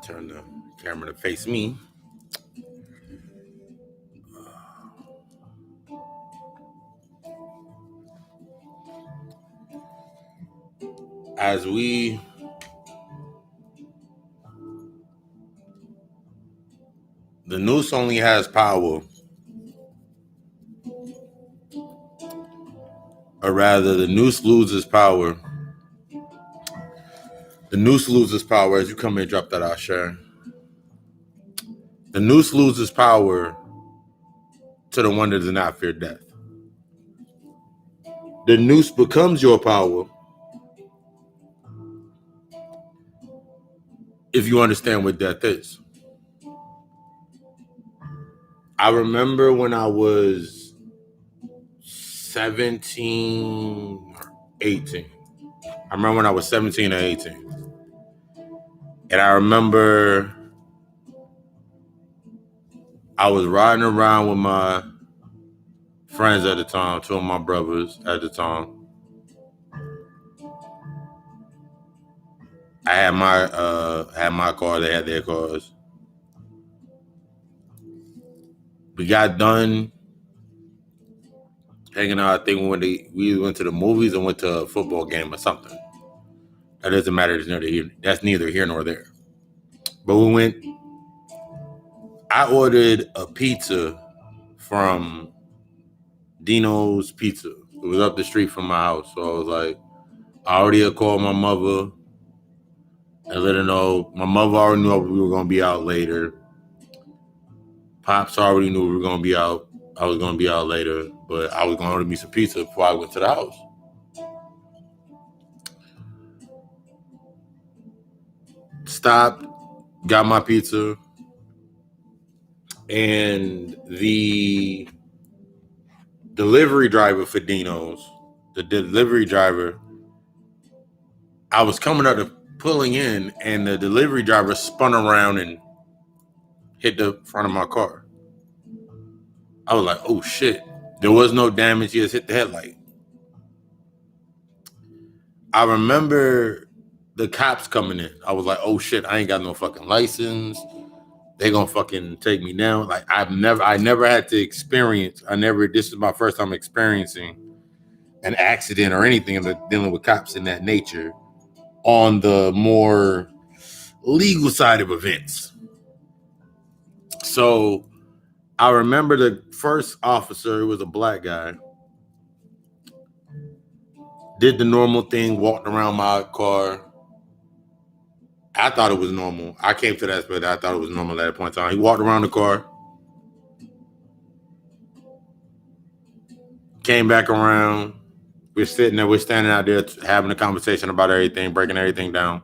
turn the camera to face me. The Noose only has power, or rather, the Noose loses power. The Noose loses power as you come in and drop that out, Sharon. The Noose loses power to the one that does not fear death. The Noose becomes your power if you understand what death is. I remember when I was 17 or 18. I remember when I was 17 or 18. And I remember I was riding around with my friends at the time, two of my brothers at the time. I had my car, they had their cars. We got done hanging out. I think we went to the movies and went to a football game or something. That doesn't matter. That's neither here nor there. But we went. I ordered a pizza from Dino's Pizza. It was up the street from my house. So I was like, I already had called my mother and let her know. My mother already knew we were going to be out later. Pops already knew we were going to be out. I was going to be out later, but I was going to order me some pizza before I went to the house. Stopped, got my pizza, and the delivery driver for Dino's, I was coming up to pulling in, and the delivery driver spun around and hit the front of my car. I was like, oh shit. There was no damage, he just hit the headlight. I remember the cops coming in. I was like, oh shit, I ain't got no fucking license. They gonna fucking take me down. Like I never had to experience. This is my first time experiencing an accident or anything dealing with cops in that nature on the more legal side of events. So I remember the first officer, it was a black guy, did the normal thing, walked around my car. I thought it was normal. I came to that spot. I thought it was normal at that point in time. He walked around the car, came back around. We're sitting there. We're standing out there having a conversation about everything, breaking everything down.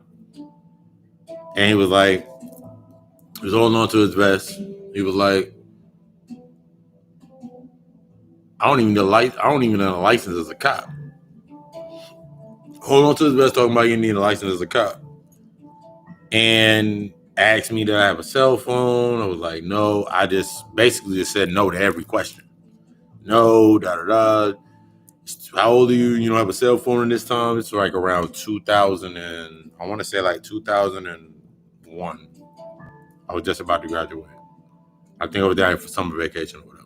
And he was like, he was holding on to his vest. He was like, I don't even know the license as a cop. Hold on to his vest, talking about you need a license as a cop. And asked me, did I have a cell phone? I was like, no. I just basically just said no to every question. No, da-da-da. How old are you? You don't have a cell phone in this time? It's like around 2000 and I want to say like 2001. I was just about to graduate. I think I was there for summer vacation or whatever.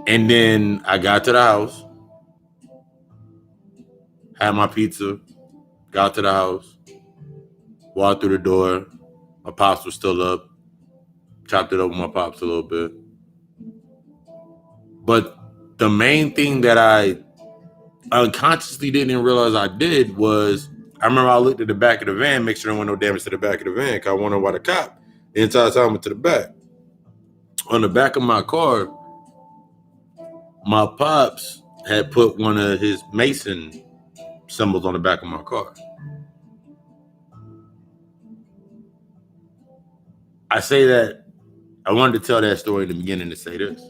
And then I got to the house, had my pizza, got to the house, walked through the door. My pops was still up. Chopped it up with my pops a little bit. But the main thing that I unconsciously didn't realize I did was, I remember I looked at the back of the van, make sure there wasn't no damage to the back of the van, because I wondered why the cop the entire time went to the back. On the back of my car, my pops had put one of his Mason symbols on the back of my car. I say that, I wanted to tell that story in the beginning to say this.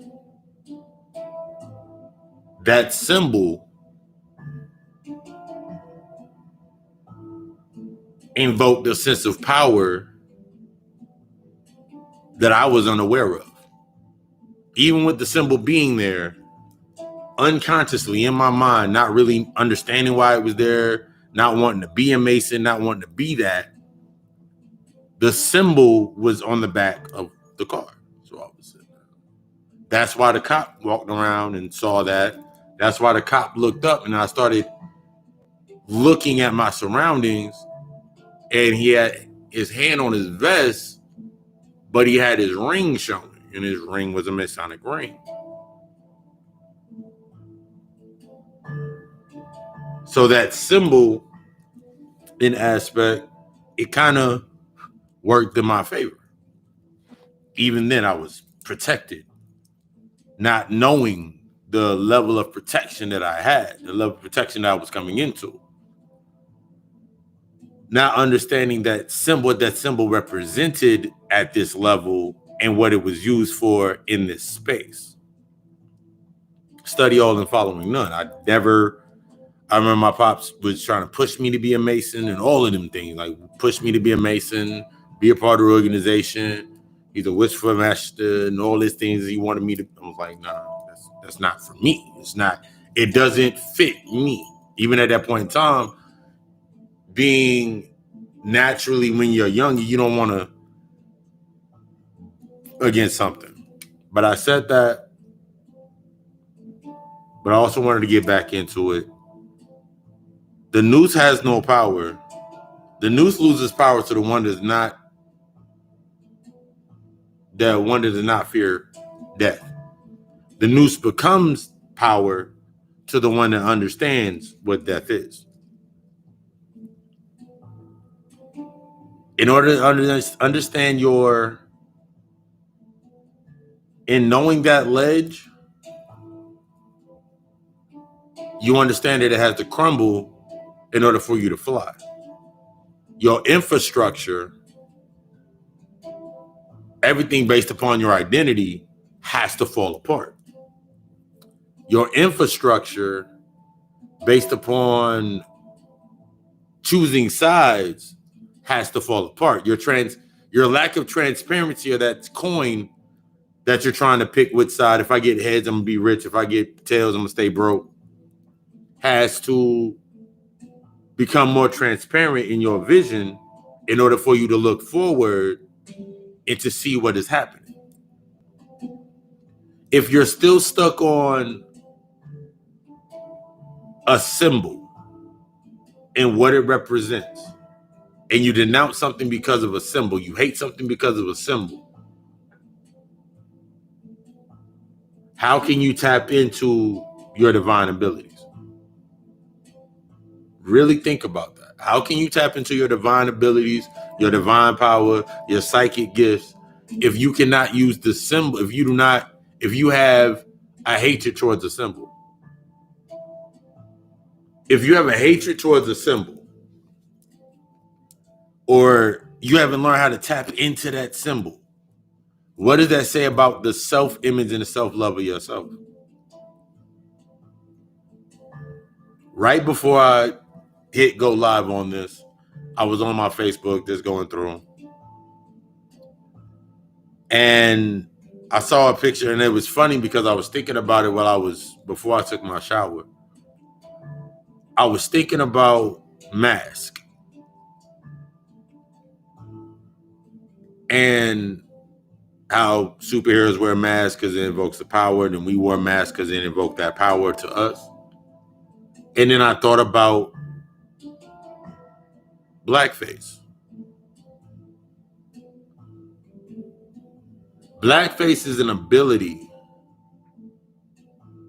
That symbol invoked a sense of power that I was unaware of. Even with the symbol being there, unconsciously in my mind, not really understanding why it was there, not wanting to be a Mason, not wanting to be that, the symbol was on the back of the car. So I was sitting there. That's why the cop walked around and saw that. That's why the cop looked up, and I started looking at my surroundings, and he had his hand on his vest, but he had his ring showing, and his ring was a Masonic ring. So that symbol in aspect, it kind of worked in my favor. Even then, I was protected, not knowing the level of protection that I had, the level of protection that I was coming into. Not understanding that symbol represented at this level and what it was used for in this space. Study all and following none. I remember my pops was trying to push me to be a Mason and all of them things, like push me to be a Mason, be a part of the organization. He's a whisper master and all these things he wanted me to. I was like, nah, that's not for me. It doesn't fit me. Even at that point in time, being naturally when you're younger, you don't want to against something. But I said that, but I also wanted to get back into it. The Noose has no power. The Noose loses power to the one that does not fear death. The Noose becomes power to the one that understands what death is. In order to understand in knowing that ledge, you understand that it has to crumble in order for you to fly. Your infrastructure, everything based upon your identity, has to fall apart. Your infrastructure, based upon choosing sides, has to fall apart. Your lack of transparency of that coin that you're trying to pick which side. If I get heads, I'm gonna be rich. If I get tails, I'm gonna stay broke. Has to become more transparent in your vision in order for you to look forward and to see what is happening. If you're still stuck on a symbol and what it represents, and you denounce something because of a symbol, you hate something because of a symbol, how can you tap into your divine abilities? Really think about that. How can you tap into your divine abilities, your divine power, your psychic gifts, if you cannot use the symbol, if you have a hatred towards a symbol? If you have a hatred towards a symbol, or you haven't learned how to tap into that symbol, what does that say about the self-image and the self-love of yourself? Right before I hit go live on this, I was on my Facebook just going through, and I saw a picture, and it was funny because I was thinking about it before I took my shower. I was thinking about Mask and how superheroes wear masks because it invokes the power, and then we wore masks because it invoked that power to us. And then I thought about Blackface. Blackface is an ability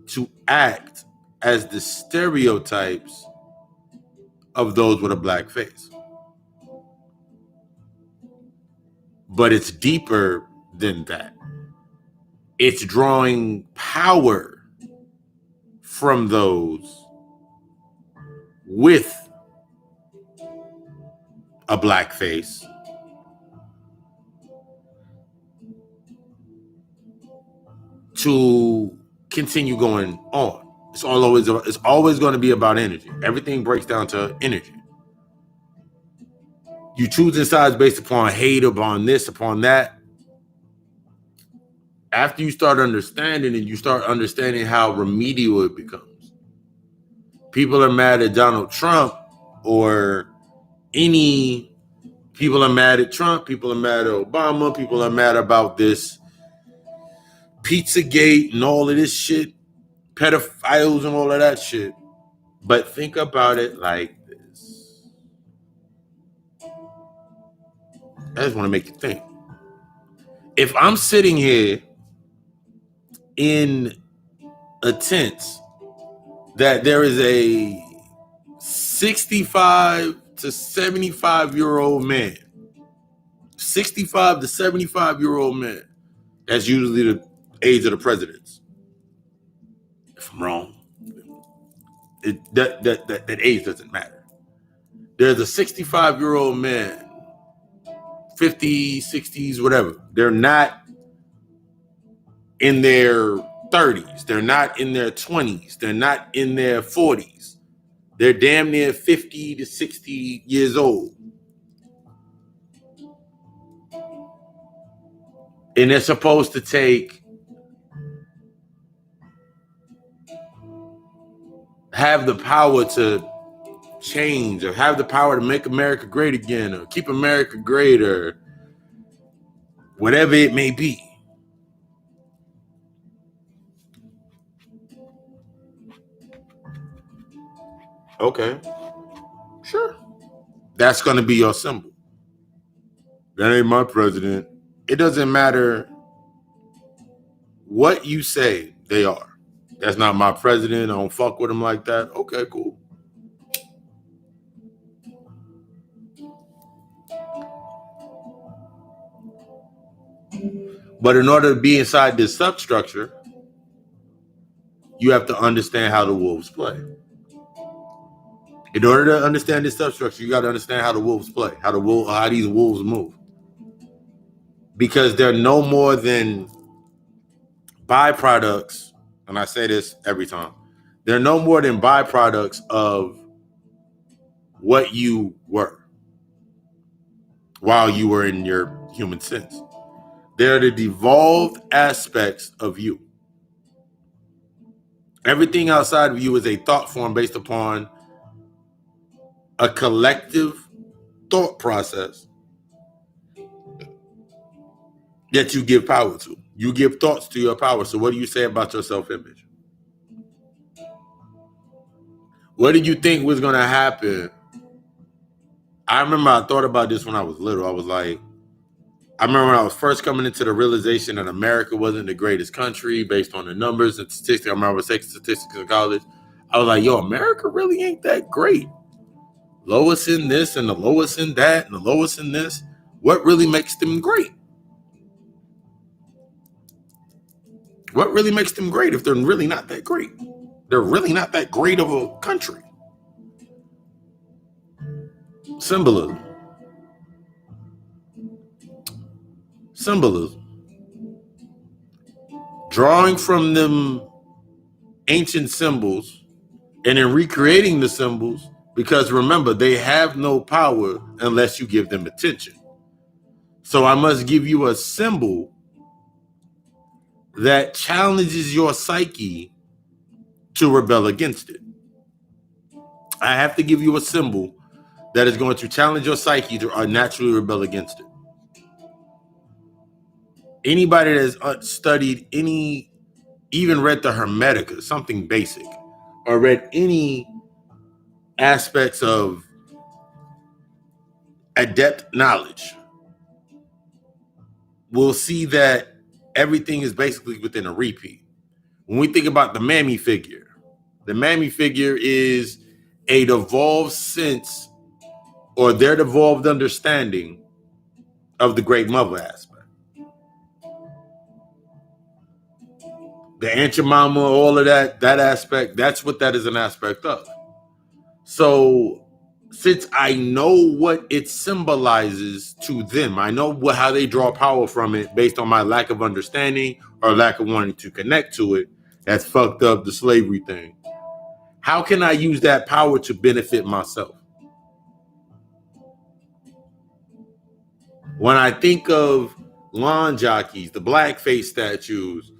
to act as the stereotypes of those with a black face. But it's deeper than that. It's drawing power from those with a black face to continue going on. It's always going to be about energy. Everything breaks down to energy. You choosing sides based upon hate, upon this, upon that. After you start understanding and you start understanding how remedial it becomes. People are mad at Donald Trump or any people are mad at Trump, people are mad at Obama, people are mad about this Pizzagate and all of this shit, pedophiles and all of that shit. But think about it like this. I just want to make you think. If I'm sitting here in a tent that there is a 65 to 75-year-old man, 65 to 75-year-old man, that's usually the age of the presidents. If I'm wrong, that age doesn't matter. There's a 65-year-old man, 50s, 60s, whatever. They're not in their 30s. They're not in their 20s. They're not in their 40s. They're damn near 50 to 60 years old. And they're supposed to have the power to change, or have the power to make America great again, or keep America great, or whatever it may be. Okay, sure. That's going to be your symbol. That ain't my president. It doesn't matter what you say they are. That's not my president. I don't fuck with him like that. Okay, cool. But in order to be inside this substructure, you have to understand how the wolves play. In order to understand this substructure, you got to understand how the wolves play, how these wolves move. Because they're no more than byproducts, and I say this every time, they're no more than byproducts of what you were while you were in your human sense. They're the devolved aspects of you. Everything outside of you is a thought form based upon a collective thought process that you give power to. You give thoughts to your power. So what do you say about your self-image? What did you think was going to happen? I remember I thought about this when I was little. I remember when I was first coming into the realization that America wasn't the greatest country based on the numbers and statistics. I remember taking statistics in college. I was like, yo, America really ain't that great. Lowest in this and the lowest in that and the lowest in this. What really makes them great? What really makes them great if they're really not that great? They're really not that great of a country. Symbolism. Drawing from them ancient symbols and then recreating the symbols, because remember, they have no power unless you give them attention. So I must give you a symbol that challenges your psyche to rebel against it. I have to give you a symbol that is going to challenge your psyche to naturally rebel against it. Anybody that has studied even read the Hermetica, something basic, or read any aspects of adept knowledge, will see that everything is basically within a repeat. When we think about the mammy figure is a devolved sense, or their devolved understanding of the great mother aspect. The Aunt Jemima, all of that aspect, that's what that is an aspect of. So since I know what it symbolizes to them, I know how they draw power from it based on my lack of understanding or lack of wanting to connect to it. That's fucked up, the slavery thing. How can I use that power to benefit myself? When I think of lawn jockeys, the Blackface statues,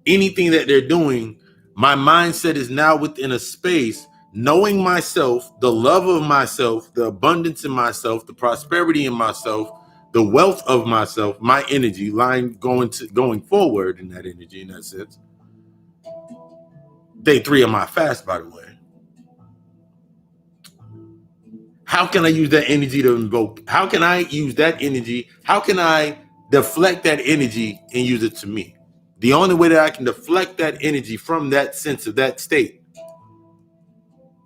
anything that they're doing, my mindset is now within a space knowing myself, the love of myself, the abundance in myself, the prosperity in myself, the wealth of myself, my energy line going forward in that energy, in that sense. Day 3 of my fast, by the way. How can I use that energy to invoke? How can I use that energy? How can I deflect that energy and use it to me? The only way that I can deflect that energy from that sense of that state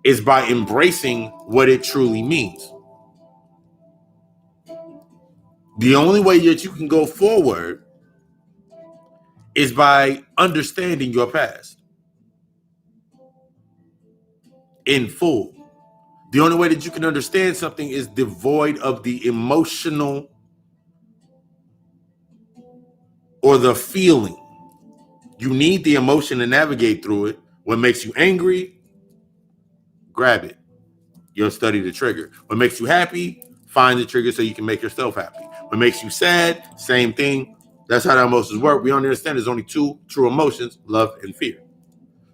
is by embracing what it truly means. The only way that you can go forward is by understanding your past in full. The only way that you can understand something is devoid of the emotional or the feeling. You need the emotion to navigate through it. What makes you angry, grab it. You'll study the trigger. What makes you happy, find the trigger so you can make yourself happy. What makes you sad, same thing. That's how the emotions work. We understand there's only 2 true emotions, love and fear.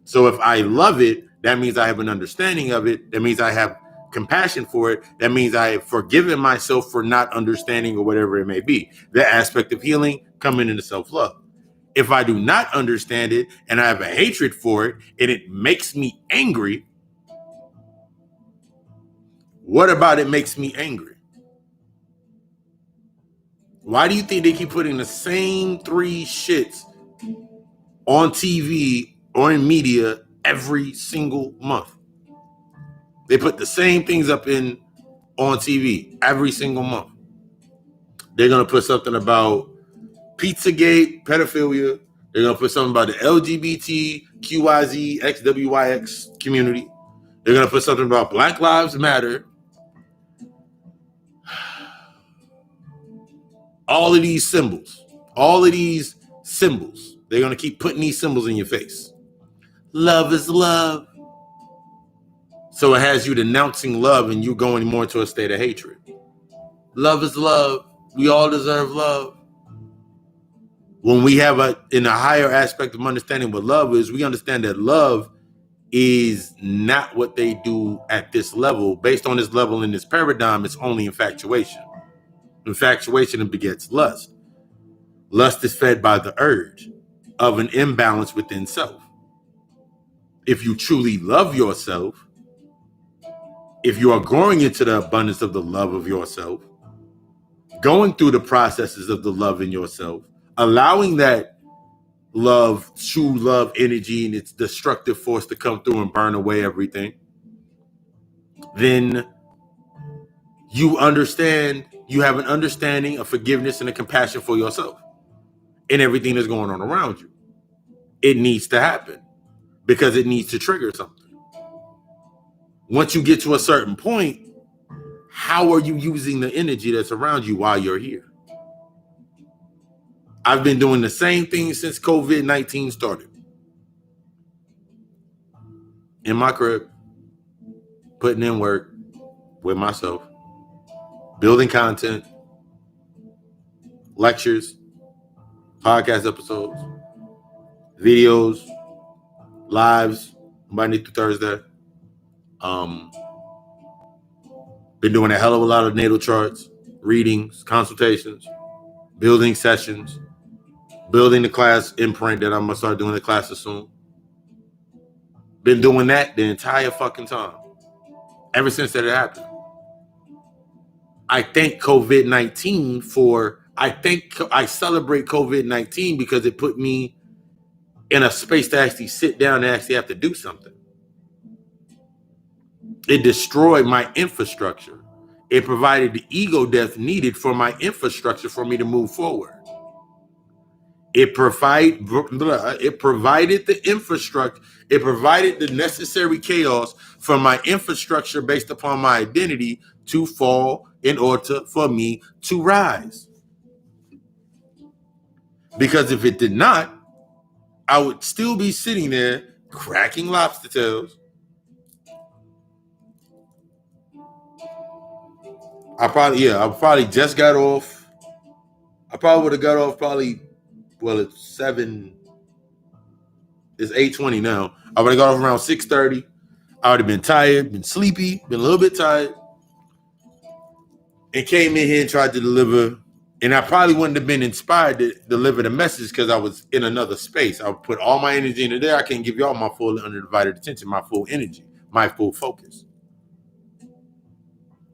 So if I love it, that means I have an understanding of it. That means I have compassion for it. That means I have forgiven myself for not understanding or whatever it may be. The aspect of healing coming into self-love. If I do not understand it and I have a hatred for it and it makes me angry, what about it makes me angry? Why do you think they keep putting the same 3 shits on TV or in media every single month? They put the same things up on TV every single month. They're going to put something about Pizzagate, pedophilia. They're going to put something about the LGBT, QYZ, XWYX community. They're going to put something about Black Lives Matter. All of these symbols, they're going to keep putting these symbols in your face. Love is love. So it has you denouncing love and you going more into a state of hatred. Love is love. We all deserve love. When we have in a higher aspect of understanding what love is, we understand that love is not what they do at this level. Based on this level in this paradigm, it's only infatuation. Infatuation begets lust. Lust is fed by the urge of an imbalance within self. If you truly love yourself, if you are growing into the abundance of the love of yourself, going through the processes of the love in yourself, allowing that love, true love energy and its destructive force to come through and burn away everything, then you understand, you have an understanding of forgiveness and a compassion for yourself and everything that's going on around you. It needs to happen because it needs to trigger something. Once you get to a certain point, how are you using the energy that's around you while you're here? I've been doing the same thing since COVID-19 started. In my crib, putting in work with myself, building content, lectures, podcast episodes, videos, lives, Monday through Thursday. Been doing a hell of a lot of natal charts, readings, consultations, building sessions, building the class imprint that I'm going to start doing the classes soon. Been doing that the entire fucking time. Ever since that it happened. I thank COVID-19 I celebrate COVID-19 because it put me in a space to actually sit down and actually have to do something. It destroyed my infrastructure. It provided the ego death needed for my infrastructure for me to move forward. It provided the infrastructure. It provided the necessary chaos for my infrastructure based upon my identity to fall in order for me to rise. Because if it did not, I would still be sitting there cracking lobster tails. I probably just got off. I probably would have got off it's 8:20 now. I would have got off around 6:30. I would have been tired, been sleepy, been a little bit tired, and came in here and tried to deliver. And I probably wouldn't have been inspired to deliver the message because I was in another space. I would put all my energy into there. I can't give y'all my full undivided attention, my full energy, my full focus.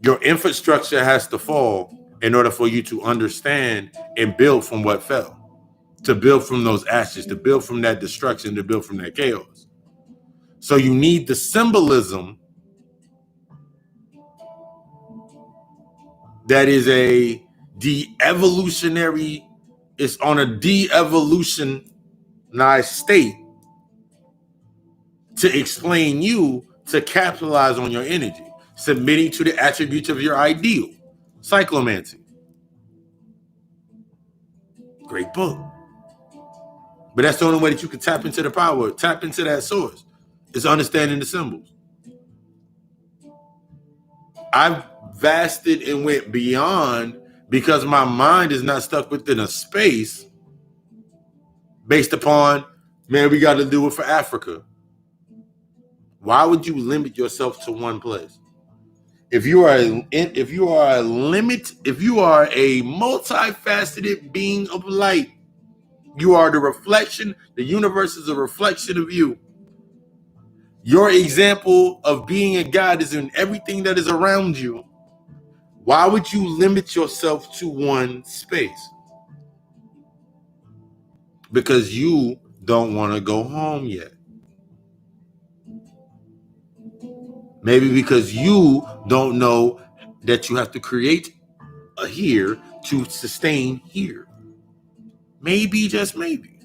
Your infrastructure has to fall in order for you to understand and build from what fell, to build from those ashes, to build from that destruction, to build from that chaos. So you need the symbolism that is a de-evolutionary, it's on a de-evolutionized state to explain you, to capitalize on your energy, submitting to the attributes of your ideal. Cyclomancy. Great book. But that's the only way that you can tap into the power, tap into that source, is understanding the symbols. I've vasted and went beyond because my mind is not stuck within a space based upon, man, we got to do it for Africa. Why would you limit yourself to one place? If you are a multifaceted being of light, you are the reflection. The universe is a reflection of you. Your example of being a God is in everything that is around you. Why would you limit yourself to one space? Because you don't want to go home yet. Maybe because you don't know that you have to create a here to sustain here. Maybe, just maybe.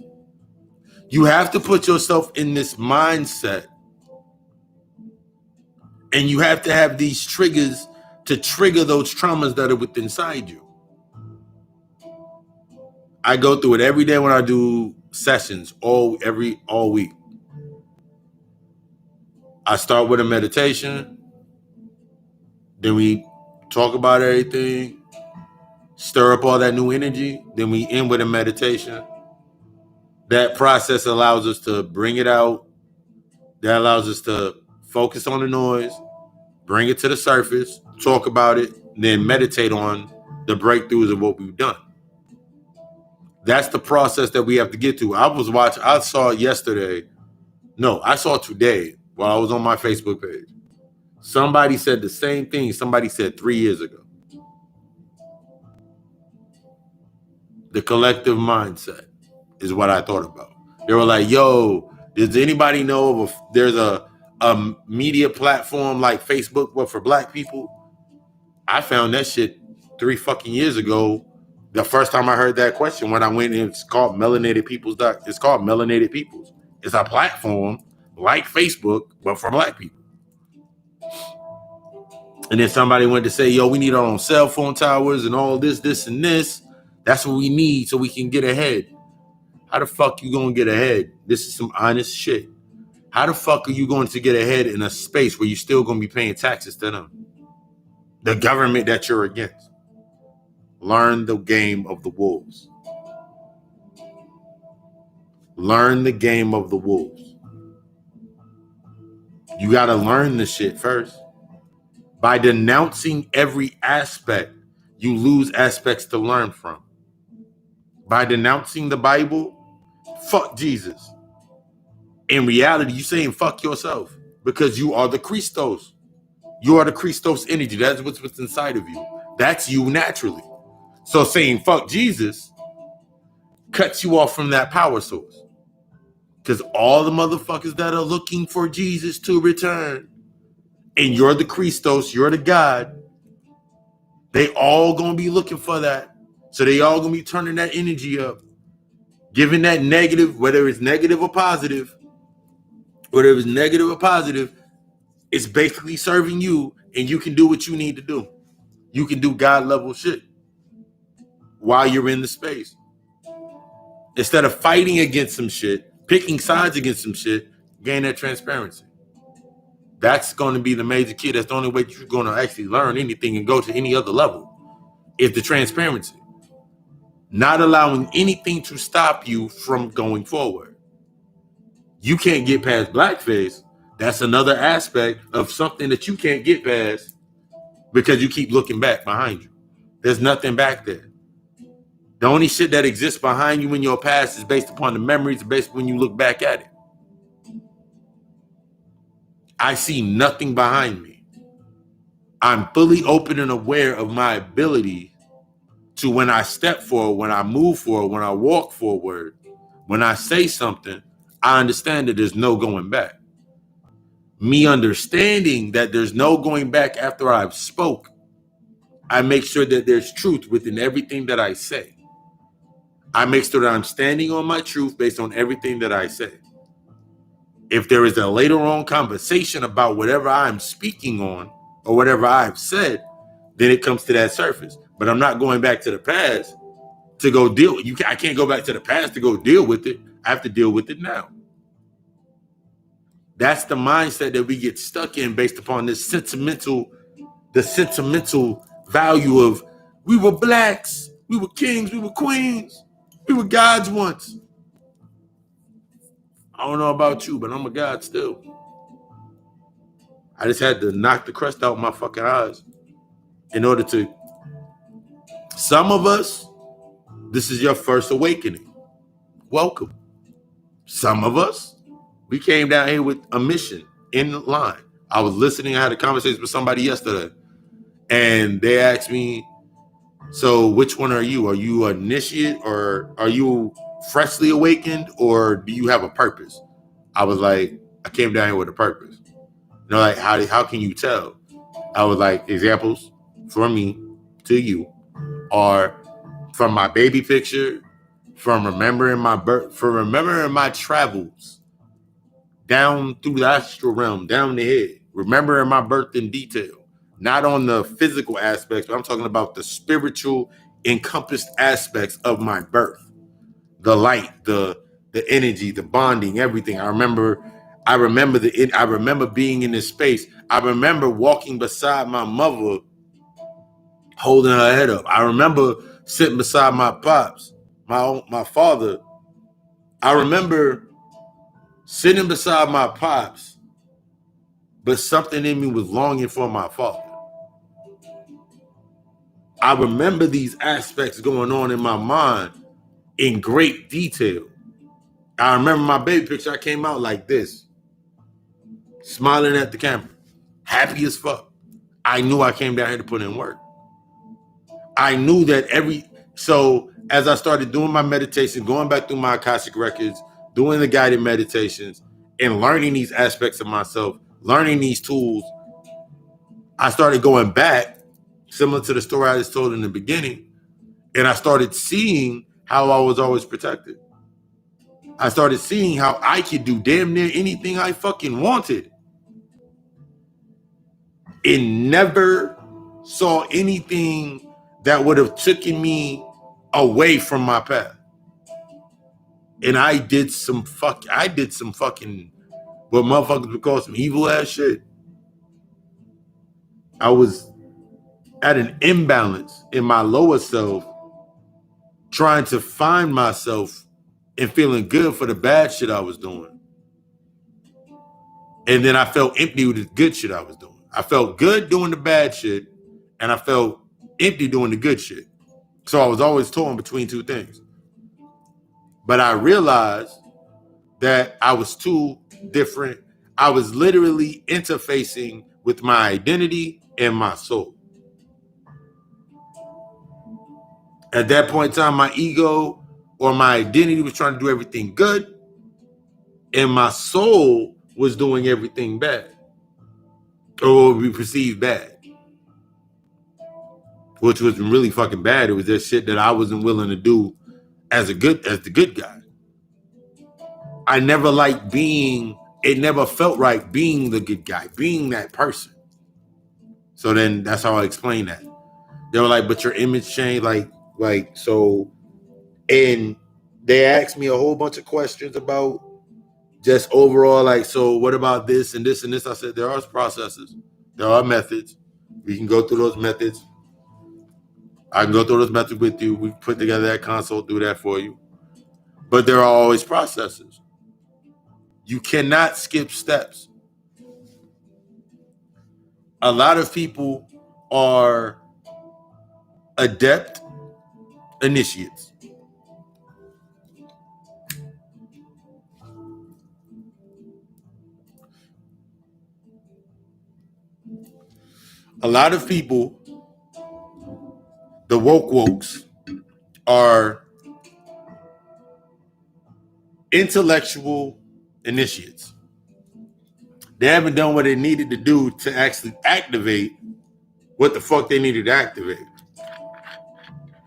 You have to put yourself in this mindset, and you have to have these triggers to trigger those traumas that are within inside you. I go through it every day when I do sessions all week. I start with a meditation, then we talk about everything, stir up all that new energy, then we end with a meditation. That process allows us to bring it out. That allows us to focus on the noise, bring it to the surface, talk about it, then meditate on the breakthroughs of what we've done. That's the process that we have to get to. I saw today while I was on my Facebook page. Somebody said the same thing somebody said 3 years ago. The collective mindset is what I thought about. They were like, yo, does anybody know of there's a media platform like Facebook, but for black people? I found that shit 3 fucking years ago. The first time I heard that question, when I went in, it's called Melanated Peoples. It's called Melanated Peoples. It's a platform like Facebook, but for black people. And then somebody went to say, yo, we need our own cell phone towers and all this, and this. That's what we need so we can get ahead. How the fuck you gonna get ahead? This is some honest shit. How the fuck are you going to get ahead in a space where you're still gonna be paying taxes to them? The government that you're against. Learn the game of the wolves. Learn the game of the wolves. You gotta learn the shit first. By denouncing every aspect, you lose aspects to learn from. By denouncing the Bible, fuck Jesus. In reality, you're saying fuck yourself because you are the Christos. You are the Christos energy. That's what's inside of you. That's you naturally. So saying fuck Jesus cuts you off from that power source. Because all the motherfuckers that are looking for Jesus to return, and you're the Christos, you're the God, they all gonna be looking for that. So they all gonna be turning that energy up, giving that negative, whether it's negative or positive, it's basically serving you, and you can do what you need to do. You can do God level shit while you're in the space. Instead of fighting against some shit, picking sides against some shit, gain that transparency. That's going to be the major key. That's the only way you're going to actually learn anything and go to any other level is the transparency. Not allowing anything to stop you from going forward. You can't get past Blackface That's another aspect of something that you can't get past because you keep looking back behind you. There's nothing back there. The only shit that exists behind you in your past is based upon the memories, based when you look back at it. I see nothing behind me. I'm fully open and aware of my ability to, when I step forward, when I move forward, when I walk forward, when I say something, I understand that there's no going back. Me understanding that there's no going back after I've spoke, I make sure that there's truth within everything that I say. I make sure that I'm standing on my truth based on everything that I say. If there is a later on conversation about whatever I'm speaking on or whatever I've said, then it comes to that surface. But I'm not going back to the past to go deal with it. I can't go back to the past to go deal with it. I have to deal with it now. That's the mindset that we get stuck in based upon the sentimental value of we were blacks, we were kings, we were queens, we were gods once. I don't know about you, but I'm a god still. I just had to knock the crust out my fucking eyes in order to. Some of us, this is your first awakening. Welcome. Some of us, we came down here with a mission in line. I was listening. I had a conversation with somebody yesterday, and they asked me, so which one are you? Are you an initiate, or are you freshly awakened, or do you have a purpose? I was like, I came down here with a purpose. You know, like, how can you tell? I was like, examples from me to you are from my baby picture, from remembering my birth, from remembering my travels down through the astral realm, down the head, remembering my birth in detail, not on the physical aspects, but I'm talking about the spiritual encompassed aspects of my birth, the light, the energy, the bonding, everything. I remember being in this space. I remember walking beside my mother, holding her head up. I remember sitting beside my pops, my father. I remember sitting beside my pops, but something in me was longing for my father. I remember these aspects going on in my mind in great detail. I remember my baby picture. I came out like this, smiling at the camera, happy as fuck. I knew I came down here to put in work. I knew that so as I started doing my meditation, going back through my Akashic records, doing the guided meditations, and learning these aspects of myself, learning these tools, I started going back, similar to the story I just told in the beginning, and I started seeing how I was always protected. I started seeing how I could do damn near anything I fucking wanted and never saw anything that would have taken me away from my path. And I did some fucking, what motherfuckers would call some evil ass shit. I was at an imbalance in my lower self, trying to find myself and feeling good for the bad shit I was doing. And then I felt empty with the good shit I was doing. I felt good doing the bad shit, and I felt empty doing the good shit. So I was always torn between two things. But I realized that I was too different. I was literally interfacing with my identity and my soul. At that point in time, my ego or my identity was trying to do everything good, and my soul was doing everything bad, or we perceived bad, which was really fucking bad. It was just shit that I wasn't willing to do as the good guy. I never liked it never felt right being the good guy, being that person. So then that's how I explained that. They were like, but your image changed, like so. And they asked me a whole bunch of questions about just overall, like, so what about this and this and this? I said, there are processes, there are methods. We can go through those methods. I can go through those methods with you. We put together that consult, do that for you. But there are always processes. You cannot skip steps. A lot of people are adept initiates. A lot of people, the wokes, are intellectual initiates. They haven't done what they needed to do to actually activate what the fuck they needed to activate.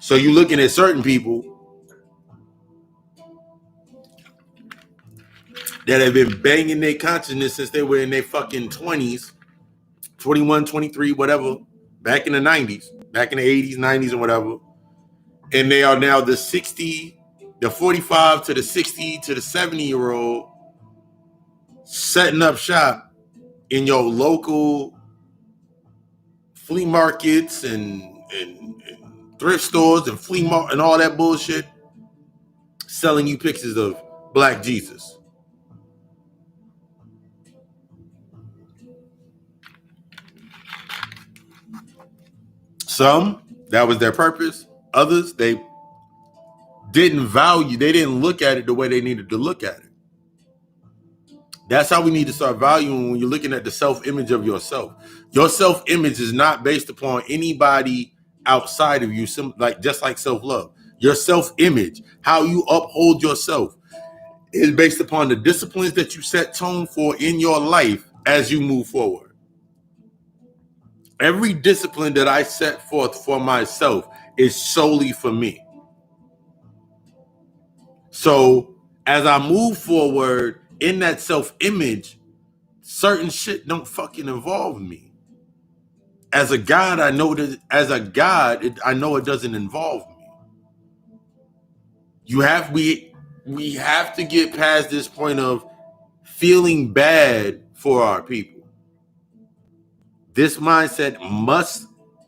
So you're looking at certain people that have been banging their consciousness since they were in their fucking 20s, 21, 23, whatever, back in the 90s, back in the 80s, 90s, and whatever. And they are now the 45 to the 60 to the 70-year-old setting up shop in your local flea markets and thrift stores and flea market and all that bullshit, selling you pictures of Black Jesus. Some, that was their purpose. Others, they didn't look at it the way they needed to look at it. That's how we need to start valuing when you're looking at the self-image of yourself. Your self-image is not based upon anybody outside of you, just like self-love. Your self-image, how you uphold yourself, is based upon the disciplines that you set tone for in your life as you move forward. Every discipline that I set forth for myself is solely for me. So as I move forward in that self-image, certain shit don't fucking involve me. As a God, I know that I know it doesn't involve me. We have to get past this point of feeling bad for our people. This mindset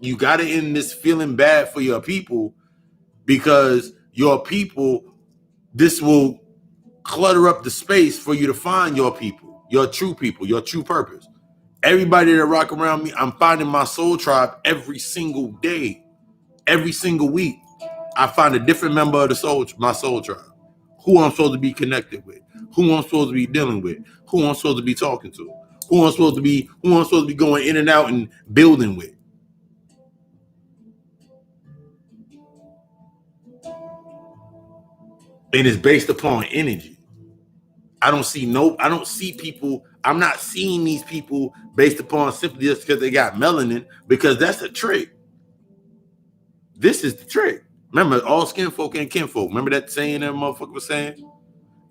you got to end this feeling bad for your people, because your people, this will clutter up the space for you to find your people, your true purpose. Everybody that rock around me, I'm finding my soul tribe every single day, every single week. I find a different member of my soul tribe, who I'm supposed to be connected with, who I'm supposed to be dealing with, who I'm supposed to be talking to, who I'm supposed to be going in and out and building with. And it's based upon energy. I don't see people. I'm not seeing these people based upon simply just because they got melanin, because that's a trick. This is the trick. Remember, all skin folk ain't kinfolk. Remember that saying that motherfucker was saying?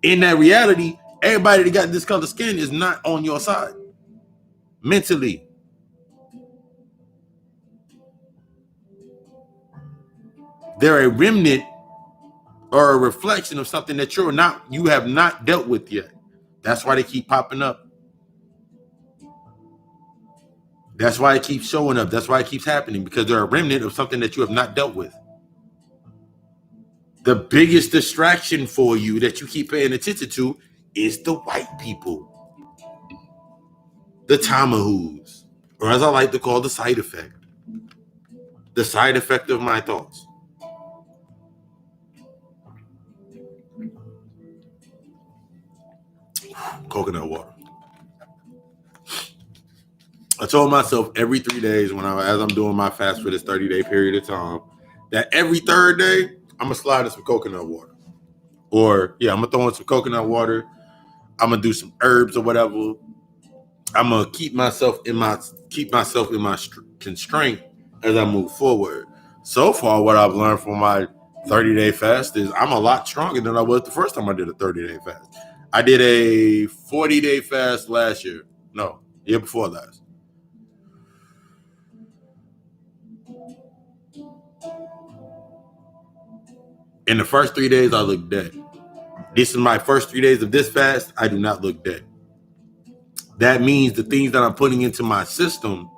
In that reality, everybody that got this color skin is not on your side mentally. They're a remnant or a reflection of something that you have not dealt with yet. That's why they keep popping up. That's why it keeps showing up. That's why it keeps happening, because they're a remnant of something that you have not dealt with. The biggest distraction for you that you keep paying attention to is the white people, the Tamahoos, or as I like to call the side effect of my thoughts. Coconut water. I told myself every 3 days as I'm doing my fast for this 30-day period of time, that every third day I'm gonna slide in some coconut water, or I'm gonna throw in some coconut water. I'm gonna do some herbs or whatever. I'm gonna keep myself in my constraint as I move forward. So far, what I've learned from my 30-day fast is I'm a lot stronger than I was the first time I did a 30-day fast. I did a 40-day fast last year. No, year before last. In the first 3 days, I looked dead. This is my first 3 days of this fast. I do not look dead. That means the things that I'm putting into my system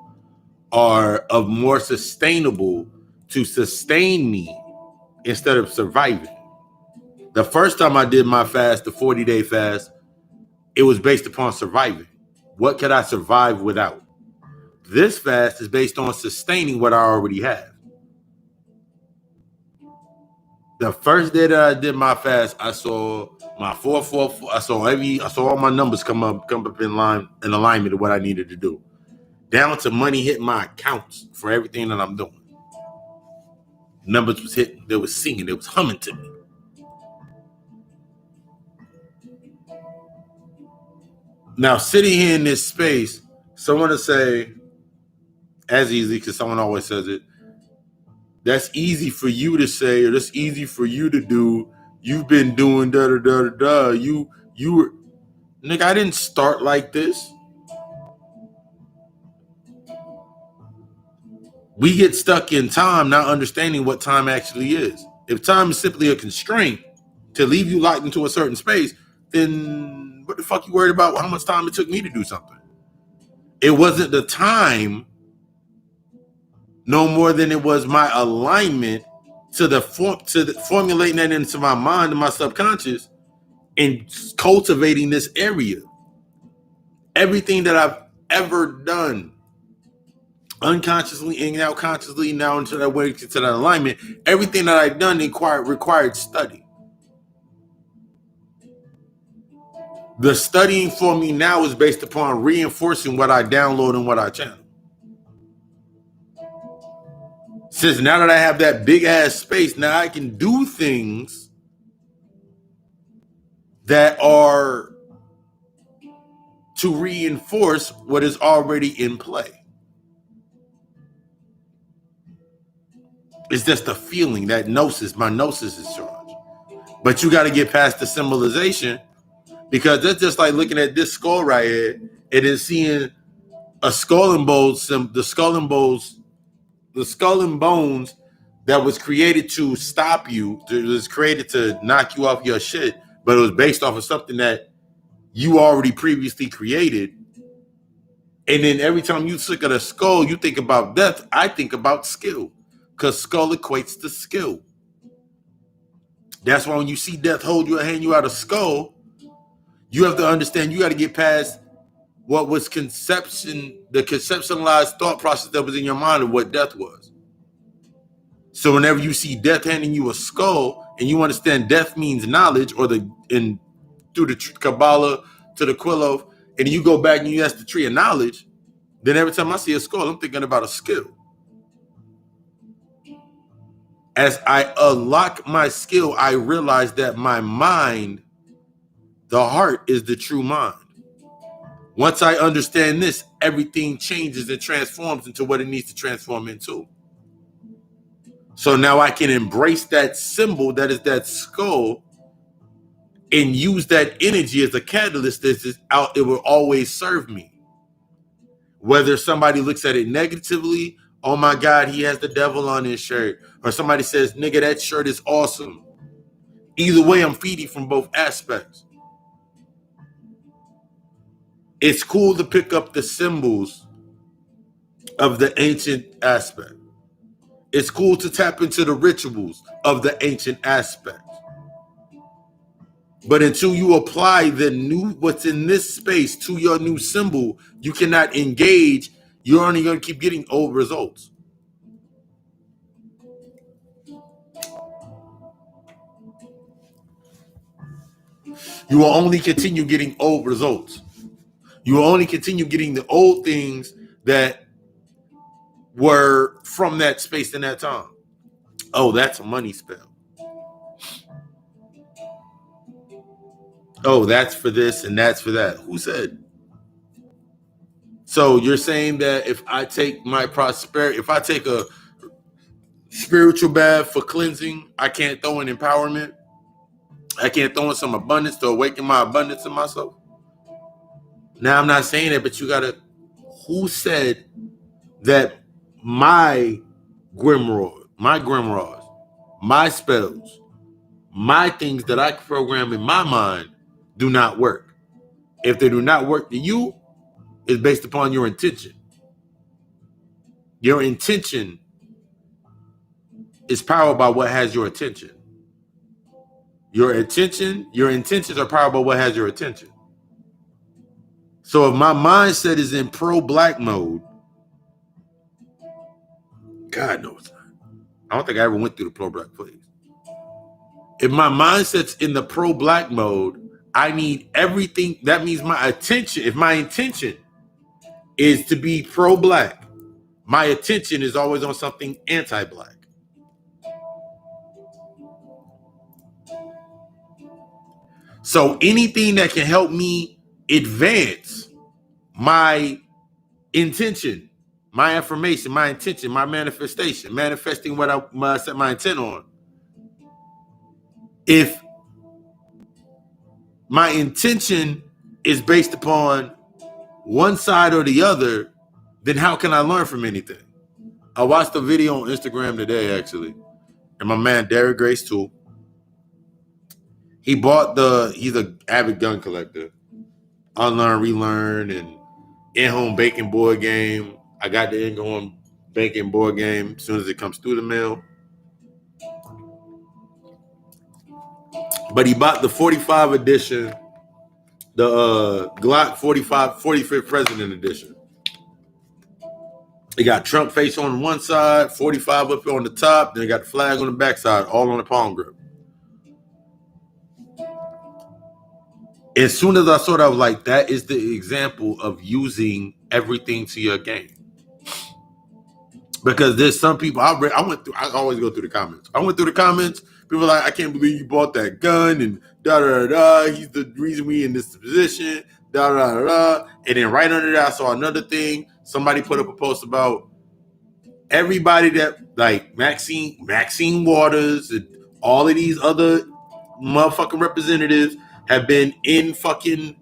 are of more sustainable to sustain me instead of surviving. The first time I did my fast, the 40-day fast, it was based upon surviving. What could I survive without? This fast is based on sustaining what I already have. The first day that I did my fast, I saw my 444. I saw all my numbers come up in line in alignment to what I needed to do. Down to money hitting my accounts for everything that I'm doing. Numbers was hitting, they was singing, they was humming to me. Now, sitting here in this space, someone will say, as easy, because someone always says it, that's easy for you to say, or that's easy for you to do. You've been doing da da da da da. You were, nigga, I didn't start like this. We get stuck in time, not understanding what time actually is. If time is simply a constraint to leave you locked into a certain space, then what the fuck you worried about how much time it took me to do something? It wasn't the time no more than it was my alignment to the formulating that into my mind and my subconscious and cultivating this area. Everything that I've ever done, unconsciously and now consciously, now into that way, to that alignment, everything that I've done required study. The studying for me now is based upon reinforcing what I download and what I channel. Since now that I have that big ass space, now I can do things that are to reinforce what is already in play. It's just a feeling that gnosis, my gnosis is charged. But you got to get past the symbolization, because that's just like looking at this skull right here. It is seeing a skull and bones, the skull and bones that was created to stop you. It was created to knock you off your shit, but it was based off of something that you already previously created. And then every time you look at a skull, you think about death. I think about skill, because skull equates to skill. That's why when you see death hold you and hand you out a skull, you have to understand you got to get past what was the conceptualized thought process that was in your mind of what death was. So whenever you see death handing you a skull and you understand death means knowledge, or through the Kabbalah to the Quillof, and you go back and you ask the tree of knowledge, then every time I see a skull, I'm thinking about a skill. As I unlock my skill, I realize that my mind, the heart, is the true mind. Once I understand this, everything changes and transforms into what it needs to transform into. So now I can embrace that symbol that is that skull and use that energy as a catalyst that is out. It will always serve me. Whether somebody looks at it negatively, oh my God, he has the devil on his shirt, or somebody says, nigga, that shirt is awesome. Either way, I'm feeding from both aspects. It's cool to pick up the symbols of the ancient aspect. It's cool to tap into the rituals of the ancient aspect. But until you apply the new, what's in this space to your new symbol, you cannot engage. You're only going to keep getting old results. You will only continue getting old results. You will only continue getting the old things that were from that space in that time. Oh, that's a money spell. Oh, that's for this and that's for that. Who said? So you're saying that if I take my prosperity, if I take a spiritual bath for cleansing, I can't throw in empowerment? I can't throw in some abundance to awaken my abundance in myself? Now, I'm not saying that, but you gotta, who said that my grimoires, my spells, my things that I program in my mind do not work? If they do not work to you, it's based upon your intention. Your intention is powered by what has your attention. Your intentions are powered by what has your attention. So if my mindset is in pro-black mode, God knows not. I don't think I ever went through the pro-black phase. If my mindset's in the pro-black mode, I need everything. That means my attention, if my intention is to be pro-black, my attention is always on something anti-black. So anything that can help me advance my intention, my affirmation, my intention, my manifestation, manifesting what I set my intent on. If my intention is based upon one side or the other, then how can I learn from anything? I watched a video on Instagram today, actually, and my man Derek Grace too. He's an avid gun collector. Unlearn, relearn, and in-home baking board game. I got the in-home baking board game as soon as it comes through the mail. But he bought the 45 edition, the Glock 45th President Edition. It got Trump face on one side, 45 up on the top, then it got the flag on the back side, all on the palm grip. As soon as I saw that, I was like, that is the example of using everything to your gain. Because there's some people, I always go through the comments. I went through the comments, people are like, I can't believe you bought that gun, and da-da-da-da, he's the reason we in this position, da-da-da-da. And then right under that, I saw another thing. Somebody put up a post about everybody that, like Maxine Waters and all of these other motherfucking representatives have been in fucking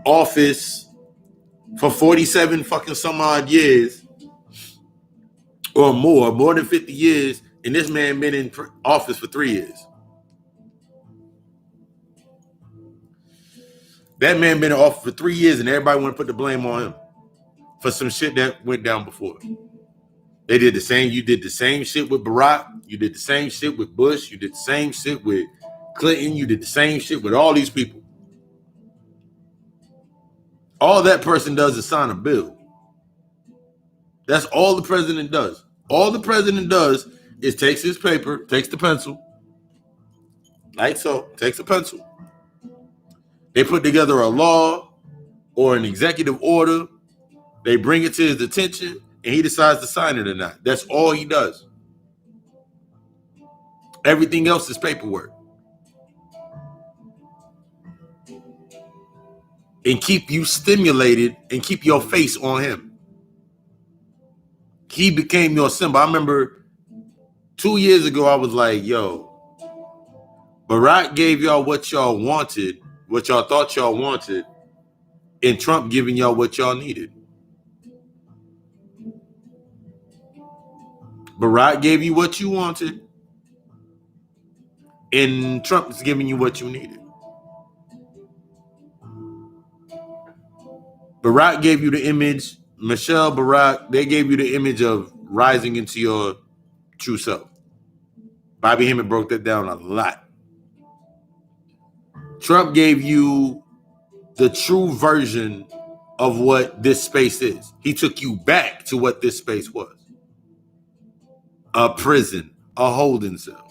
office for 47 fucking some odd years or more than 50 years, and this man been in office for 3 years. That man been in office for 3 years, and everybody want to put the blame on him for some shit that went down before. They did the same. You did the same shit with Barack. You did the same shit with Bush. You did the same shit with Clinton. You did the same shit with all these people. All that person does is sign a bill. That's all the president does. All the president does is takes his paper, takes the pencil, like so, takes a pencil. They put together a law or an executive order. They bring it to his attention, and he decides to sign it or not. That's all he does. Everything else is paperwork. And keep you stimulated and keep your face on him. He became your symbol. I remember 2 years ago, I was like, yo, Barack gave y'all what y'all wanted, what y'all thought y'all wanted, and Trump giving y'all what y'all needed. Barack gave you what you wanted, and Trump is giving you what you needed. Barack gave you the image, Michelle, Barack, they gave you the image of rising into your true self. Bobby Hemmett broke that down a lot. Trump gave you the true version of what this space is. He took you back to what this space was. A prison, a holding cell.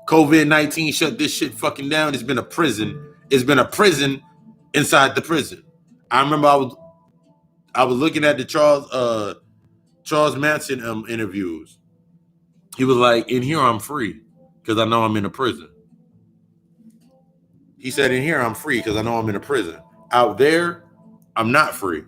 COVID-19 shut this shit fucking down. It's been a prison. It's been a prison inside the prison. I remember I was looking at the Charles Manson interviews. He was like, in here I'm free because I know I'm in a prison. He said, in here I'm free because I know I'm in a prison. Out there, I'm not free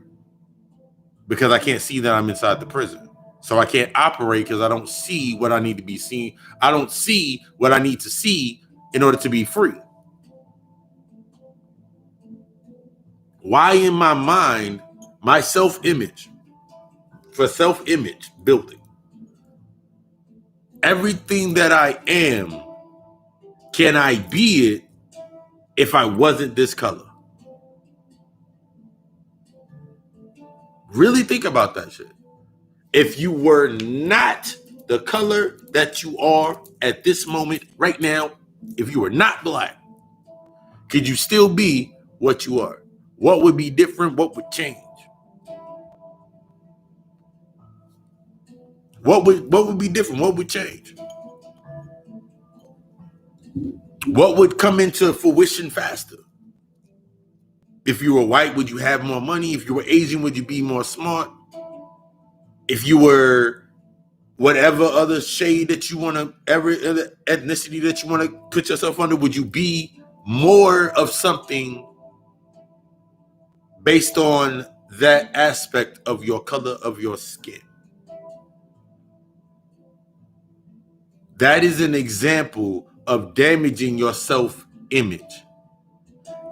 because I can't see that I'm inside the prison. So I can't operate because I don't see what I need to be seen. I don't see what I need to see in order to be free. Why in my mind, my self-image, for self-image building, everything that I am, can I be it if I wasn't this color? Really think about that shit. If you were not the color that you are at this moment right now, if you were not black, could you still be what you are? What would be different? What would change? What would be different? What would change? What would come into fruition faster? If you were white, would you have more money? If you were Asian, would you be more smart? If you were whatever other shade that you want to, every other ethnicity that you want to put yourself under, would you be more of something based on that aspect of your color of your skin? That is an example of damaging your self-image.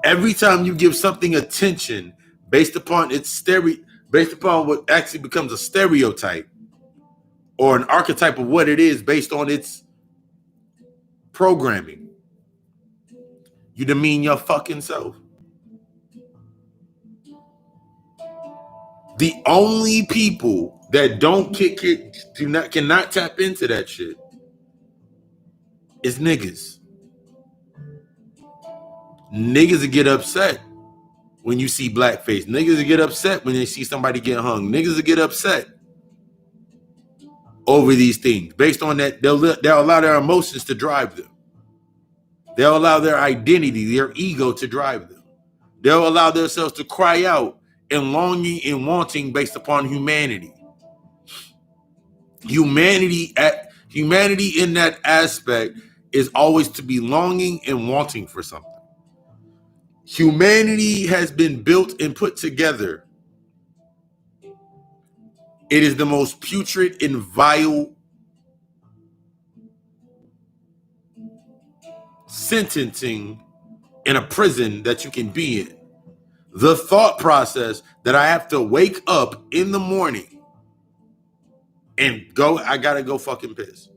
Every time you give something attention based upon based upon what actually becomes a stereotype or an archetype of what it is based on its programming, you demean your fucking self. The only people that don't kick it, cannot tap into that shit is niggas. Niggas will get upset when you see blackface. Niggas will get upset when they see somebody get hung. Niggas will get upset over these things. Based on that, they'll allow their emotions to drive them. They'll allow their identity, their ego to drive them. They'll allow themselves to cry out and longing and wanting based upon humanity. Humanity in that aspect is always to be longing and wanting for something. Humanity has been built and put together. It is the most putrid and vile sentencing in a prison that you can be in. The thought process that I have to wake up in the morning and I gotta go fucking piss.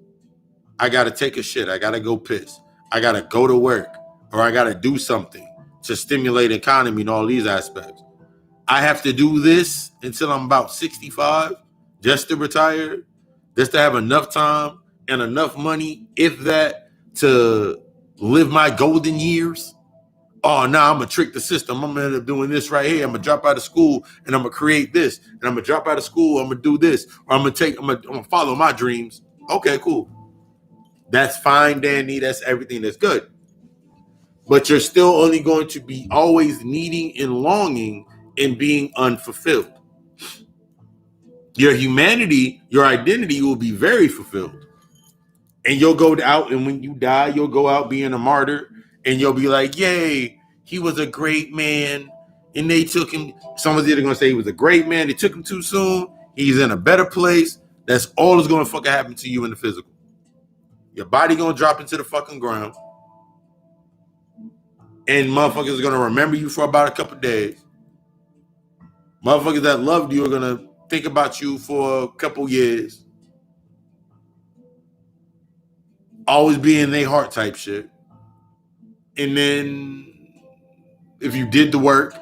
I gotta take a shit. I gotta go piss. I gotta go to work, or I gotta do something to stimulate economy and all these aspects. I have to do this until I'm about 65 just to retire, just to have enough time and enough money, if that, to live my golden years. Oh, no, I'm going to trick the system. I'm going to end up doing this right here. I'm going to drop out of school and I'm going to create this. And I'm going to drop out of school. I'm going to do this. Or I'm going to follow my dreams. Okay, cool. That's fine, Danny. That's everything that's good. But you're still only going to be always needing and longing and being unfulfilled. Your humanity, your identity will be very fulfilled. And you'll go out, and when you die, you'll go out being a martyr, and you'll be like, yay, he was a great man. And they took him. Someone's either going to say he was a great man. They took him too soon. He's in a better place. That's all that's going to fucking happen to you in the physical. Your body going to drop into the fucking ground. And motherfuckers are going to remember you for about a couple days. Motherfuckers that loved you are going to think about you for a couple years. Always be in their heart type shit. And then if you did the work,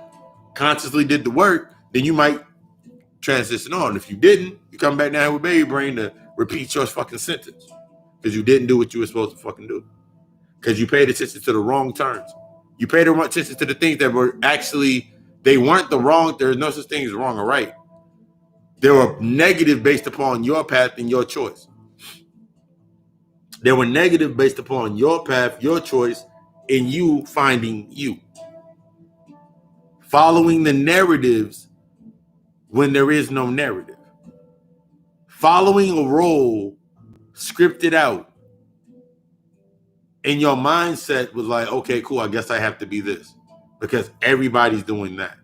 consciously did the work, then you might transition on. If you didn't, you come back down with baby brain to repeat your fucking sentence. Because you didn't do what you were supposed to fucking do. Because you paid attention to the wrong turns. You paid attention to the things that were actually, they weren't the wrong. There's no such thing as wrong or right. They were negative based upon your path and your choice. They were negative based upon your path, your choice, and you finding you. Following the narratives when there is no narrative. Following a role scripted out. And your mindset was like, okay, cool, I guess I have to be this. Because everybody's doing that.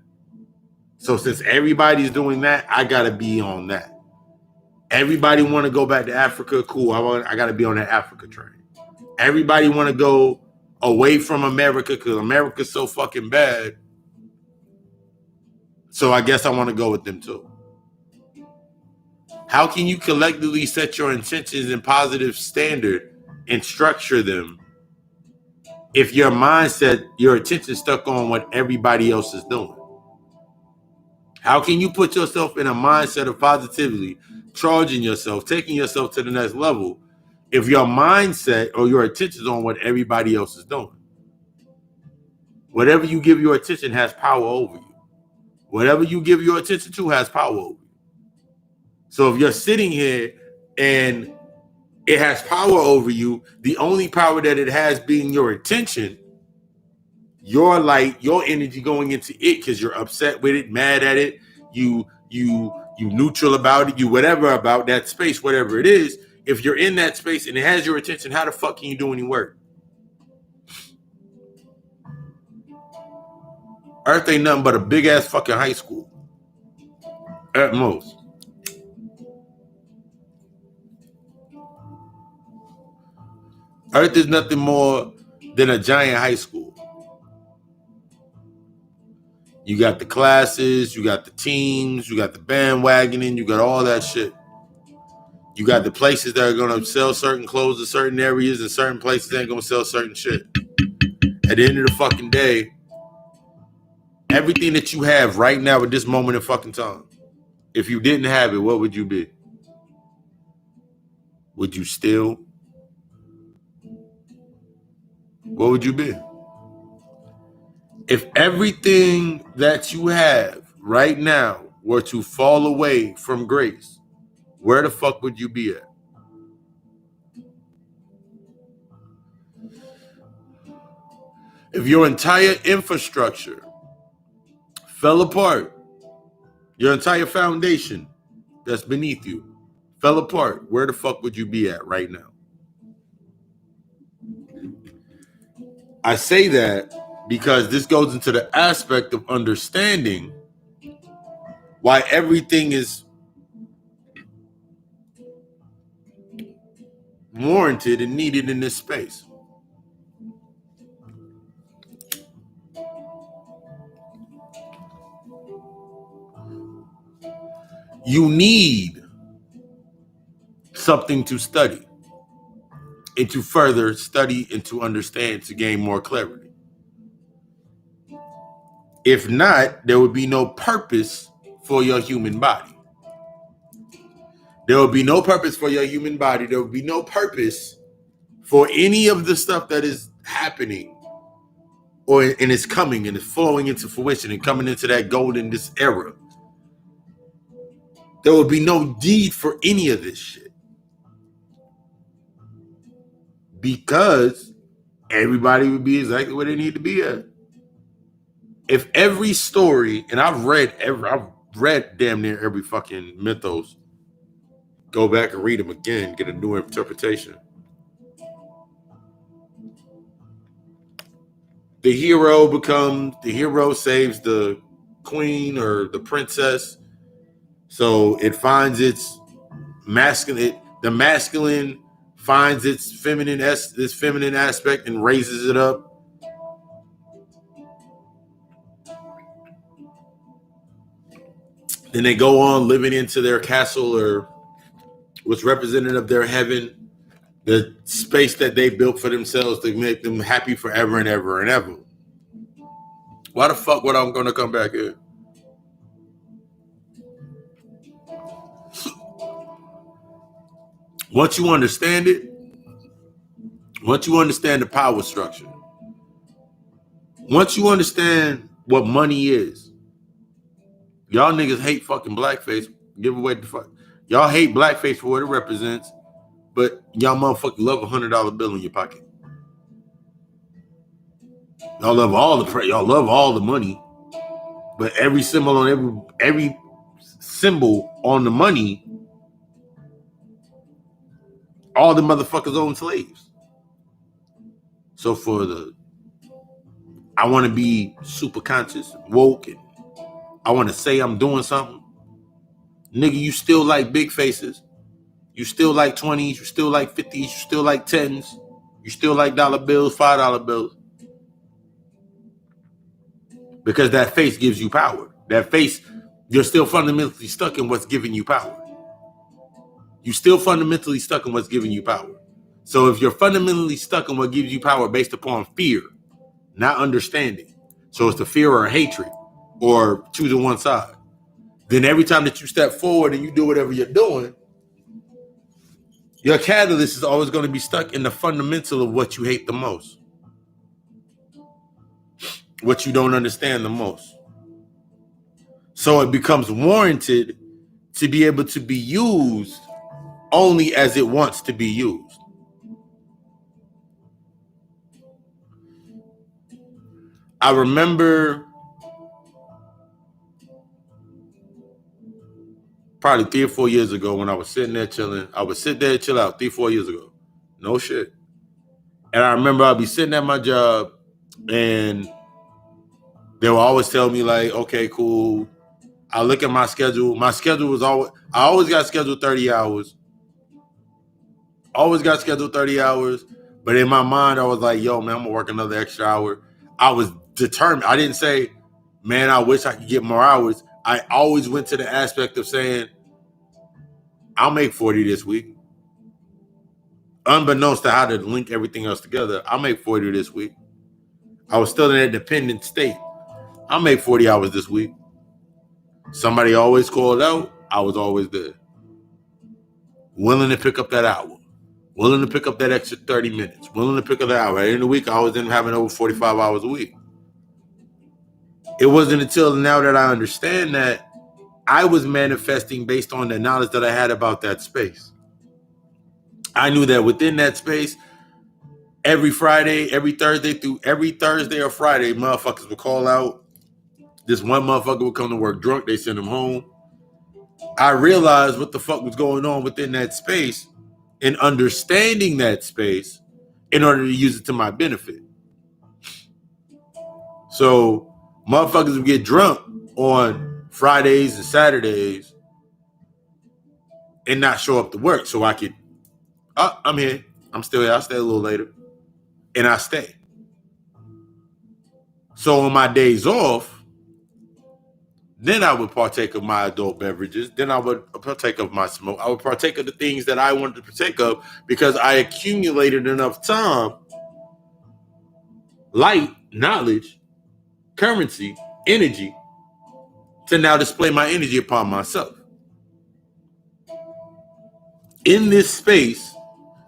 So since everybody's doing that, I got to be on that. Everybody want to go back to Africa, cool, I got to be on that Africa train. Everybody want to go away from America because America's so fucking bad. So I guess I want to go with them too. How can you collectively set your intentions in positive standard and structure them if your mindset, your attention stuck on what everybody else is doing? How can you put yourself in a mindset of positivity, charging yourself, taking yourself to the next level, if your mindset or your attention is on what everybody else is doing? Whatever you give your attention has power over you. Whatever you give your attention to has power over you. So if you're sitting here and it has power over you. The only power that it has being your attention, your light, your energy going into it because you're upset with it, mad at it, you neutral about it, you whatever about that space, whatever it is. If you're in that space and it has your attention, how the fuck can you do any work? Earth ain't nothing but a big ass fucking high school. At most. Earth is nothing more than a giant high school. You got the classes, you got the teams, you got the bandwagoning, you got all that shit. You got the places that are going to sell certain clothes in certain areas and certain places ain't going to sell certain shit. At the end of the fucking day, everything that you have right now at this moment in fucking time, if you didn't have it, what would you be? Would you steal? What would you be? If everything that you have right now were to fall away from grace, where the fuck would you be at? If your entire infrastructure fell apart, your entire foundation that's beneath you fell apart, where the fuck would you be at right now? I say that because this goes into the aspect of understanding why everything is warranted and needed in this space. You need something to study and to further study and to understand to gain more clarity. If not, there would be no purpose for your human body. There would be no purpose for your human body. There would be no purpose for any of the stuff that is happening and is coming and is flowing into fruition and coming into that golden this era. There would be no need for any of this shit. Because everybody would be exactly where they need to be at. If every story, and I've read damn near every fucking mythos. Go back and read them again, get a new interpretation. The hero saves the queen or the princess. So it finds its masculine, the masculine finds its feminine aspect and raises it up. Then they go on living into their castle or what's representative of their heaven, the space that they built for themselves to make them happy forever and ever and ever. Why the fuck would I'm going to come back here? Once you understand it, once you understand the power structure, once you understand what money is, y'all niggas hate fucking blackface. Give away the fuck. Y'all hate blackface for what it represents, but y'all motherfucking love $100 bill in your pocket. Y'all love all the money, but every symbol on every symbol on the money, all the motherfuckers own slaves. So I want to be super conscious, woke, and I want to say I'm doing something. Nigga, you still like big faces. You still like 20s. You still like 50s. You still like 10s. You still like dollar bills, $5 bills. Because that face gives you power. That face, you're still fundamentally stuck in what's giving you power. You're still fundamentally stuck in what's giving you power. So if you're fundamentally stuck in what gives you power based upon fear, not understanding, so it's the fear or hatred or choosing one side, then every time that you step forward and you do whatever you're doing, your catalyst is always going to be stuck in the fundamental of what you hate the most, what you don't understand the most. So it becomes warranted to be able to be used only as it wants to be used. I remember probably 3 or 4 years ago when I was sitting there chilling. I would sit there and chill out 3 or 4 years ago. No shit. And I remember I'd be sitting at my job and they would always tell me like, okay, cool. I look at my schedule. My schedule was I always got scheduled 30 hours. Always got scheduled 30 hours. But in my mind, I was like, yo, man, I'm gonna work another extra hour. I was determined. I didn't say, man, I wish I could get more hours. I always went to the aspect of saying, I'll make 40 this week. Unbeknownst to how to link everything else together, I'll make 40 this week. I was still in a dependent state. I'll make 40 hours this week. Somebody always called out. I was always there. Willing to pick up that hour. Willing to pick up that extra 30 minutes. Willing to pick up that hour. At the end of the week, I always ended up having over 45 hours a week. It wasn't until now that I understand that I was manifesting based on the knowledge that I had about that space. I knew that within that space, every Friday, every Thursday or Friday, motherfuckers would call out. This one motherfucker would come to work drunk. They send him home. I realized what the fuck was going on within that space and understanding that space in order to use it to my benefit. So motherfuckers would get drunk on Fridays and Saturdays and not show up to work so I could, I'm here. I'm still here. I'll stay a little later. And I stay. So on my days off, then I would partake of my adult beverages. Then I would partake of my smoke. I would partake of the things that I wanted to partake of because I accumulated enough time, light, knowledge, currency, energy to now display my energy upon myself. In this space,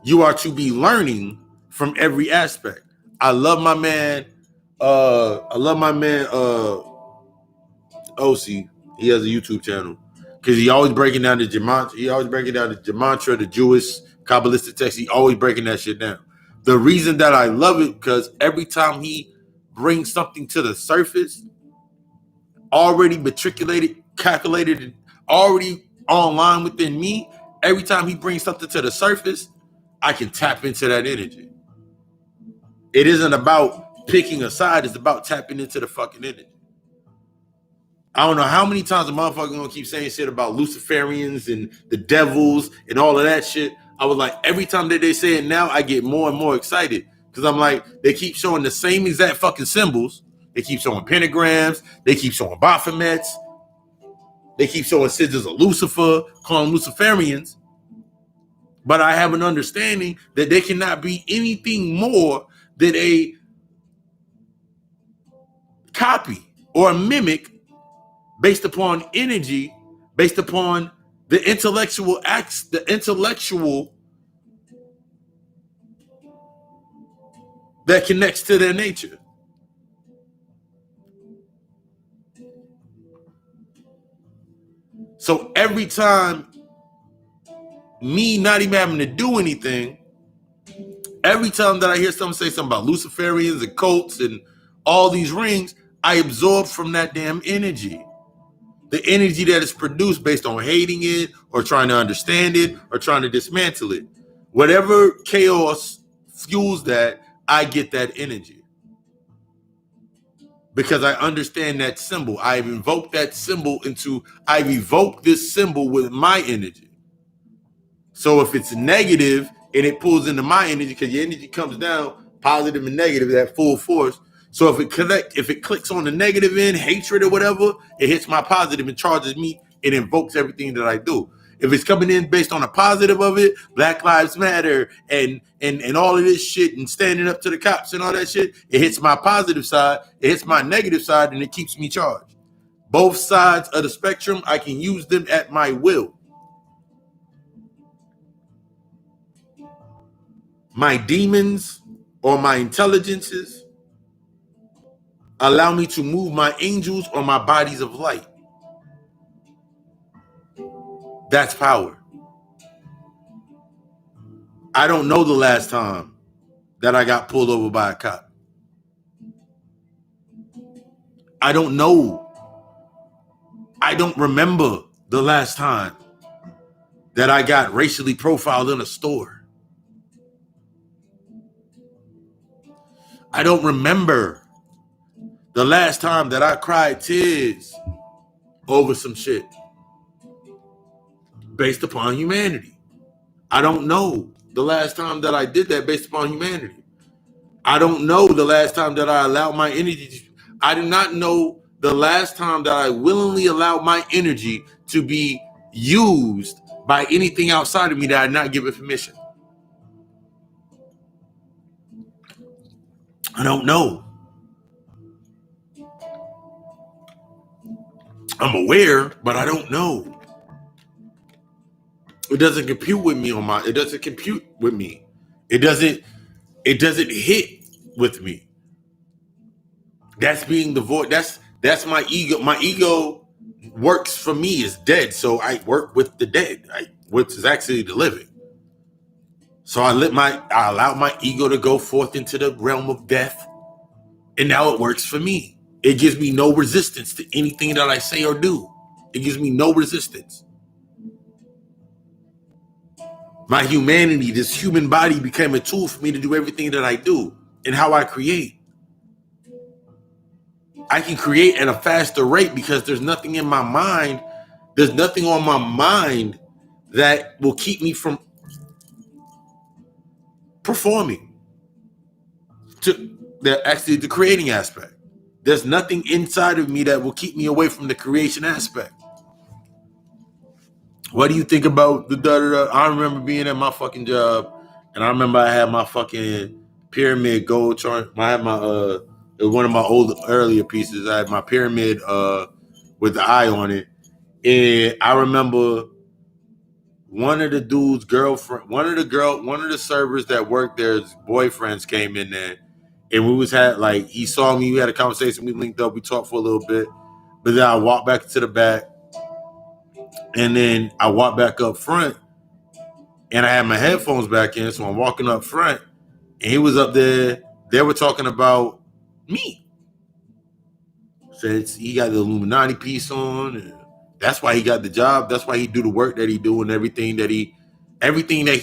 you are to be learning from every aspect. I love my man. OC. He has a YouTube channel because he always breaking down the gematria. He always breaking down the gematria, the Jewish Kabbalistic text. He always breaking that shit down. The reason that I love it because every time he brings something to the surface, already matriculated, calculated, and already online within me, every time he brings something to the surface, I can tap into that energy. It isn't about picking a side. It's about tapping into the fucking energy. I don't know how many times a motherfucker gonna keep saying shit about Luciferians and the devils and all of that shit. I was like, every time that they say it now, I get more and more excited. Because I'm like, they keep showing the same exact fucking symbols. They keep showing pentagrams. They keep showing Baphomets. They keep showing sigils of Lucifer, calling them Luciferians. But I have an understanding that they cannot be anything more than a copy or a mimic based upon energy, based upon the intellectual acts, the intellectual that connects to their nature. So every time me not even having to do anything, every time that I hear someone say something about Luciferians and cults and all these rings, I absorb from that damn energy. The energy that is produced based on hating it or trying to understand it or trying to dismantle it. Whatever chaos fuels that, I get that energy. Because I understand that symbol. I've evoked this symbol with my energy. So if it's negative and it pulls into my energy, because your energy comes down, positive and negative at full force. So if it clicks on the negative end, hatred or whatever, it hits my positive and charges me. It invokes everything that I do. If it's coming in based on the positive of it, Black Lives Matter and all of this shit and standing up to the cops and all that shit, it hits my positive side, it hits my negative side, and it keeps me charged. Both sides of the spectrum, I can use them at my will. My demons or my intelligences allow me to move my angels or my bodies of light. That's power. I don't know the last time that I got pulled over by a cop. I don't know. I don't remember the last time that I got racially profiled in a store. I don't remember the last time that I cried tears over some shit based upon humanity. I don't know the last time that I did that based upon humanity. I don't know the last time that I allowed my energy. I do not know the last time that I willingly allowed my energy to be used by anything outside of me that I did not give it permission. I don't know. I'm aware, but I don't know. It doesn't compute with me it doesn't compute with me. It doesn't hit with me. That's being the void. That's my ego. My ego works for me is dead. So I work with the dead, which is actually the living. So I allow my ego to go forth into the realm of death. And now it works for me. It gives me no resistance to anything that I say or do. It gives me no resistance. My humanity, this human body became a tool for me to do everything that I do and how I create. I can create at a faster rate because there's nothing in my mind. There's nothing on my mind that will keep me from performing to the creating aspect. There's nothing inside of me that will keep me away from the creation aspect. What do you think about the da-da-da? I remember being at my fucking job, and I remember I had my fucking pyramid gold chart. I had my it was one of my earlier pieces. I had my pyramid with the eye on it. And I remember one of the dude's girlfriend, one of the servers that worked there's boyfriends came in there, and he saw me, we had a conversation, we linked up, we talked for a little bit, but then I walked back to the back, and then I walked back up front, and I had my headphones back in, so I'm walking up front, and he was up there. They were talking about me. Said he got the Illuminati piece on, and that's why he got the job. That's why he do the work that he do, and everything that he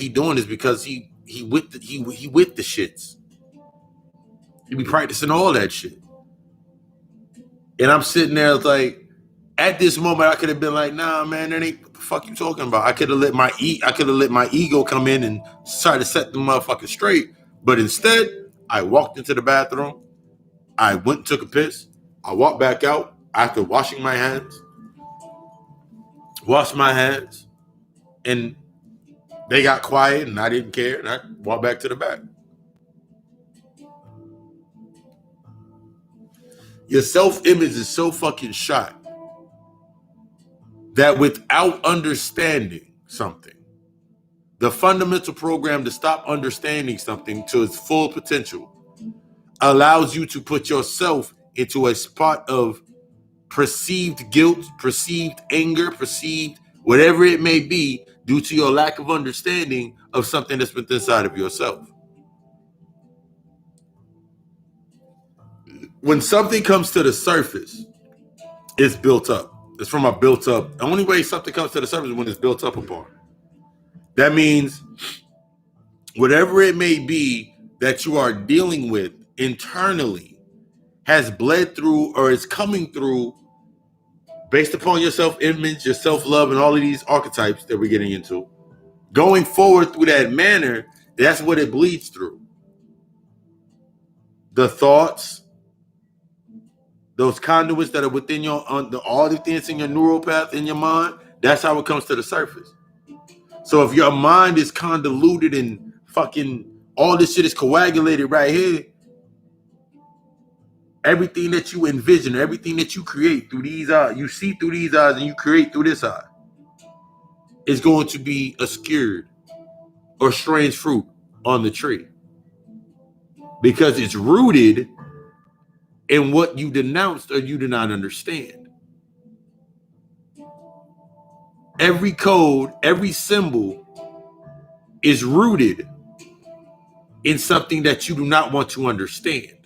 doing is because he with the shits. He be practicing all that shit. And I'm sitting there like, at this moment, I could have been like, nah, man, that ain't what the fuck you talking about. I could have let my ego come in and try to set the motherfucker straight. But instead, I walked into the bathroom. I went and took a piss. I walked back out after washing my hands. Washed my hands. And they got quiet and I didn't care. And I walked back to the back. Your self-image is so fucking shot that without understanding something, the fundamental program to stop understanding something to its full potential allows you to put yourself into a spot of perceived guilt, perceived anger, perceived whatever it may be due to your lack of understanding of something that's within inside of yourself. When something comes to the surface, it's built up. It's from a built up. The only way something comes to the surface is when it's built up upon. That means whatever it may be that you are dealing with internally has bled through or is coming through based upon your self-image, your self-love, and all of these archetypes that we're getting into. Going forward through that manner, that's what it bleeds through. The thoughts, those conduits that are within all the things in your neural path in your mind, that's how it comes to the surface. So if your mind is convoluted and fucking all this shit is coagulated right here, everything that you envision, everything that you create through these eyes, you see through these eyes and you create through this eye, is going to be obscured or strange fruit on the tree. Because it's rooted in what you denounced or you do not understand. Every code, every symbol is rooted in something that you do not want to understand.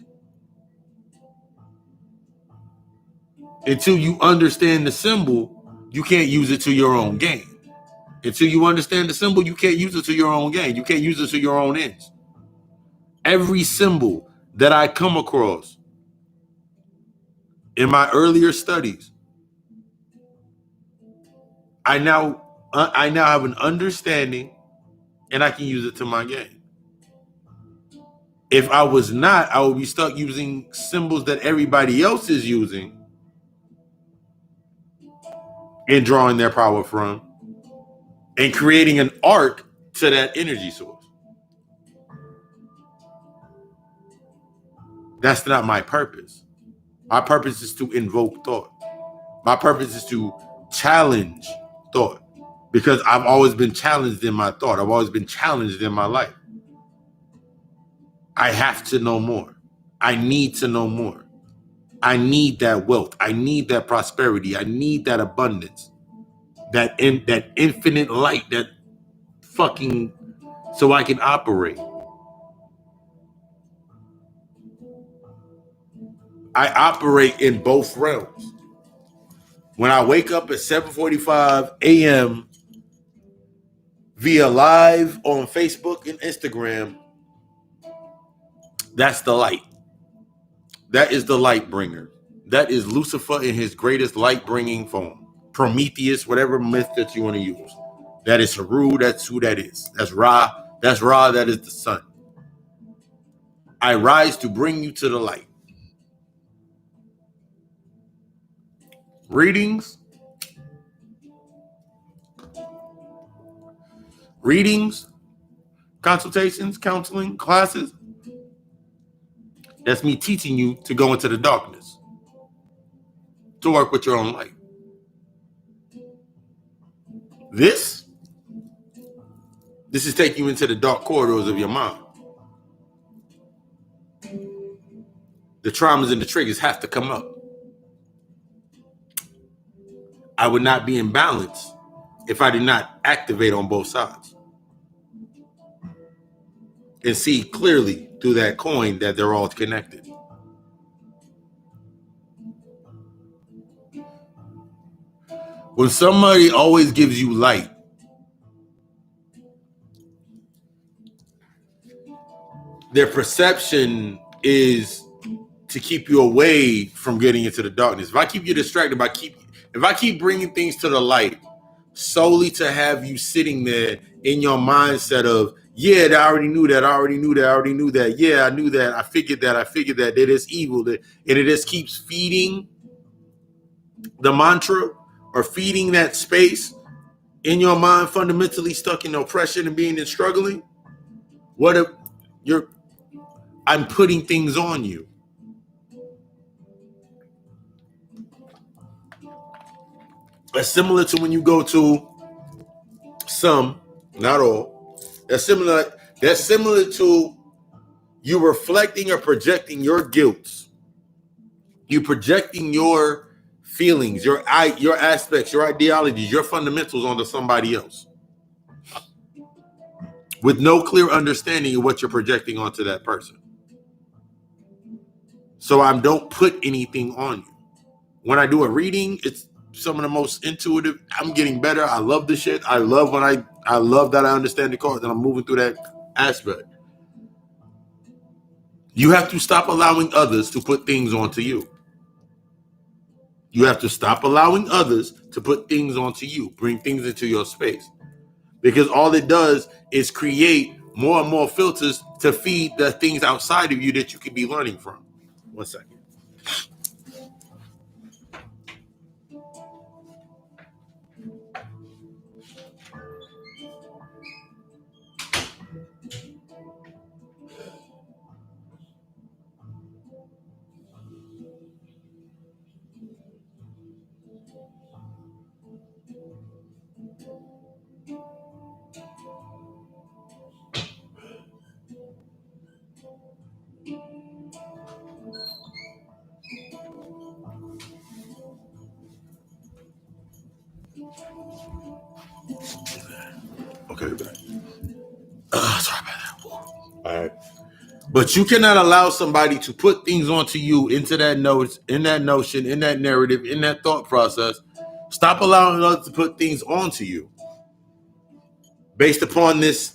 Until you understand the symbol, you can't use it to your own gain. Until you understand the symbol, you can't use it to your own gain. You can't use it to your own ends. Every symbol that I come across in my earlier studies, I now have an understanding, and I can use it to my gain. If I was not, I would be stuck using symbols that everybody else is using and drawing their power from, and creating an arc to that energy source. That's not my purpose. My purpose is to invoke thought. My purpose is to challenge thought, because I've always been challenged in my thought. I've always been challenged in my life. I have to know more. I need to know more. I need that wealth. I need that prosperity. I need that abundance. That infinite light, that fucking, so I can operate. I operate in both realms. When I wake up at 7:45 a.m. via live on Facebook and Instagram, that's the light. That is the light bringer. That is Lucifer in his greatest light bringing form. Prometheus, whatever myth that you want to use. That is Haru, that's who that is. That's Ra, that is the sun. I rise to bring you to the light. Readings, consultations, counseling, classes. That's me teaching you to go into the darkness, to work with your own light. This is taking you into the dark corridors of your mind. The traumas and the triggers have to come up. I would not be in balance if I did not activate on both sides and see clearly through that coin that they're all connected. When somebody always gives you light, their perception is to keep you away from getting into the darkness. If I keep you distracted, if I keep bringing things to the light solely to have you sitting there in your mindset of, yeah, I already knew that. Yeah, I knew that. I figured that it is evil. And it just keeps feeding the mantra or feeding that space in your mind, fundamentally stuck in oppression and being and struggling. What if I'm putting things on you? That's similar to when you go to some, not all. That's similar to you reflecting or projecting your guilt. You projecting your feelings, your aspects, your ideologies, your fundamentals onto somebody else with no clear understanding of what you're projecting onto that person. So I don't put anything on you. When I do a reading, it's some of the most intuitive. I'm getting better. I love the shit. I love that I understand the cards and I'm moving through that aspect. You have to stop allowing others to put things onto you. You have to stop allowing others to put things onto you, bring things into your space. Because all it does is create more and more filters to feed the things outside of you that you could be learning from. 1 second. Okay, we're back. Sorry about that. All right. But you cannot allow somebody to put things onto you into that note, in that notion, in that narrative, in that thought process. Stop allowing others to put things onto you based upon the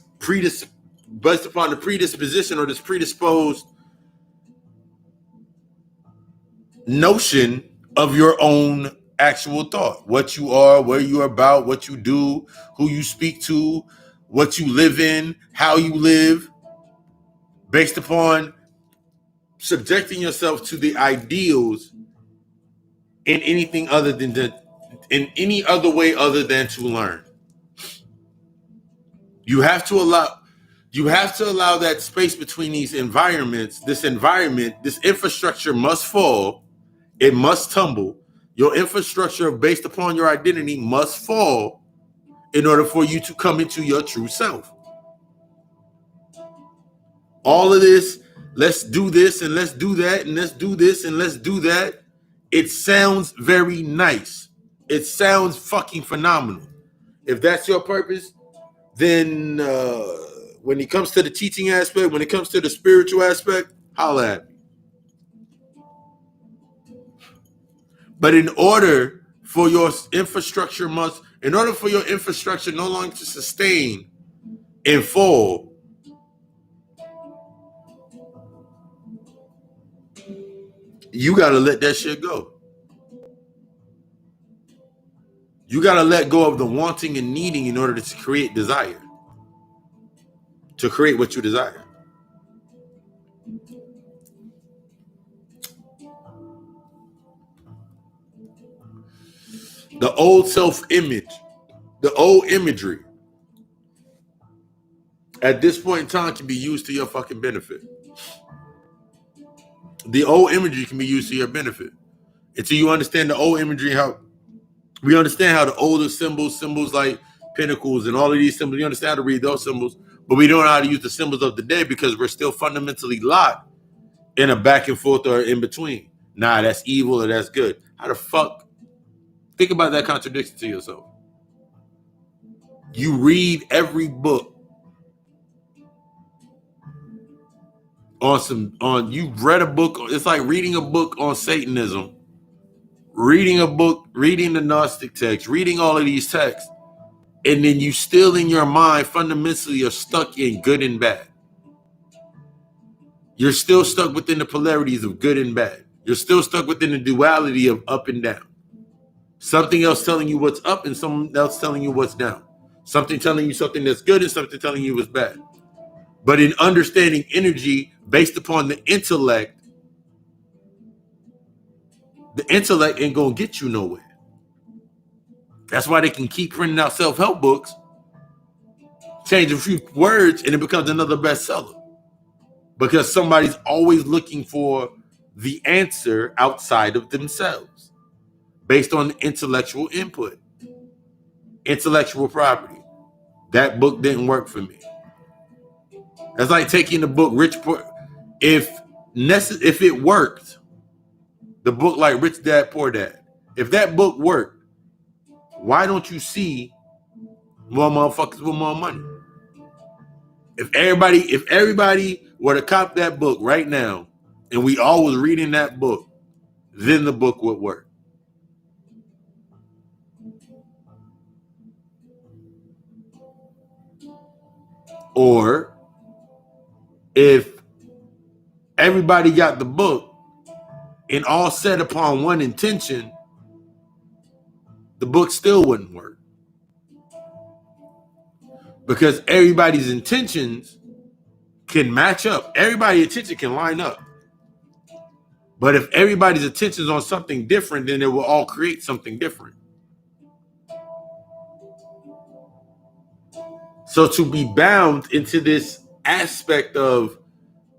predisposition or this predisposed notion of your own actual thought. What you are, where you're about, what you do, who you speak to, what you live in, how you live, based upon subjecting yourself to the ideals in anything other than in any other way other than to learn. You have to allow that space between these environments. This infrastructure must fall. It must tumble. Your infrastructure based upon your identity must fall in order for you to come into your true self. All of this, let's do this and let's do that and let's do this and let's do that. It sounds very nice. It sounds fucking phenomenal. If that's your purpose, then when it comes to the teaching aspect, when it comes to the spiritual aspect, holla at me. But in order for your infrastructure no longer to sustain and fall, you got to let that shit go. You got to let go of the wanting and needing in order to create desire. To create what you desire. The old self-image, the old imagery, at this point in time can be used to your fucking benefit. The old imagery can be used to your benefit. Until you understand the old imagery, how we understand how the older symbols like pinnacles and all of these symbols, you understand how to read those symbols, but we don't know how to use the symbols of the day because we're still fundamentally locked in a back and forth or in between. Nah, that's evil or that's good. How the fuck? Think about that contradiction to yourself. You read every book you've read a book. It's like reading a book on Satanism, reading the Gnostic text, reading all of these texts, and then you still in your mind fundamentally are stuck in good and bad. You're still stuck within the polarities of good and bad. You're still stuck within the duality of up and down. Something else telling you what's up and something else telling you what's down. Something telling you something that's good and something telling you what's bad. But in understanding energy based upon the intellect ain't gonna get you nowhere. That's why they can keep printing out self-help books, change a few words, and it becomes another bestseller. Because somebody's always looking for the answer outside of themselves based on intellectual input, intellectual property. That book didn't work for me. That's like taking the book Rich Poor. If it worked, the book like Rich Dad Poor Dad, if that book worked, why don't you see more motherfuckers with more money? If everybody were to cop that book right now and we all was reading that book, then the book would work. Or if everybody got the book and all set upon one intention, the book still wouldn't work. Because everybody's intentions can match up. Everybody's attention can line up. But if everybody's attention is on something different, then it will all create something different. So to be bound into this aspect of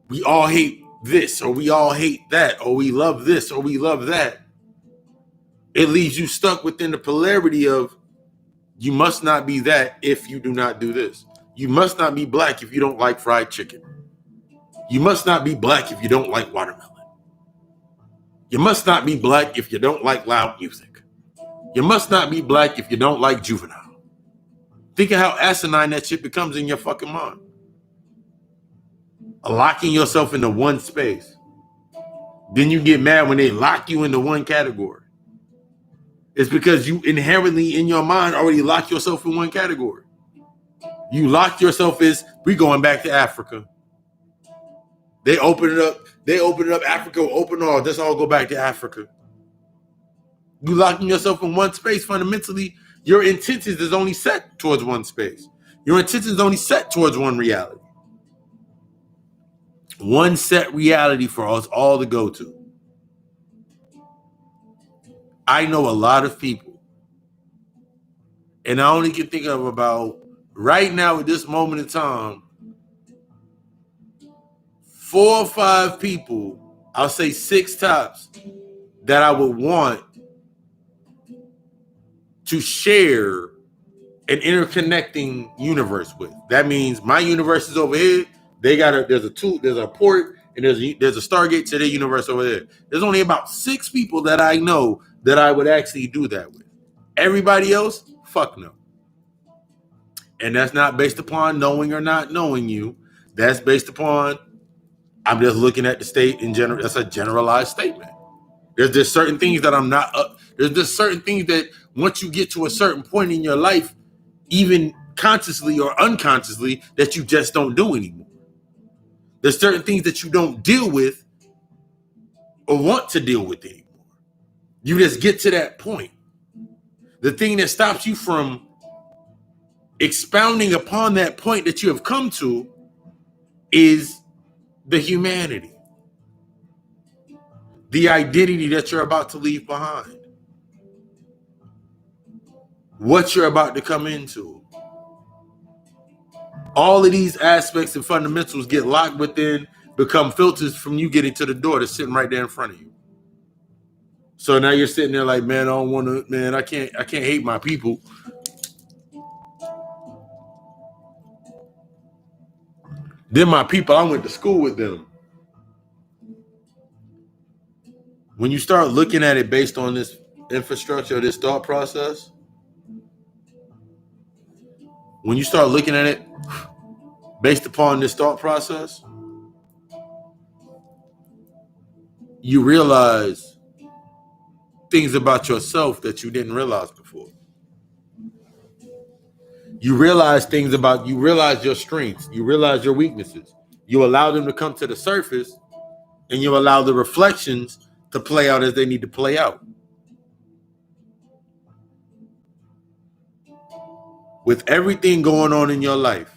we all hate this, or we all hate that, or we love this, or we love that, it leaves you stuck within the polarity of you must not be that if you do not do this. You must not be black if you don't like fried chicken. You must not be black if you don't like watermelon. You must not be black if you don't like loud music. You must not be black if you don't like Juvenile. Think of how asinine that shit becomes in your fucking mind. locking yourself into one space. Then you get mad when they lock you into one category. It's because you inherently in your mind already lock yourself in one category. You locked yourself as we going back to Africa. They open it up. Africa will open all. Let's all go back to Africa. You locking yourself in one space. Fundamentally, your intentions is only set towards one space. Your intentions is only set towards one reality. One set reality for us all to go to. I know a lot of people, and I only can think of about right now at this moment in time, 4 or 5 people, I'll say 6 tops, that I would want to share an interconnecting universe with. That means my universe is over here. There's a port, and there's a Stargate to their universe over there. There's only about 6 people that I know that I would actually do that with. Everybody else, fuck no. And that's not based upon knowing or not knowing you. That's based upon, I'm just looking at the state in general. That's a generalized statement. There's just certain things that I'm not, there's just certain things that once you get to a certain point in your life, even consciously or unconsciously, that you just don't do anymore. There's certain things that you don't deal with or want to deal with anymore. You just get to that point. The thing that stops you from expounding upon that point that you have come to is the humanity, the identity that you're about to leave behind, what you're about to come into. All of these aspects and fundamentals get locked within, become filters from you getting to the door that's sitting right there in front of you. So now you're sitting there like, man, I don't want to, man, I can't hate my people. Then my people, I went to school with them. When you start looking at it based on this infrastructure, this thought process, when you start looking at it based upon this thought process, you realize things about yourself that you didn't realize before. You realize you realize your strengths, you realize your weaknesses. You allow them to come to the surface, and you allow the reflections to play out as they need to play out. With everything going on in your life,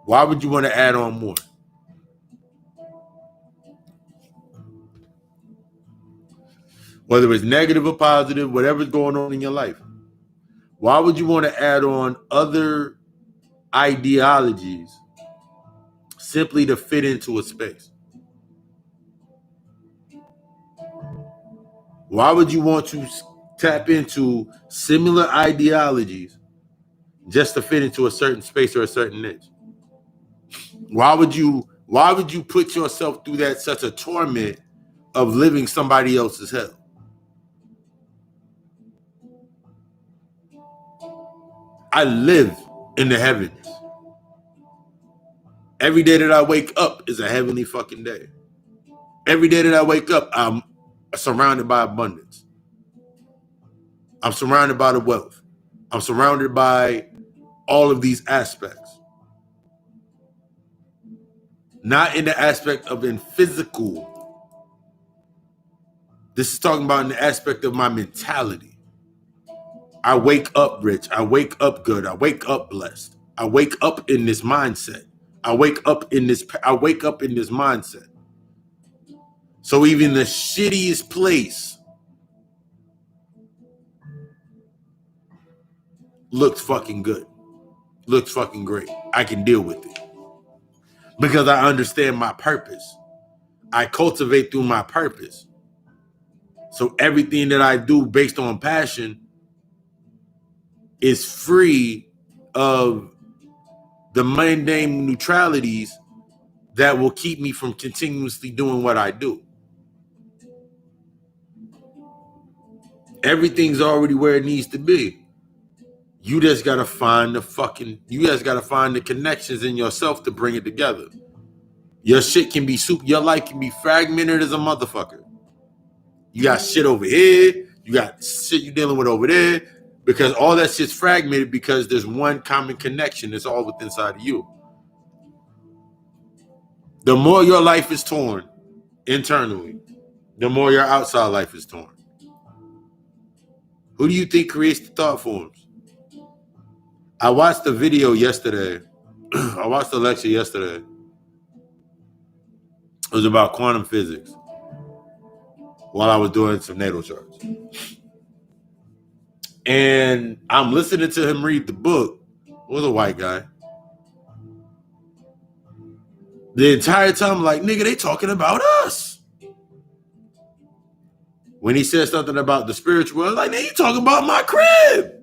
why would you want to add on more? Whether it's negative or positive, whatever's going on in your life, why would you want to add on other ideologies simply to fit into a space? Why would you want to tap into similar ideologies just to fit into a certain space or a certain niche? Why would you put yourself through that such a torment of living somebody else's hell? I live in the heavens. Every day that I wake up is a heavenly fucking day. Every day that I wake up, I'm surrounded by abundance. I'm surrounded by the wealth. I'm surrounded by all of these aspects. Not in the aspect of in physical. This is talking about in the aspect of my mentality. I wake up rich. I wake up good. I wake up blessed. I wake up in this mindset. I wake up in this mindset. So even the shittiest place looks fucking good. Looks fucking great. I can deal with it. Because I understand my purpose. I cultivate through my purpose. So everything that I do based on passion is free of the mundane neutralities that will keep me from continuously doing what I do. Everything's already where it needs to be. You just gotta find the connections in yourself to bring it together. Your shit can be your life can be fragmented as a motherfucker. You got shit over here, you got shit you're dealing with over there, because all that shit's fragmented because there's one common connection that's all within inside of you. The more your life is torn internally, the more your outside life is torn. Who do you think creates the thought forms? I watched the video yesterday. I watched the lecture yesterday. It was about quantum physics while I was doing some natal charts. And I'm listening to him read the book. It was a white guy. The entire time, I'm like, nigga, they talking about us. When he said something about the spiritual world, like, nigga, you talking about my crib.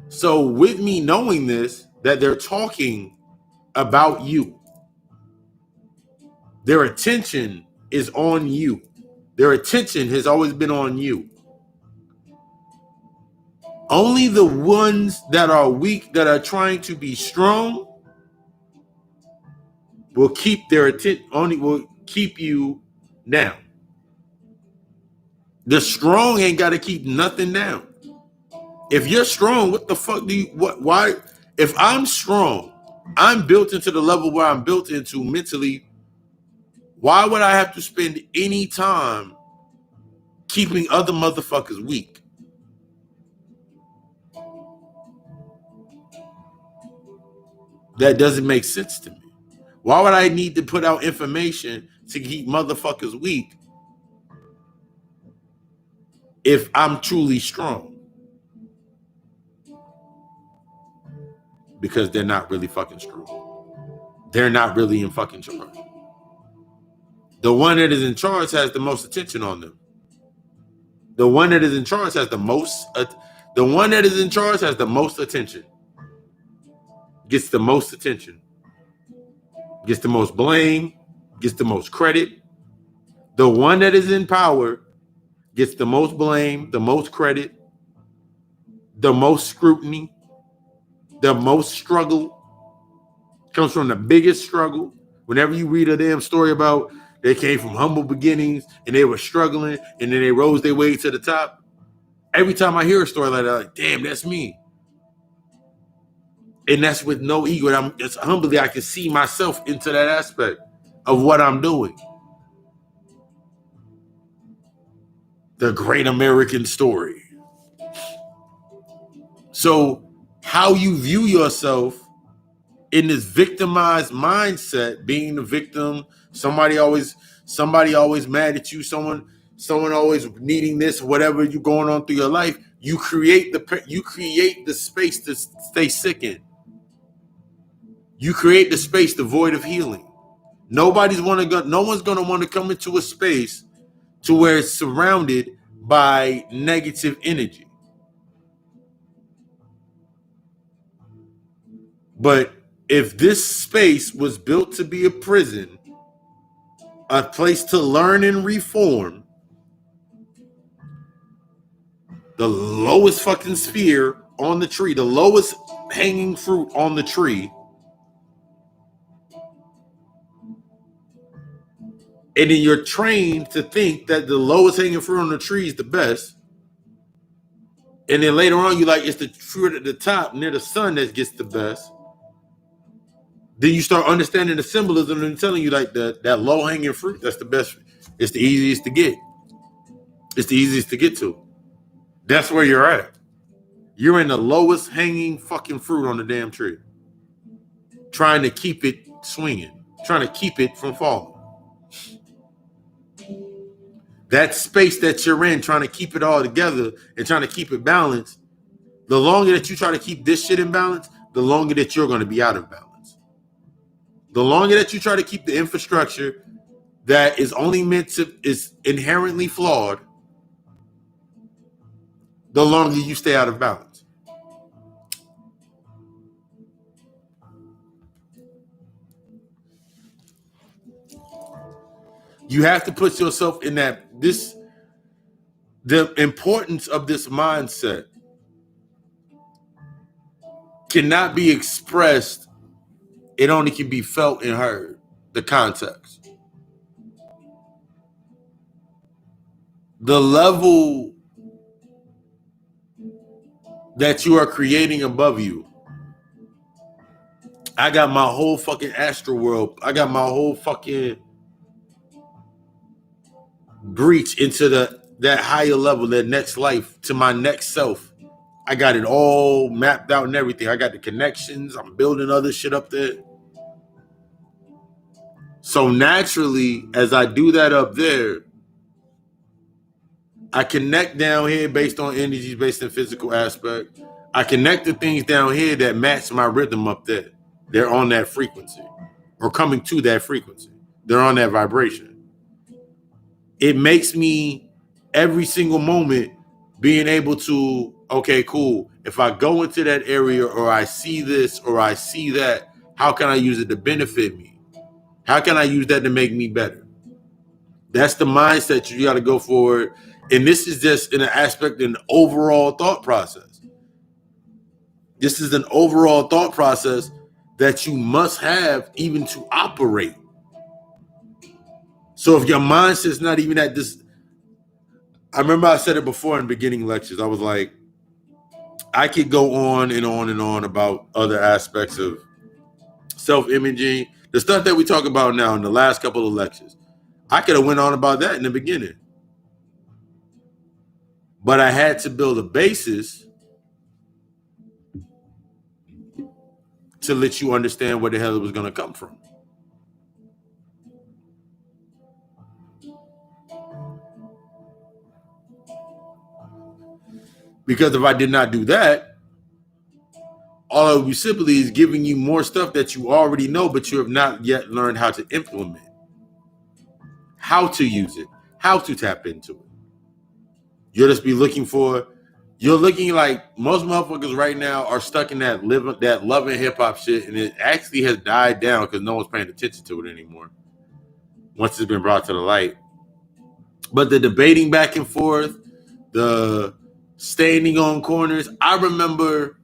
So with me knowing this, that they're talking about you, their attention is on you. Their attention has always been on you. Only the ones that are weak, that are trying to be strong, will keep their attention, only will keep you down. The strong ain't got to keep nothing down. If you're strong, what the fuck do you, why? If I'm strong, I'm built into the level where I'm built into mentally. Why would I have to spend any time keeping other motherfuckers weak? That doesn't make sense to me. Why would I need to put out information to keep motherfuckers weak if I'm truly strong? Because they're not really fucking strong. They're not really in fucking charge. The one that is in charge has the most attention on them. The one that is in charge has the most. The one that is in charge has the most attention. Gets the most attention. Gets the most blame. Gets the most credit. The one that is in power gets the most blame, the most credit, the most scrutiny, the most struggle. Comes from the biggest struggle. Whenever you read a damn story about they came from humble beginnings and they were struggling and then they rose their way to the top. Every time I hear a story like that, I'm like, damn, that's me. And that's with no ego. And it's humbly, I can see myself into that aspect of what I'm doing. The great American story. So how you view yourself in this victimized mindset, being the victim, somebody always mad at you, someone always needing this, whatever you're going on through your life, you create the space to stay sick in. You create the space, the void of healing. No one's gonna want to come into a space to where it's surrounded by negative energy. But if this space was built to be a prison, a place to learn and reform, the lowest fucking sphere on the tree, the lowest hanging fruit on the tree, and then you're trained to think that the lowest hanging fruit on the tree is the best, and then later on you're like, it's the fruit at the top near the sun that gets the best. Then you start understanding the symbolism and telling you like that low hanging fruit, that's the best. It's the easiest to get. It's the easiest to get to. That's where you're at. You're in the lowest hanging fucking fruit on the damn tree. Trying to keep it swinging. Trying to keep it from falling. That space that you're in, trying to keep it all together and trying to keep it balanced, the longer that you try to keep this shit in balance, the longer that you're going to be out of balance. The longer that you try to keep the infrastructure that is inherently flawed, the longer you stay out of balance. You have to put yourself in the importance of this mindset cannot be expressed It only can be felt and heard. The context. The level that you are creating above you. I got my whole fucking astral world. I got my whole fucking breach into that higher level, that next life, to my next self. I got it all mapped out and everything. I got the connections. I'm building other shit up there. So naturally, as I do that up there, I connect down here based on energies, based on physical aspect. I connect the things down here that match my rhythm up there. They're on that frequency or coming to that frequency. They're on that vibration. It makes me every single moment being able to, okay, cool. If I go into that area or I see this or I see that, how can I use it to benefit me? How can I use that to make me better? That's the mindset you got to go forward. And this is just in an aspect, an overall thought process. This is an overall thought process that you must have even to operate. So if your mindset's not even at this, I remember I said it before in beginning lectures. I was like, I could go on and on and on about other aspects of self-imaging, the stuff that we talk about now in the last couple of lectures. I could have went on about that in the beginning. But I had to build a basis to let you understand where the hell it was going to come from. Because if I did not do that, all I would be simply is giving you more stuff that you already know, but you have not yet learned how to implement, how to use it, how to tap into it. You'll just be looking for, you're looking like most motherfuckers right now are stuck in that love and hip hop shit, and it actually has died down because no one's paying attention to it anymore once it's been brought to the light. But the debating back and forth, the standing on corners. I remember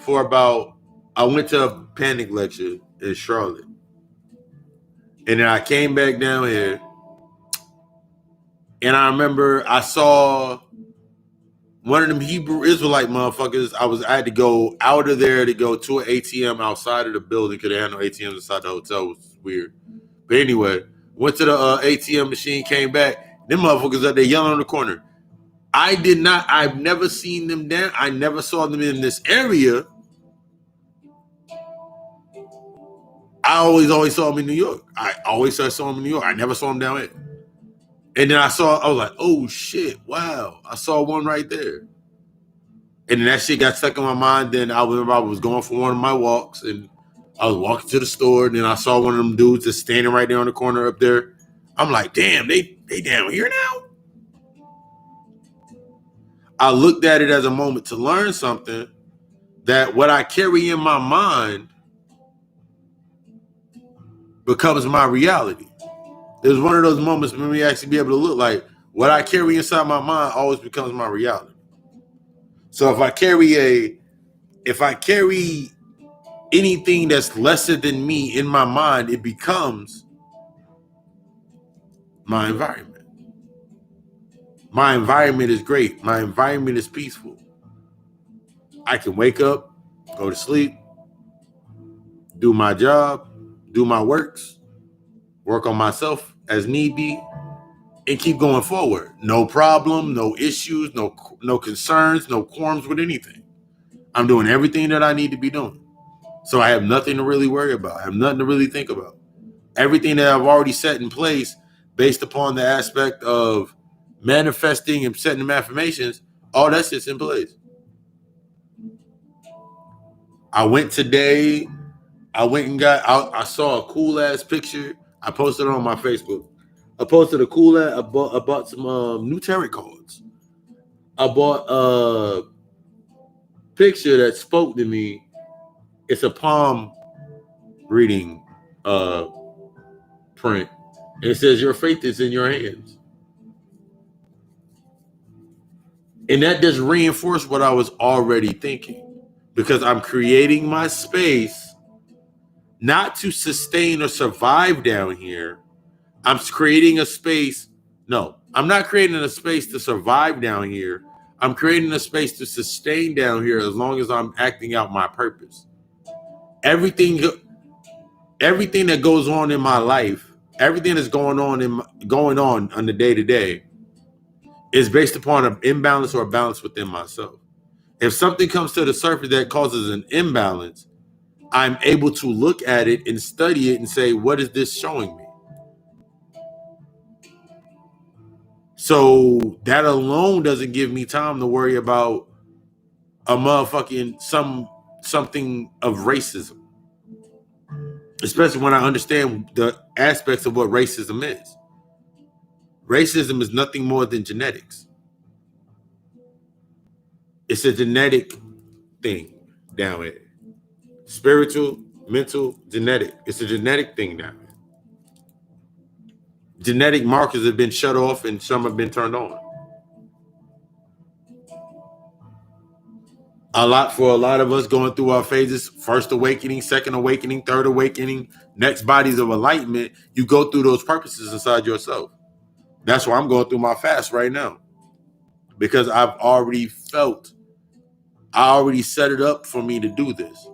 I went to a panic lecture in Charlotte. And then I came back down here. And I remember I saw one of them Hebrew Israelite motherfuckers. I had to go out of there to go to an ATM outside of the building because they had no ATMs inside the hotel. It was weird. But anyway, went to the ATM machine, came back. Them motherfuckers up there yelling on the corner. I've never seen them down. I never saw them in this area. I always saw them in New York. I saw them in New York. I never saw them down here. And then I was like, oh shit, wow. I saw one right there. And then that shit got stuck in my mind. Then I remember I was going for one of my walks and I was walking to the store. And then I saw one of them dudes just standing right there on the corner up there. I'm like, damn, they down here now? I looked at it as a moment to learn something, that what I carry in my mind becomes my reality. It was one of those moments when we actually be able to look like what I carry inside my mind always becomes my reality. So if I carry anything that's lesser than me in my mind, it becomes my environment. My environment is great. My environment is peaceful. I can wake up, go to sleep, do my job, do my works, work on myself as need be, and keep going forward. No problem, no issues, no concerns, no qualms with anything. I'm doing everything that I need to be doing. So I have nothing to really worry about. I have nothing to really think about. Everything that I've already set in place based upon the aspect of manifesting and setting them affirmations, all that shit's in place. I went today. I saw a cool ass picture. I posted it on my Facebook. I posted a cool ass. I bought some new tarot cards. I bought a picture that spoke to me. It's a palm reading print. It says your faith is in your hands. And that just reinforced what I was already thinking, because I'm creating my space not to sustain or survive down here. I'm creating a space. No, I'm not creating a space to survive down here. I'm creating a space to sustain down here as long as I'm acting out my purpose. Everything that goes on in my life, everything that's going on the day to day is based upon an imbalance or a balance within myself. If something comes to the surface that causes an imbalance, I'm able to look at it and study it and say, what is this showing me? So that alone doesn't give me time to worry about a motherfucking something of racism, especially when I understand the aspects of what racism is. Racism is nothing more than genetics. It's a genetic thing down here. Spiritual, mental, genetic. It's a genetic thing down here. Genetic markers have been shut off and some have been turned on. For a lot of us going through our phases, first awakening, second awakening, third awakening, next bodies of enlightenment, you go through those purposes inside yourself. That's why I'm going through my fast right now. Because I already set it up for me to do this.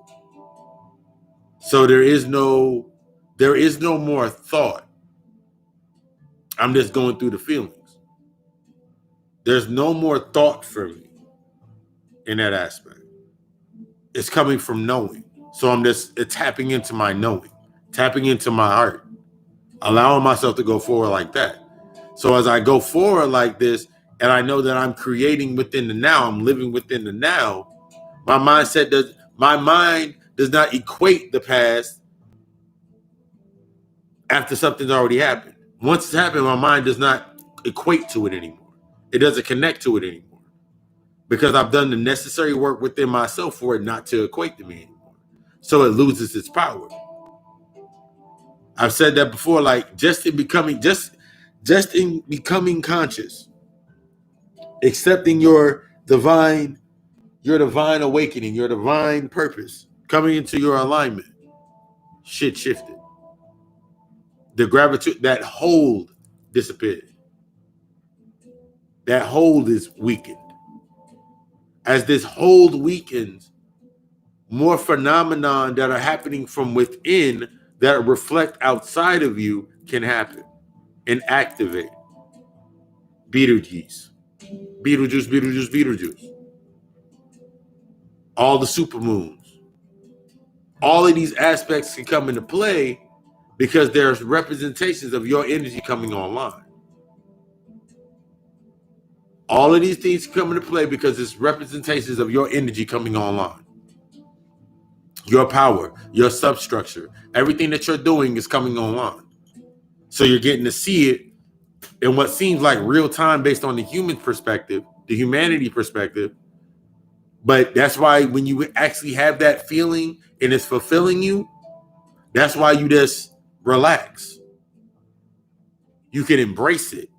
So there is no more thought. I'm just going through the feelings. There's no more thought for me in that aspect. It's coming from knowing. So I'm just tapping into my knowing, tapping into my heart, allowing myself to go forward like that. So as I go forward like this, and I know that I'm creating within the now, I'm living within the now, my mind does not equate the past after something's already happened. Once it's happened, my mind does not equate to it anymore. It doesn't connect to it anymore. Because I've done the necessary work within myself for it not to equate to me anymore. So it loses its power. I've said that before, like just in becoming conscious, accepting your divine awakening, your divine purpose, coming into your alignment, shit shifted. The gravity, that hold disappeared. That hold is weakened. As this hold weakens, more phenomena that are happening from within that reflect outside of you can happen and activate. Beetlejuice. All the supermoons. All of these aspects can come into play because there's representations of your energy coming online. All of these things come into play because it's representations of your energy coming online. Your power, your substructure, everything that you're doing is coming online. So you're getting to see it in what seems like real time based on the human perspective, the humanity perspective. But that's why when you actually have that feeling and it's fulfilling you, that's why you just relax. You can embrace it.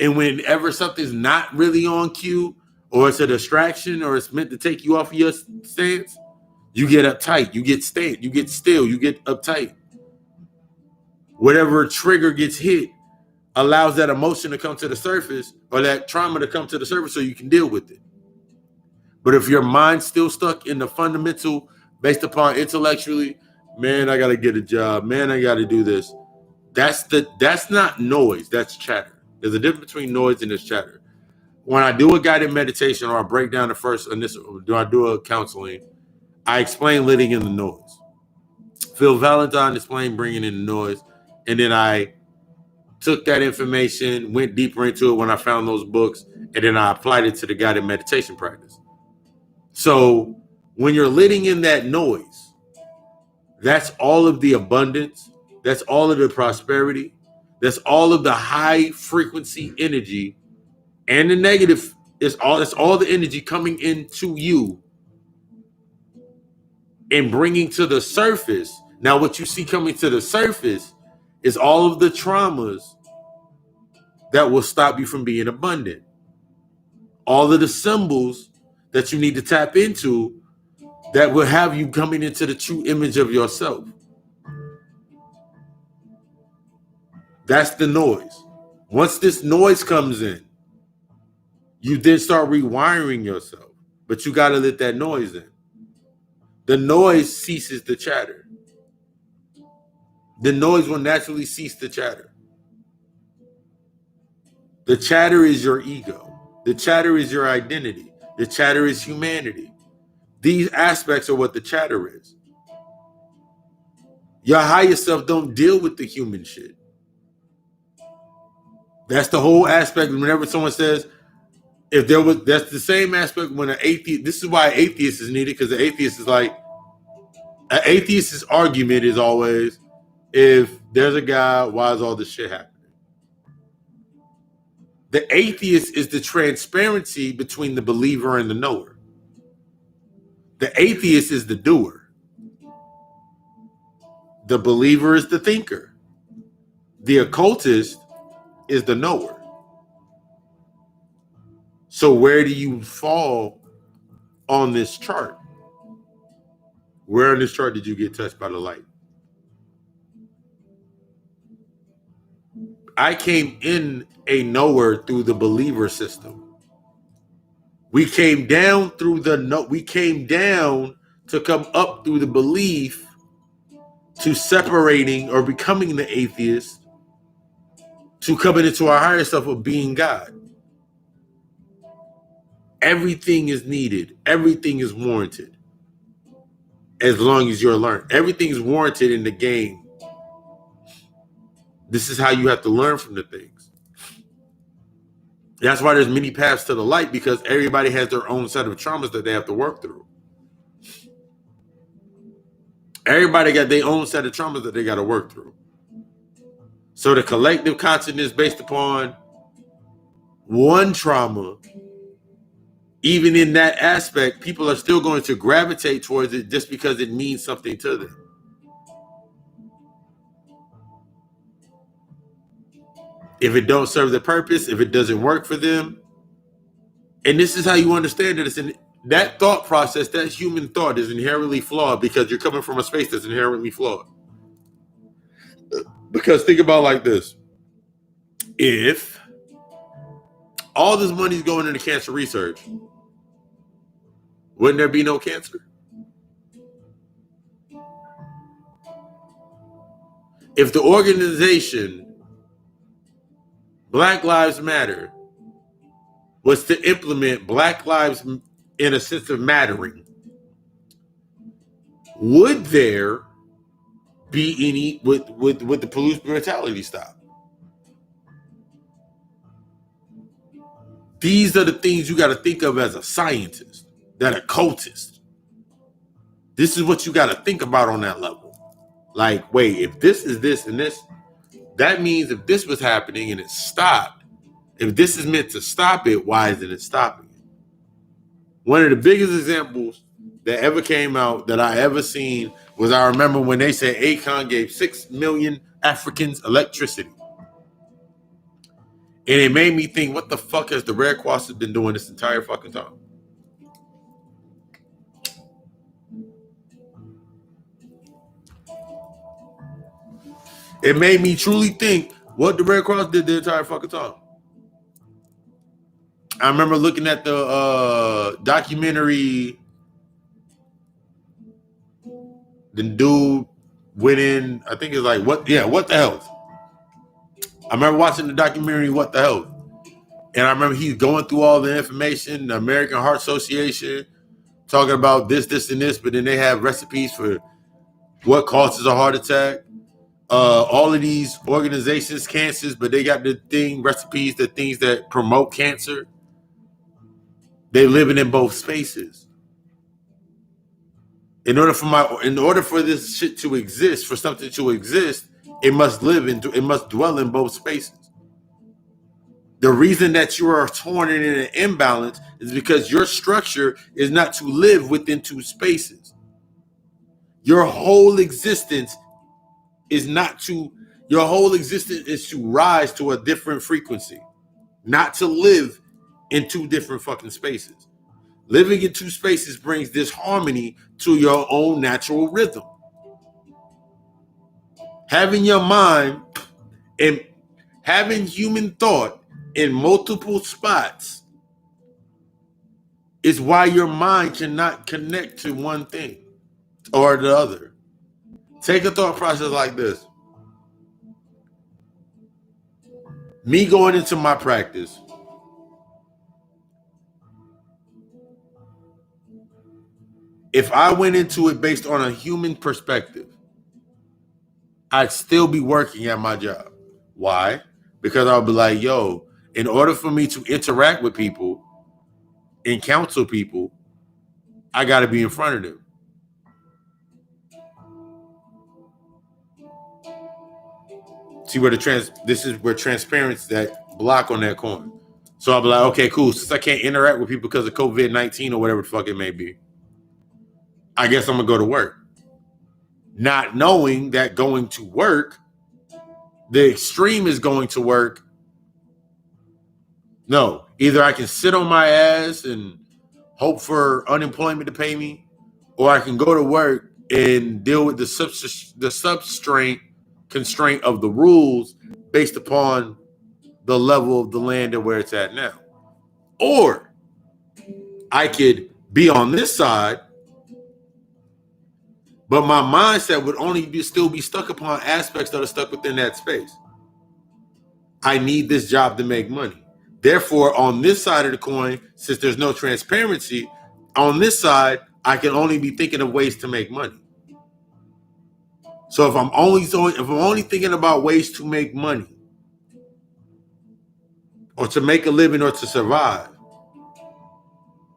And whenever something's not really on cue, or it's a distraction, or it's meant to take you off of your stance, you get uptight, you get still, you get uptight. Whatever trigger gets hit allows that emotion to come to the surface or that trauma to come to the surface so you can deal with it. But if your mind's still stuck in the fundamental based upon intellectually, man, I got to get a job, man, I got to do this. That's not noise, that's chatter. There's a difference between noise and this chatter. When I do a guided meditation or I break down the first initial, I do a counseling, I explain letting in the noise. Phil Valentine explained bringing in the noise. And then I took that information, went deeper into it when I found those books, and then I applied it to the guided meditation practice. So when you're letting in that noise, that's all of the abundance, that's all of the prosperity, that's all of the high frequency energy, and the negative is all the energy coming into you and bringing to the surface. Now, what you see coming to the surface is all of the traumas that will stop you from being abundant. All of the symbols that you need to tap into that will have you coming into the true image of yourself. That's the noise. Once this noise comes in, you then start rewiring yourself. But you got to let that noise in. The noise ceases the chatter. The noise will naturally cease the chatter. The chatter is your ego. The chatter is your identity. The chatter is humanity. These aspects are what the chatter is. Your higher self don't deal with the human shit. That's the whole aspect. Whenever someone says, that's the same aspect when an atheist, this is why an atheist is needed, because the atheist is like, an atheist's argument is always, if there's a God, why is all this shit happening? The atheist is the transparency between the believer and the knower. The atheist is the doer. The believer is the thinker. The occultist is the knower. So where do you fall on this chart? Where on this chart did you get touched by the light? I came in a knower through the believer system. We came down through we came down to come up through the belief to separating or becoming the atheist to coming into our higher self of being God. Everything is needed. Everything is warranted. As long as you're learned. Everything is warranted in the game. This is how you have to learn from the things. That's why there's many paths to the light, because everybody has their own set of traumas that they have to work through. Everybody got their own set of traumas that they got to work through. So the collective consciousness based upon one trauma, even in that aspect, people are still going to gravitate towards it just because it means something to them. If it don't serve the purpose, if it doesn't work for them, and this is how you understand it, that thought process, that human thought is inherently flawed, because you're coming from a space that's inherently flawed. Because think about it like this. If all this money is going into cancer research, wouldn't there be no cancer? If the organization Black Lives Matter was to implement Black Lives in a sense of mattering, would there be any, with the police brutality stop? These are the things you got to think of as a scientist, that occultist. This is what you got to think about on that level. Like, wait, if this is this and this, that means if this was happening and it stopped, if this is meant to stop it, why isn't it stopping it? One of the biggest examples that ever came out that I ever seen was, I remember when they said Akon gave 6 million Africans electricity. And it made me think, what the fuck has the Red Cross been doing this entire fucking time? It made me truly think what the Red Cross did the entire fucking time. I remember looking at the documentary. The dude went in, I think it's like, what the hell? I remember watching the documentary, What the Hell? And I remember he's going through all the information, the American Heart Association, talking about this, and this, but then they have recipes for what causes a heart attack. All of these organizations, cancers, but they got the recipes, the things that promote cancer. They living in both spaces. In order for this shit to exist, for something to exist, it must dwell in both spaces. The reason that you are torn in an imbalance is because your structure is not to live within two spaces. Your whole existence is to rise to a different frequency, not to live in two different fucking spaces. Living in two spaces brings disharmony to your own natural rhythm. Having your mind and having human thought in multiple spots is why your mind cannot connect to one thing or the other. Take a thought process like this. Me going into my practice, if I went into it based on a human perspective, I'd still be working at my job. Why? Because I'll be like, yo, in order for me to interact with people and counsel people, I got to be in front of them. See where this is where transparency that block on that coin. So I'll be like, okay, cool. Since I can't interact with people because of COVID-19 or whatever the fuck it may be, I guess I'm gonna go to work. Not knowing that going to work, the extreme is going to work. No, either I can sit on my ass and hope for unemployment to pay me, or I can go to work and deal with the substrate constraint of the rules based upon the level of the land and where it's at now. Or I could be on this side, but my mindset would only still be stuck upon aspects that are stuck within that space. I need this job to make money. Therefore, on this side of the coin, since there's no transparency, on this side, I can only be thinking of ways to make money. So if I'm only thinking about ways to make money, or to make a living, or to survive,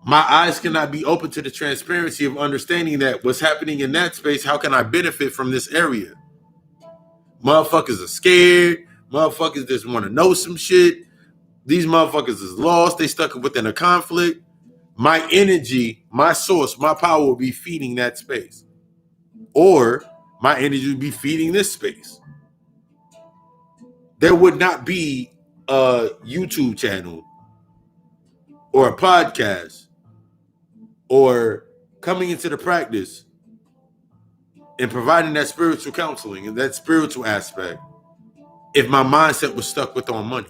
my eyes cannot be open to the transparency of understanding that what's happening in that space, how can I benefit from this area? Motherfuckers are scared. Motherfuckers just want to know some shit. These motherfuckers is lost. They stuck within a conflict. My energy, my source, my power will be feeding that space. Or my energy would be feeding this space. There would not be a YouTube channel or a podcast or coming into the practice and providing that spiritual counseling and that spiritual aspect if my mindset was stuck with on money.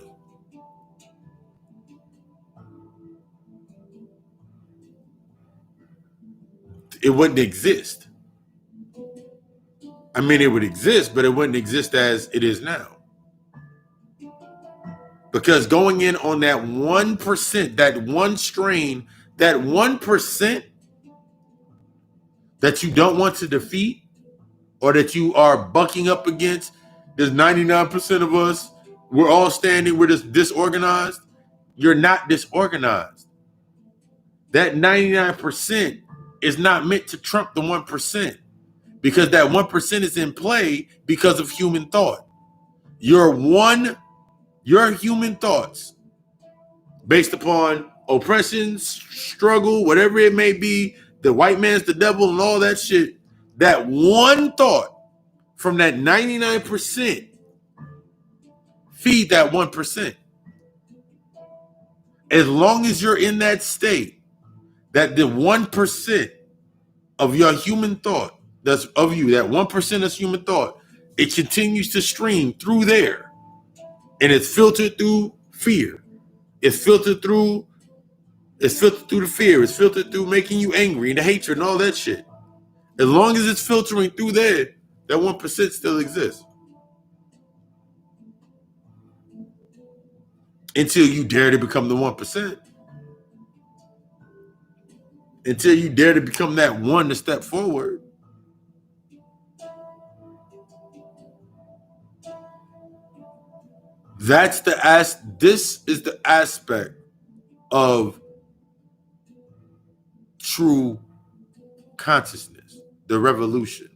It wouldn't exist. I mean, it would exist, but it wouldn't exist as it is now. Because going in on that 1%, that one strain, that 1% that you don't want to defeat or that you are bucking up against, there's 99% of us, we're all standing, we're just disorganized. You're not disorganized. That 99% is not meant to trump the 1%, because that 1% is in play because of human thought. Your human thoughts based upon oppression, struggle, whatever it may be, the white man's the devil and all that shit, that one thought from that 99% feed that 1%. As long as you're in that state, that the 1% of your human thought, that's of you, that 1% of human thought, it continues to stream through there. And it's filtered through fear. It's filtered through the fear. It's filtered through making you angry and the hatred and all that shit. As long as it's filtering through there, that 1% still exists. Until you dare to become the 1%. Until you dare to become that one to step forward. This is the aspect of true consciousness, the revolution.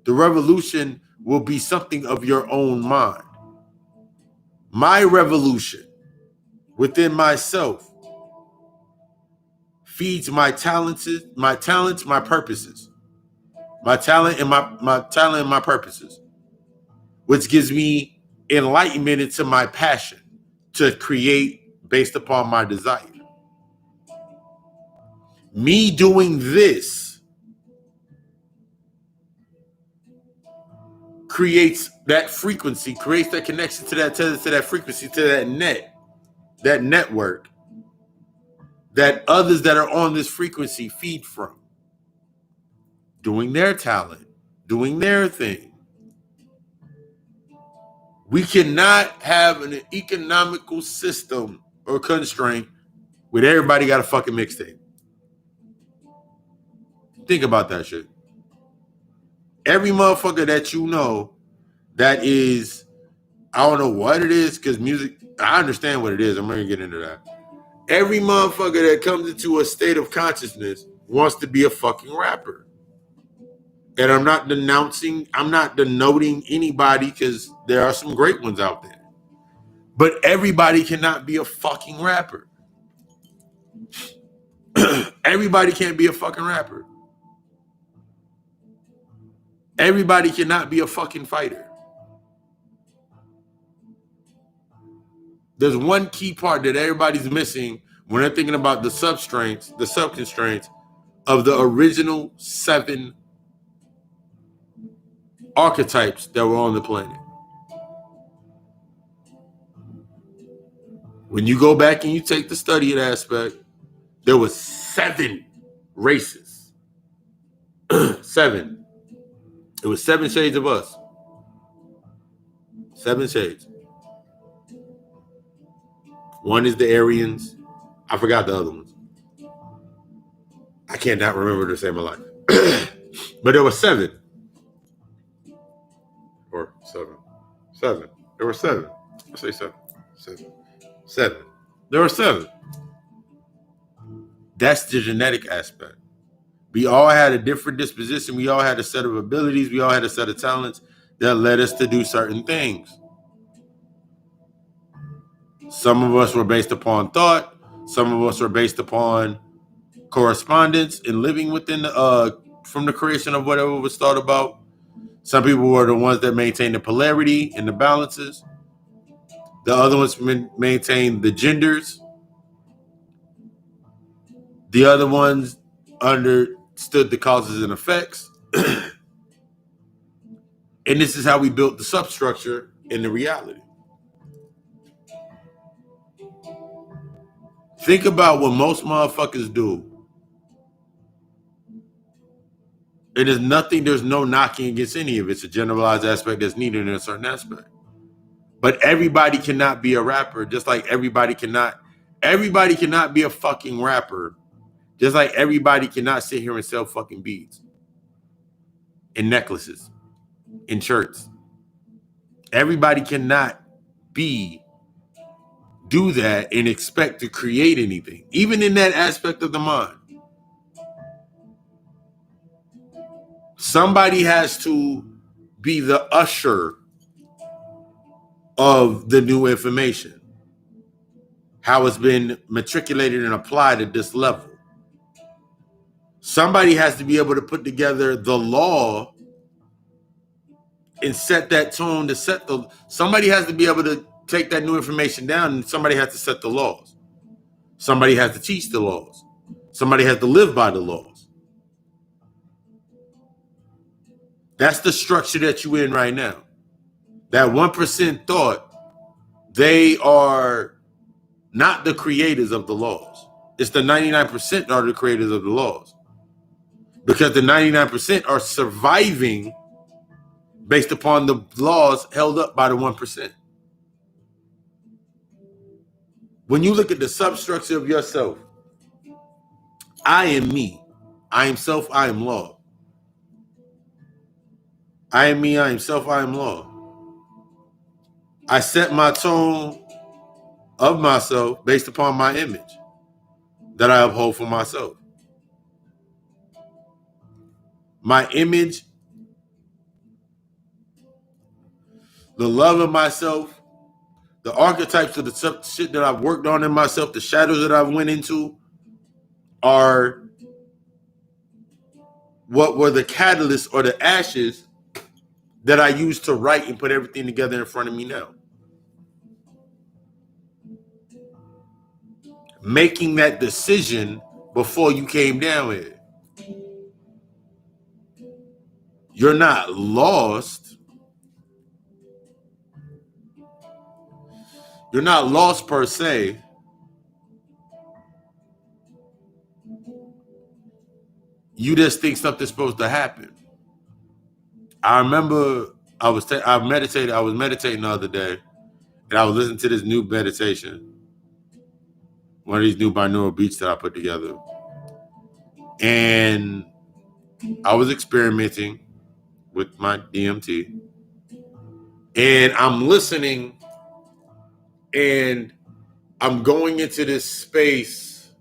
The revolution will be something of your own mind. My revolution within myself feeds my talents, my purposes. My talent and my purposes, which gives me enlightenment into my passion to create based upon my desire. Me doing this creates that frequency, creates that connection to that frequency, to that network that others that are on this frequency feed from, doing their talent, doing their thing. We cannot have an economical system or constraint where everybody got a fucking mixtape. Think about that shit. Every motherfucker that you know that is, I don't know what it is, because music, I understand what it is. I'm going to get into that. Every motherfucker that comes into a state of consciousness wants to be a fucking rapper. And I'm not denoting anybody, because there are some great ones out there. But everybody cannot be a fucking rapper. Everybody can't be a fucking rapper. Everybody cannot be a fucking fighter. There's one key part that everybody's missing when they're thinking about the subconstraints of the original 7 archetypes that were on the planet. When you go back and you take the study of that aspect, there was 7 races. 7. It was 7 shades of us. 7 shades. One is the Aryans. I forgot the other ones. I cannot remember to save my life. But there were 7. Or 7. 7. There were 7. I say 7. 7. There were 7. That's the genetic aspect. We all had a different disposition. We all had a set of abilities. We all had a set of talents that led us to do certain things. Some of us were based upon thought. Some of us were based upon correspondence and living within from the creation of whatever was thought about. Some people were the ones that maintained the polarity and the balances. The other ones maintained the genders. The other ones understood the causes and effects. And this is how we built the substructure in the reality. Think about what most motherfuckers do. There's no knocking against any of it. It's a generalized aspect that's needed in a certain aspect. But everybody cannot be a rapper, just like everybody cannot be a fucking rapper, just like everybody cannot sit here and sell fucking beads and necklaces and shirts. Everybody cannot do that and expect to create anything, even in that aspect of the mind. Somebody has to be the usher of the new information, how it's been matriculated and applied at this level. Somebody has to be able to put together the law and set that tone somebody has to be able to take that new information down, and somebody has to set the laws. Somebody has to teach the laws. Somebody has to live by the laws. That's the structure that you're in right now. That 1% thought, they are not the creators of the laws. It's the 99% are the creators of the laws. Because the 99% are surviving based upon the laws held up by the 1%. When you look at the substructure of yourself, I am me. I am self, I am law. I am me, I am self, I am law. I set my tone of myself based upon my image that I uphold for myself. My image, the love of myself, the archetypes of the shit that I've worked on in myself, the shadows that I've went into are what were the catalysts or the ashes that I used to write and put everything together in front of me now. Making that decision before you came down here. You're not lost. You're not lost per se. You just think something's supposed to happen. I remember I was meditating the other day, and I was listening to this new meditation, one of these new binaural beats that I put together. And I was experimenting with my DMT. And I'm listening, and I'm going into this space,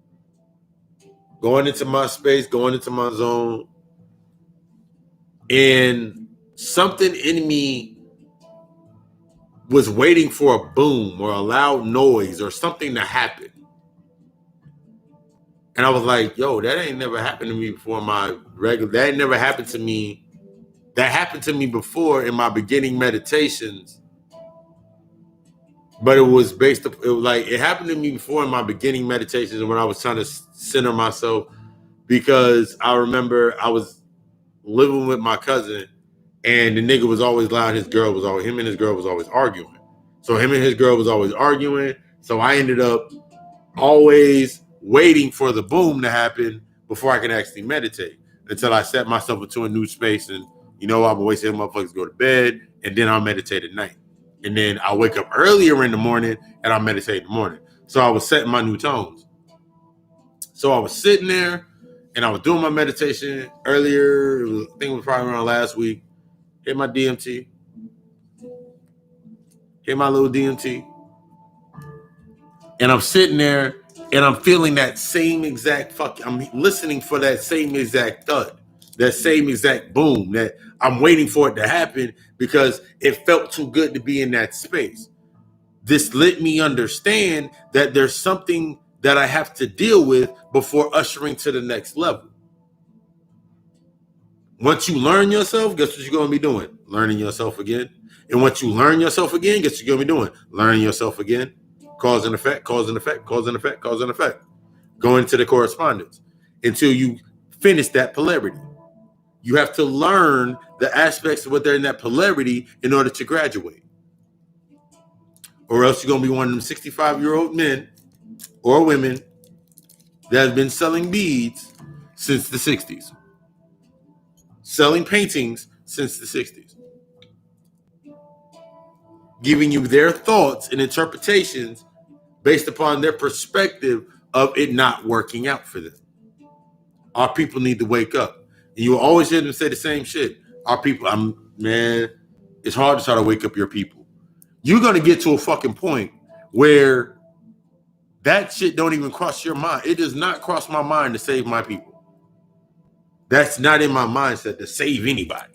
going into my zone. And something in me was waiting for a boom or a loud noise or something to happen. And I was like, yo, that ain't never happened to me before. That ain't never happened to me. That happened to me before in my beginning meditations. But it happened to me before in my beginning meditations when I was trying to center myself, because I remember I was living with my cousin, and the nigga was always loud. Him and his girl was always arguing. So I ended up always waiting for the boom to happen before I could actually meditate, until I set myself into a new space. And I'm gonna wait till motherfuckers go to bed, and then I'll meditate at night. And then I'll wake up earlier in the morning and I'll meditate in the morning. So I was setting my new tones. So I was sitting there and I was doing my meditation earlier. I think it was probably around last week. Hit my DMT. Hit my little DMT. And I'm sitting there and I'm feeling that same exact I'm listening for that same exact thud, that same exact boom, that I'm waiting for it to happen because it felt too good to be in that space. This let me understand that there's something that I have to deal with before ushering to the next level. Once you learn yourself, guess what you're going to be doing? Learning yourself again. And once you learn yourself again, guess what you're going to be doing? Learning yourself again. Cause and effect, cause and effect, cause and effect, cause and effect. Going into the correspondence until you finish that polarity. You have to learn the aspects of what they're in that polarity in order to graduate. Or else you're going to be one of them 65-year-old men or women that have been selling beads since the 60s. Selling paintings since the 60s. Giving you their thoughts and interpretations based upon their perspective of it not working out for them. Our people need to wake up. And you will always hear them say the same shit. Our people, it's hard to try to wake up your people. You're going to get to a fucking point where that shit don't even cross your mind. It does not cross my mind to save my people. That's not in my mindset to save anybody.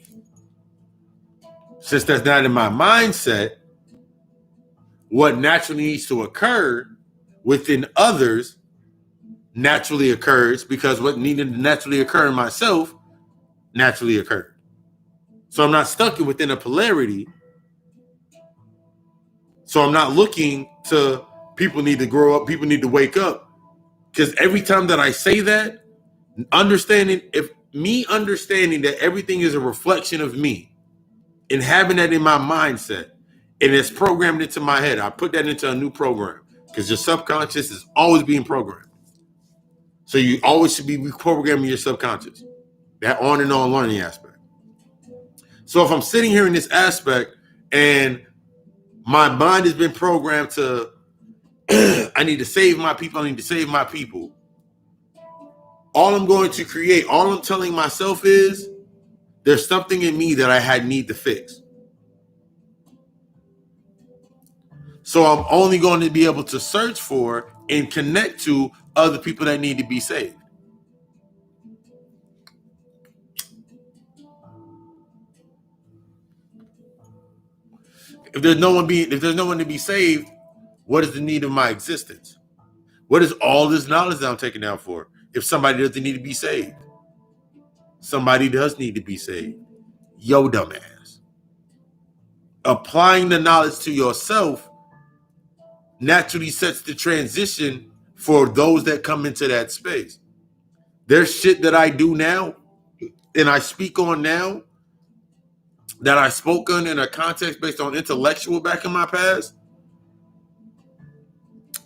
Since that's not in my mindset, what naturally needs to occur within others naturally occurs, because what needed to naturally occur in myself naturally occurred. So I'm not stuck within a polarity. So I'm not looking to people need to grow up, people need to wake up. Because every time that I say that, understanding that everything is a reflection of me and having that in my mindset, and it's programmed into my head, I put that into a new program, because your subconscious is always being programmed. So you always should be reprogramming your subconscious, that on and on learning aspect. So if I'm sitting here in this aspect and my mind has been programmed to, I need to save my people, all I'm going to create, all I'm telling myself is, there's something in me that I need to fix. So I'm only going to be able to search for and connect to other people that need to be saved. If there's no one to be saved, what is the need of my existence? What is all this knowledge that I'm taking down for? If somebody doesn't need to be saved, somebody does need to be saved. Yo, dumbass. Applying the knowledge to yourself naturally sets the transition for those that come into that space. There's shit that I do now and I speak on now that I spoke on in a context based on intellectual back in my past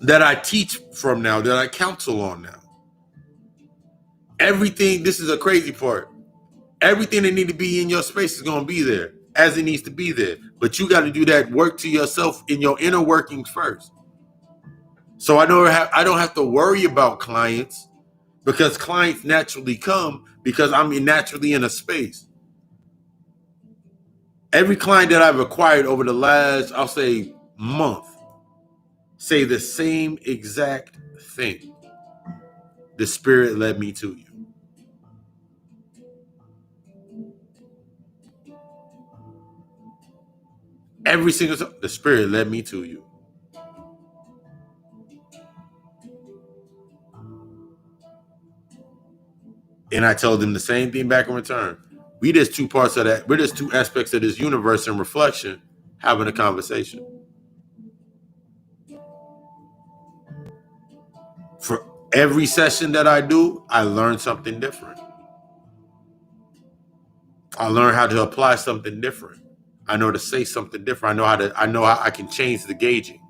that I teach from now, that I counsel on now. Everything, this is a crazy part. Everything that need to be in your space is going to be there as it needs to be there. But you got to do that work to yourself in your inner workings first. So I don't have to worry about clients because clients naturally come because I'm naturally in a space. Every client that I've acquired over the last, I'll say, month, say the same exact thing. The spirit led me to you. Every single time, the spirit led me to you. And I told them the same thing back in return. We just two parts of that. We're just two aspects of this universe in reflection, having a conversation. For every session that I do, I learn something different. I learn how to apply something different. I know to say something different. I know how I can change the gauging.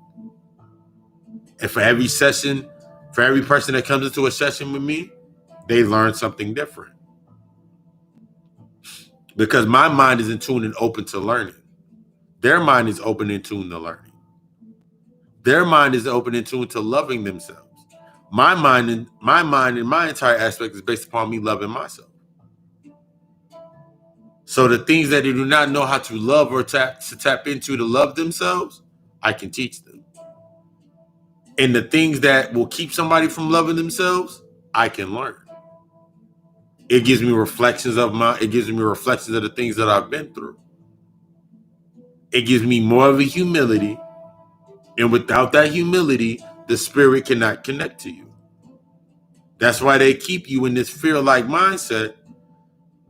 And for every session, for every person that comes into a session with me, they learn something different. Because my mind is in tune and open to learning. Their mind is open and tuned to learning. Their mind is open and tuned to loving themselves. My mind and my entire aspect is based upon me loving myself. So the things that they do not know how to love or tap into to love themselves, I can teach them. And the things that will keep somebody from loving themselves, I can learn. It gives me reflections of the things that I've been through. It gives me more of a humility. And without that humility, the spirit cannot connect to you. That's why they keep you in this fear-like mindset,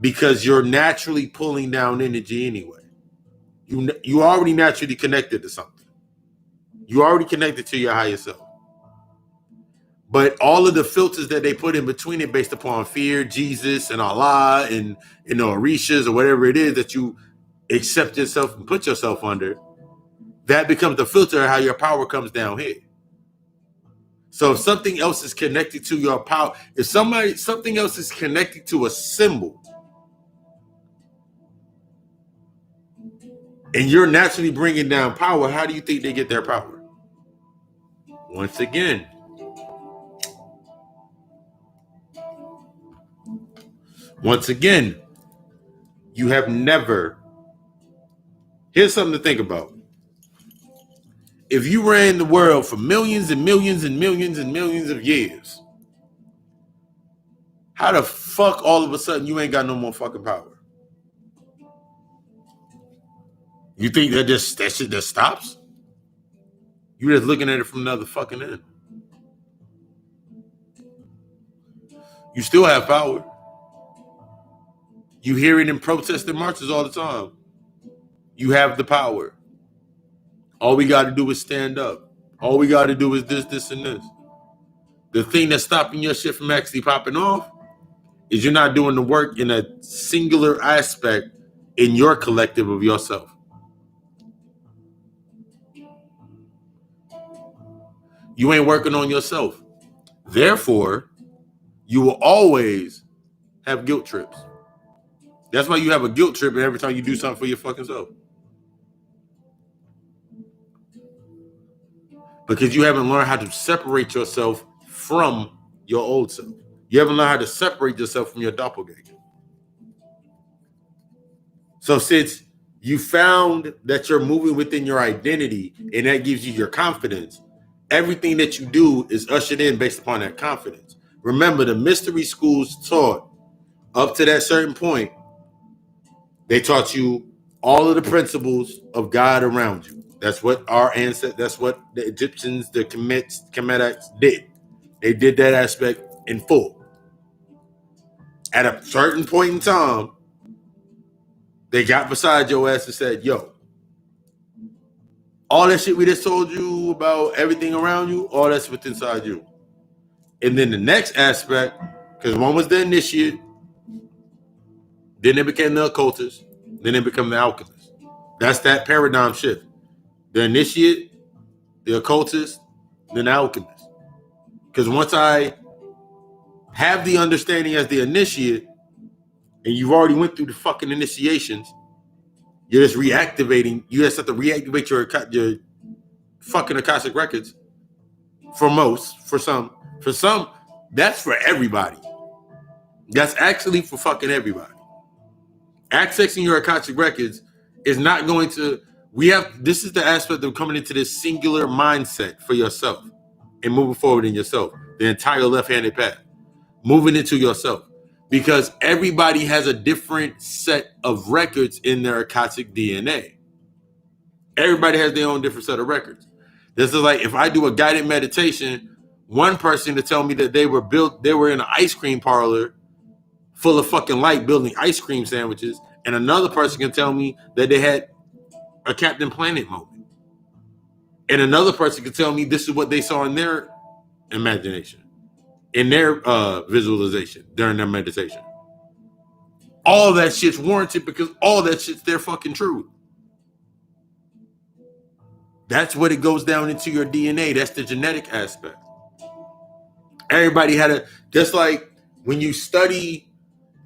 because you're naturally pulling down energy anyway. You already naturally connected to something. You already connected to your higher self. But all of the filters that they put in between it based upon fear, Jesus and Allah and Orishas or whatever it is that you accept yourself and put yourself under, that becomes the filter of how your power comes down here. So if something else is connected to your power, if something else is connected to a symbol, and you're naturally bringing down power, how do you think they get their power? Once again, you have never. Here's something to think about. If you ran the world for millions and millions and millions and millions of years, how the fuck all of a sudden you ain't got no more fucking power? You think that shit just stops? You're just looking at it from another fucking end. You still have power. You hear it in protest and marches all the time. You have the power. All we got to do is stand up. All we got to do is this, and this. The thing that's stopping your shit from actually popping off is you're not doing the work in a singular aspect in your collective of yourself. You ain't working on yourself. Therefore, you will always have guilt trips. That's why you have a guilt trip every time you do something for your fucking self. Because you haven't learned how to separate yourself from your old self. You haven't learned how to separate yourself from your doppelganger. So since you found that you're moving within your identity and that gives you your confidence, everything that you do is ushered in based upon that confidence. Remember, the mystery schools taught up to that certain point, they taught you all of the principles of God around you. That's what our ancestors, that's what the Egyptians, the Kemetics did. They did that aspect in full. At a certain point in time, they got beside your ass and said, yo, all that shit we just told you about everything around you, all that's within inside you. And then the next aspect, Because one was the initiate, then they became the occultist, then they become the alchemist. That's that paradigm shift. The initiate, the occultist, then the alchemist. Because once I have the understanding as the initiate, and you've already went through the fucking initiations, you're just reactivating. You just have to reactivate your fucking Akashic records. For most, for some, that's for everybody. That's actually for fucking everybody. Accessing your Akashic records is not going to. This is the aspect of coming into this singular mindset for yourself and moving forward in yourself. The entire left-handed path, moving into yourself, because everybody has a different set of records in their Akashic DNA. Everybody has their own different set of records. This is like if I do a guided meditation, one person to tell me that they were in an ice cream parlor full of fucking light building ice cream sandwiches, and another person can tell me that they had a Captain Planet moment. And another person can tell me this is what they saw in their imagination, in their visualization during their meditation. All that shit's warranted because all that shit's their fucking truth. That's what it goes down into your DNA. That's the genetic aspect. Everybody had just like when you study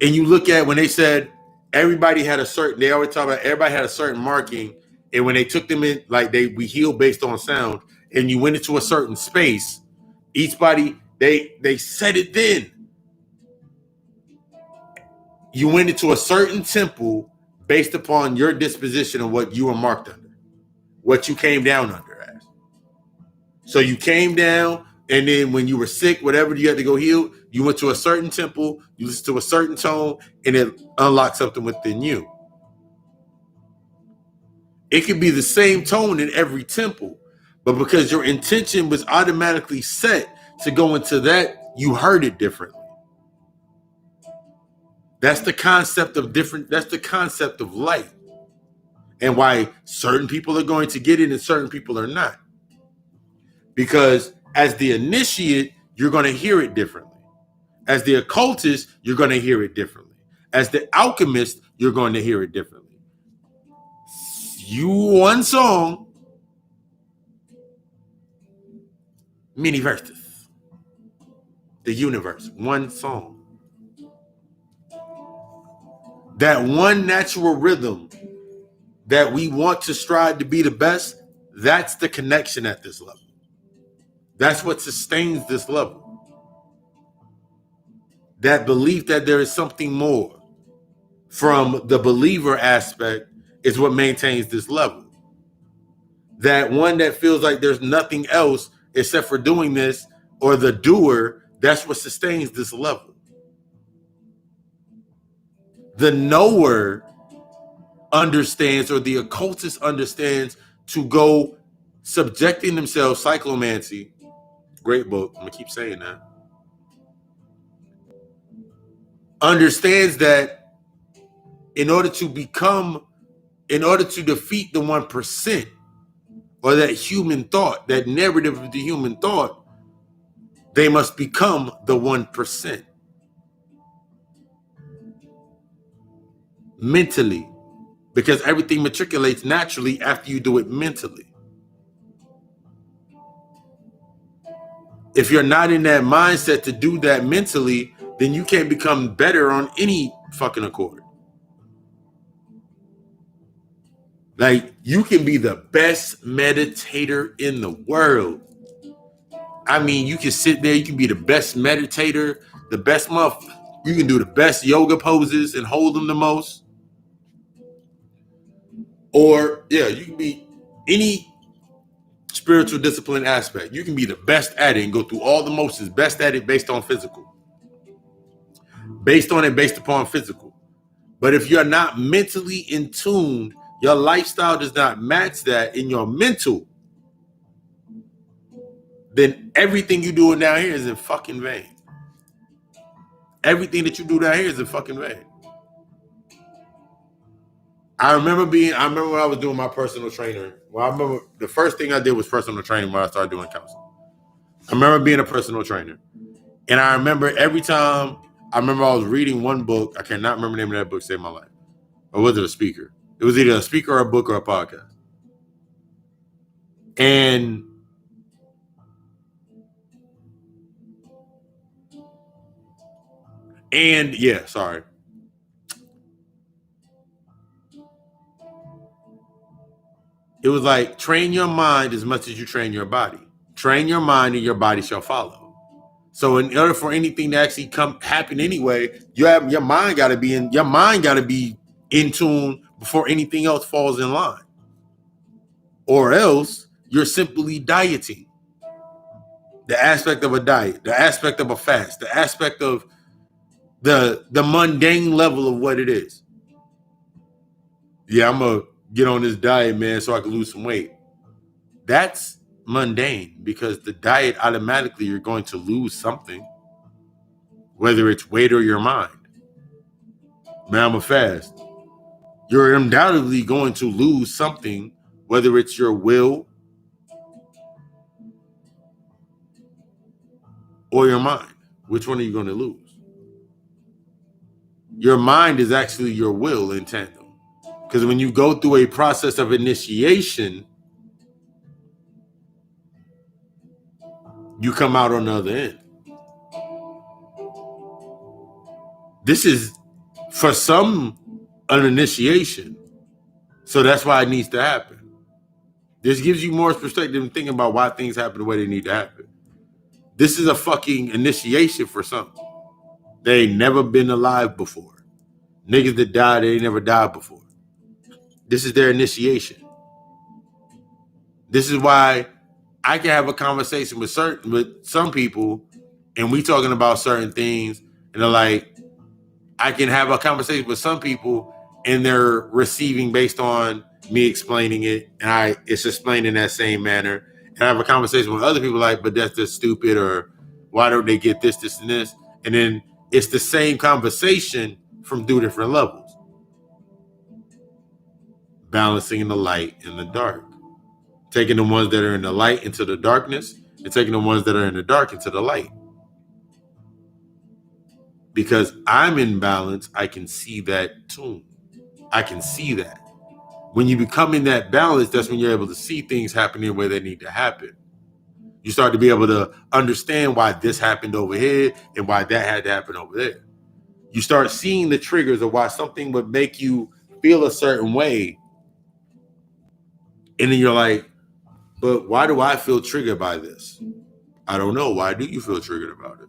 and you look at when they said everybody had they always talk about everybody had a certain marking. And when they took them in, like we heal based on sound, and you went into a certain space, each body, they said it then. You went into a certain temple based upon your disposition of what you were marked under, what you came down under as. So you came down, and then when you were sick, whatever you had to go heal, you went to a certain temple, you listened to a certain tone, and it unlocked something within you. It could be the same tone in every temple, but because your intention was automatically set to go into that, you heard it differently. That's the concept of different. That's the concept of light, and why certain people are going to get it and certain people are not. Because as the initiate, you're going to hear it differently. As the occultist, you're going to hear it differently. As the alchemist, you're going to hear it differently. You one song, many verses. The universe, one song. That one natural rhythm that we want to strive to be the best, that's the connection at this level. That's what sustains this level. That belief that there is something more from the believer aspect is what maintains this level. That one that feels like there's nothing else except for doing this, or the doer, that's what sustains this level. The knower understands, or the occultist understands, to go subjecting themselves, psychomancy, great book, I'm gonna keep saying that, understands that in order to defeat the 1%, or that human thought, that narrative of the human thought, they must become the 1%. Mentally, because everything matriculates naturally after you do it mentally. If you're not in that mindset to do that mentally, then you can't become better on any fucking accord. Like, you can be the best meditator in the world. I mean, you can sit there, you can be the best meditator, the best motherfucker. You can do the best yoga poses and hold them the most. Or, yeah, you can be any spiritual discipline aspect. You can be the best at it and go through all the motions, best at it based on physical. Based upon physical. But if you're not mentally in tune, your lifestyle does not match that in your mental, then everything you doing down here is in fucking vain. Everything that you do down here is in fucking vain. I remember when I was doing my personal trainer. Well, I remember the first thing I did was personal training when I started doing counseling. I remember being a personal trainer. And I remember every time I remember I was reading one book. I cannot remember the name of that book, Saved My Life. Or was it a speaker? It was either a speaker or a book or a podcast. And yeah, sorry. It was like, train your mind as much as you train your body. Train your mind and your body shall follow. So in order for anything to actually happen anyway, your mind got to be in tune before anything else falls in line. Or else you're simply dieting. The aspect of a diet, the aspect of a fast, the aspect of the mundane level of what it is. Yeah, I'm gonna get on this diet, man, so I can lose some weight. That's mundane because the diet automatically you're going to lose something, whether it's weight or your mind. Man, I'm a fast. You're undoubtedly going to lose something, whether it's your will or your mind. Which one are you going to lose? Your mind is actually your will in tandem. Because when you go through a process of initiation, you come out on the other end. This is, for some, an initiation. So that's why it needs to happen. This gives you more perspective and thinking about why things happen the way they need to happen. This is a fucking initiation for some. They ain't never been alive before. Niggas that died, they ain't never died before. This is their initiation. This is why I can have a conversation with some people, and we talking about certain things, and they're like, I can have a conversation with some people, and they're receiving based on me explaining it, and it's explained in that same manner. And I have a conversation with other people like, but that's just stupid, or why don't they get this, this, and this? And then it's the same conversation from two different levels. Balancing the light and the dark. Taking the ones that are in the light into the darkness, and taking the ones that are in the dark into the light. Because I'm in balance, I can see that tune. I can see that. When you become in that balance, that's when you're able to see things happening where they need to happen. You start to be able to understand why this happened over here and why that had to happen over there. You start seeing the triggers of why something would make you feel a certain way. And then you're like, but why do I feel triggered by this? I don't know. Why do you feel triggered about it?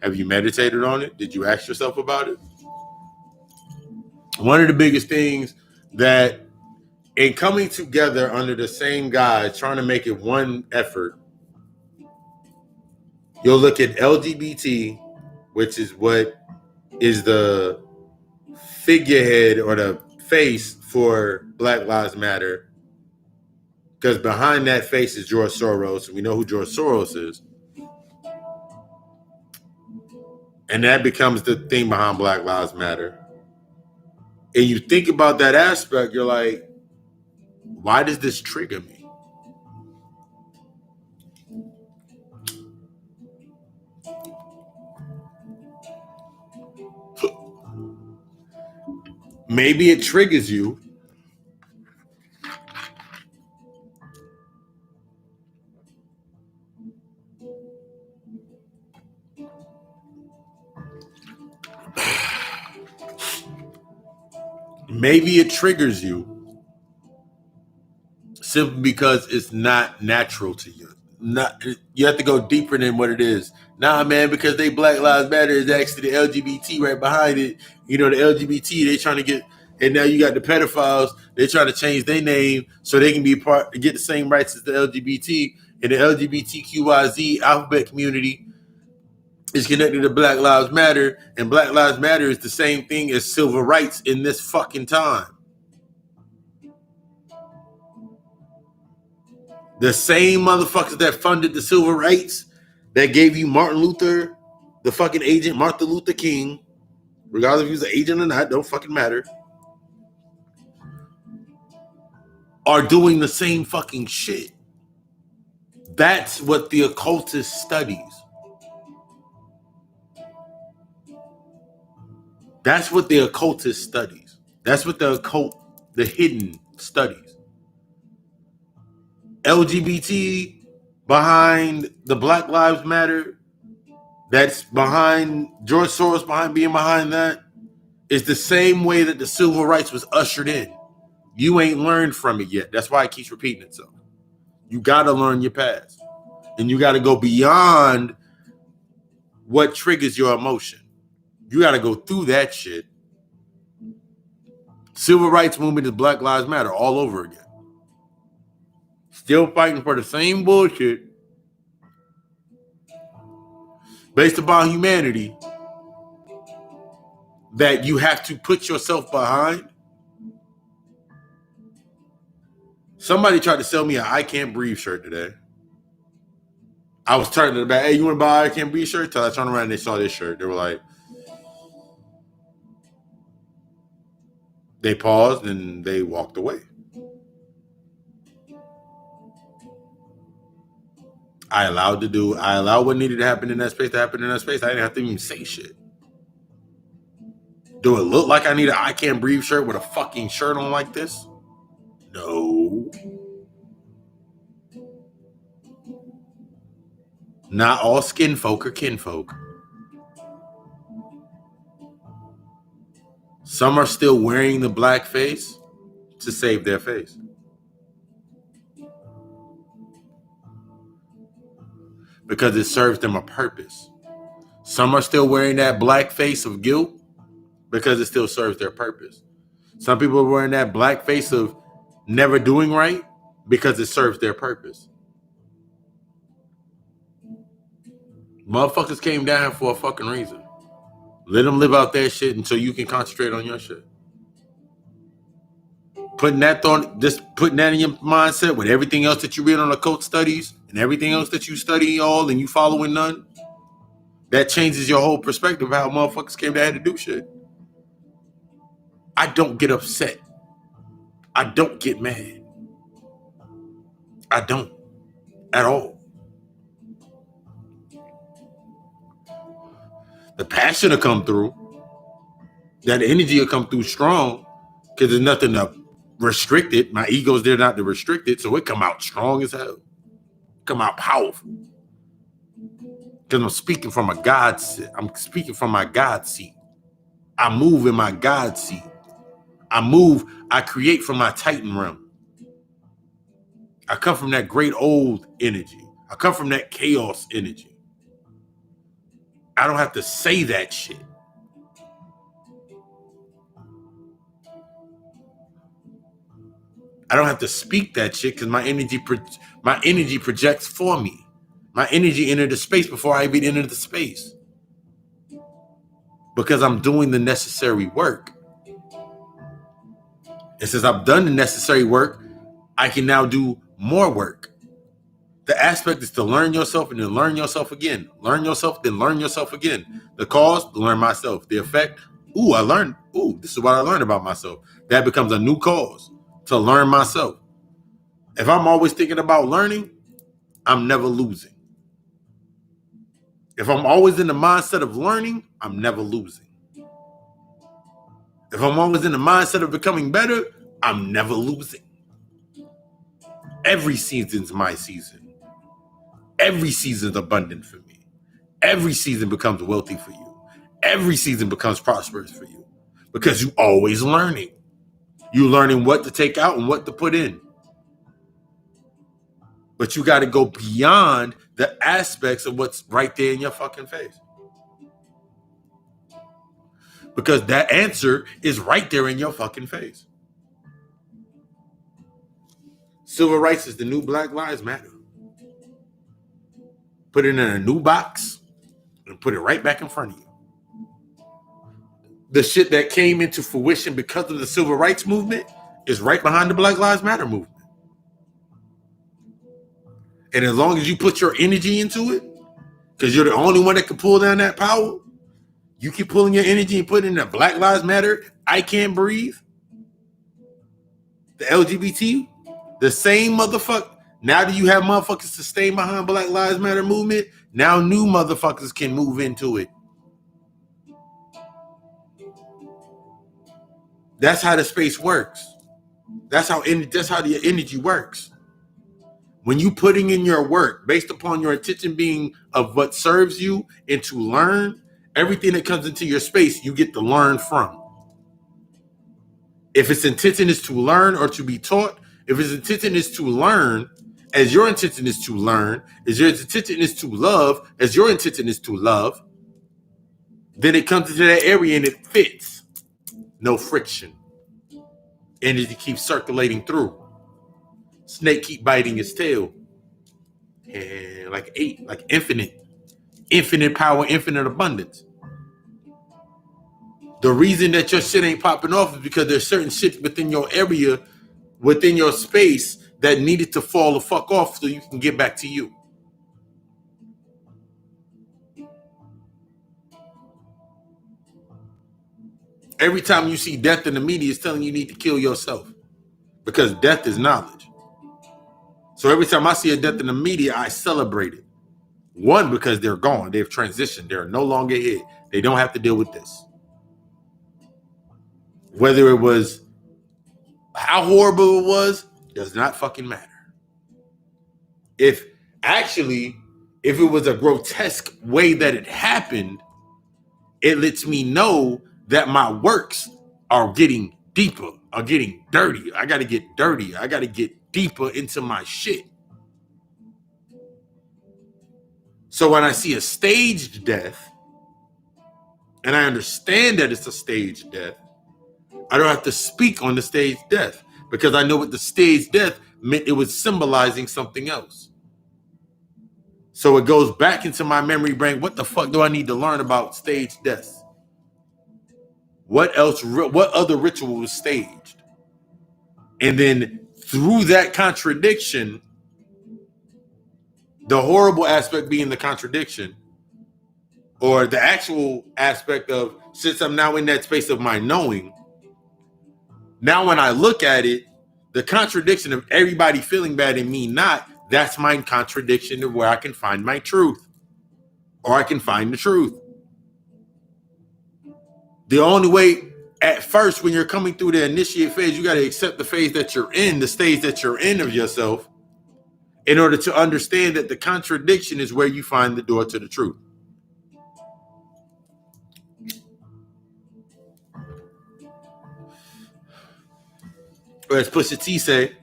Have you meditated on it? Did you ask yourself about it? One of the biggest things that in coming together under the same guise, trying to make it one effort, you'll look at LGBT, which is what is the figurehead or the face for Black Lives Matter. Because behind that face is George Soros. We know who George Soros is. And that becomes the thing behind Black Lives Matter. And you think about that aspect, you're like, why does this trigger me? Maybe it triggers you. Maybe it triggers you simply because it's not natural to you. You have to go deeper than what it is. Nah, man, because they Black Lives Matter is actually the LGBT right behind it. You know, the LGBT, they trying to get, and now you got the pedophiles, they're trying to change their name so they can be get the same rights as the LGBT. And the LGBTQYZ alphabet community is connected to Black Lives Matter, and Black Lives Matter is the same thing as civil rights in this fucking time. The same motherfuckers that funded the civil rights, that gave you Martin Luther, the fucking agent Martin Luther King, regardless if he was an agent or not, don't fucking matter, are doing the same fucking shit. That's what the occultist studies. That's what the occultist studies. That's what the occult, the hidden studies. LGBT behind the Black Lives Matter, that's behind George Soros, being behind that, is the same way that the civil rights was ushered in. You ain't learned from it yet. That's why it keeps repeating itself. You got to learn your past. And you got to go beyond what triggers your emotion. You got to go through that shit. Civil rights movement is Black Lives Matter all over again. Still fighting for the same bullshit based upon humanity that you have to put yourself behind. Somebody tried to sell me an I Can't Breathe shirt today. I was turning to the back, hey, you want to buy an I Can't Breathe shirt? Till I turned around and they saw this shirt. They were like, they paused and they walked away. I allowed what needed to happen in that space to happen in that space. I didn't have to even say shit. Do it look like I need an I Can't Breathe shirt with a fucking shirt on like this? No. Not all skin folk are kinfolk. Some are still wearing the blackface to save their face. Because it serves them a purpose. Some are still wearing that black face of guilt because it still serves their purpose. Some people are wearing that black face of never doing right because it serves their purpose. Motherfuckers came down for a fucking reason. Let them live out their shit until you can concentrate on your shit. Putting that in your mindset with everything else that you read on occult studies and everything else that you study all and you following none, that changes your whole perspective of how motherfuckers came down to do shit. I don't get upset. I don't get mad. I don't at all. The passion will come through. That energy will come through strong because there's nothing to restrict it. My ego's there not to restrict it, so it come out strong as hell. Come out powerful. Because I'm speaking from a God seat. I'm speaking from my God seat. I move in my God seat. I create from my Titan realm. I come from that great old energy. I come from that chaos energy. I don't have to say that shit. I don't have to speak that shit because my energy projects for me. My energy entered the space before I even entered the space. Because I'm doing the necessary work. And since I've done the necessary work, I can now do more work. The aspect is to learn yourself and then learn yourself again. Learn yourself, then learn yourself again. The cause, to learn myself. The effect, this is what I learned about myself. That becomes a new cause to learn myself. If I'm always thinking about learning, I'm never losing. If I'm always in the mindset of learning, I'm never losing. If I'm always in the mindset of becoming better, I'm never losing. Every season's my season. Every season's abundant for me. Every season becomes wealthy for you. Every season becomes prosperous for you. Because you're always learning. You're learning what to take out and what to put in. But you got to go beyond the aspects of what's right there in your fucking face. Because that answer is right there in your fucking face. Civil rights is the new Black Lives Matter. Put it in a new box and put it right back in front of you. The shit that came into fruition because of the civil rights movement is right behind the Black Lives Matter movement. And as long as you put your energy into it, because you're the only one that can pull down that power, you keep pulling your energy and putting in the Black Lives Matter, I Can't Breathe, the LGBT, the same motherfucker. Now that you have motherfuckers to stay behind Black Lives Matter movement, now new motherfuckers can move into it. That's how the space works. That's how the energy works. When you putting in your work based upon your intention being of what serves you and to learn, everything that comes into your space, you get to learn from. If its intention is to learn or to be taught, if its intention is to learn, as your intention is to learn, as your intention is to love, as your intention is to love, then it comes into that area and it fits. No friction. Energy keeps circulating through. Snake keep biting his tail. And like infinite power, infinite abundance. The reason that your shit ain't popping off is because there's certain shit within your area, within your space, that needed to fall the fuck off so you can get back to you. Every time you see death in the media, it's telling you need to kill yourself, because death is knowledge. So every time I see a death in the media, I celebrate it. One, because they're gone. They've transitioned. They're no longer here. They don't have to deal with this. Whether it was how horrible it was, does not fucking matter. If it was a grotesque way that it happened, it lets me know that my works are getting deeper, are getting dirty. I got to get dirty. I got to get deeper into my shit. So when I see a staged death, and I understand that it's a staged death, I don't have to speak on the staged death, because I know what the staged death meant. It was symbolizing something else. So it goes back into my memory brain. What the fuck do I need to learn about staged deaths? What other ritual was staged? And then through that contradiction, the horrible aspect being the contradiction, or the actual aspect of, since I'm now in that space of my knowing, now when I look at it, the contradiction of everybody feeling bad and me not, that's my contradiction of where I can find my truth, or I can find the truth. The only way, at first, when you're coming through the initiate phase, you got to accept the phase that you're in, the stage that you're in of yourself, in order to understand that the contradiction is where you find the door to the truth. Or as Pusha T say,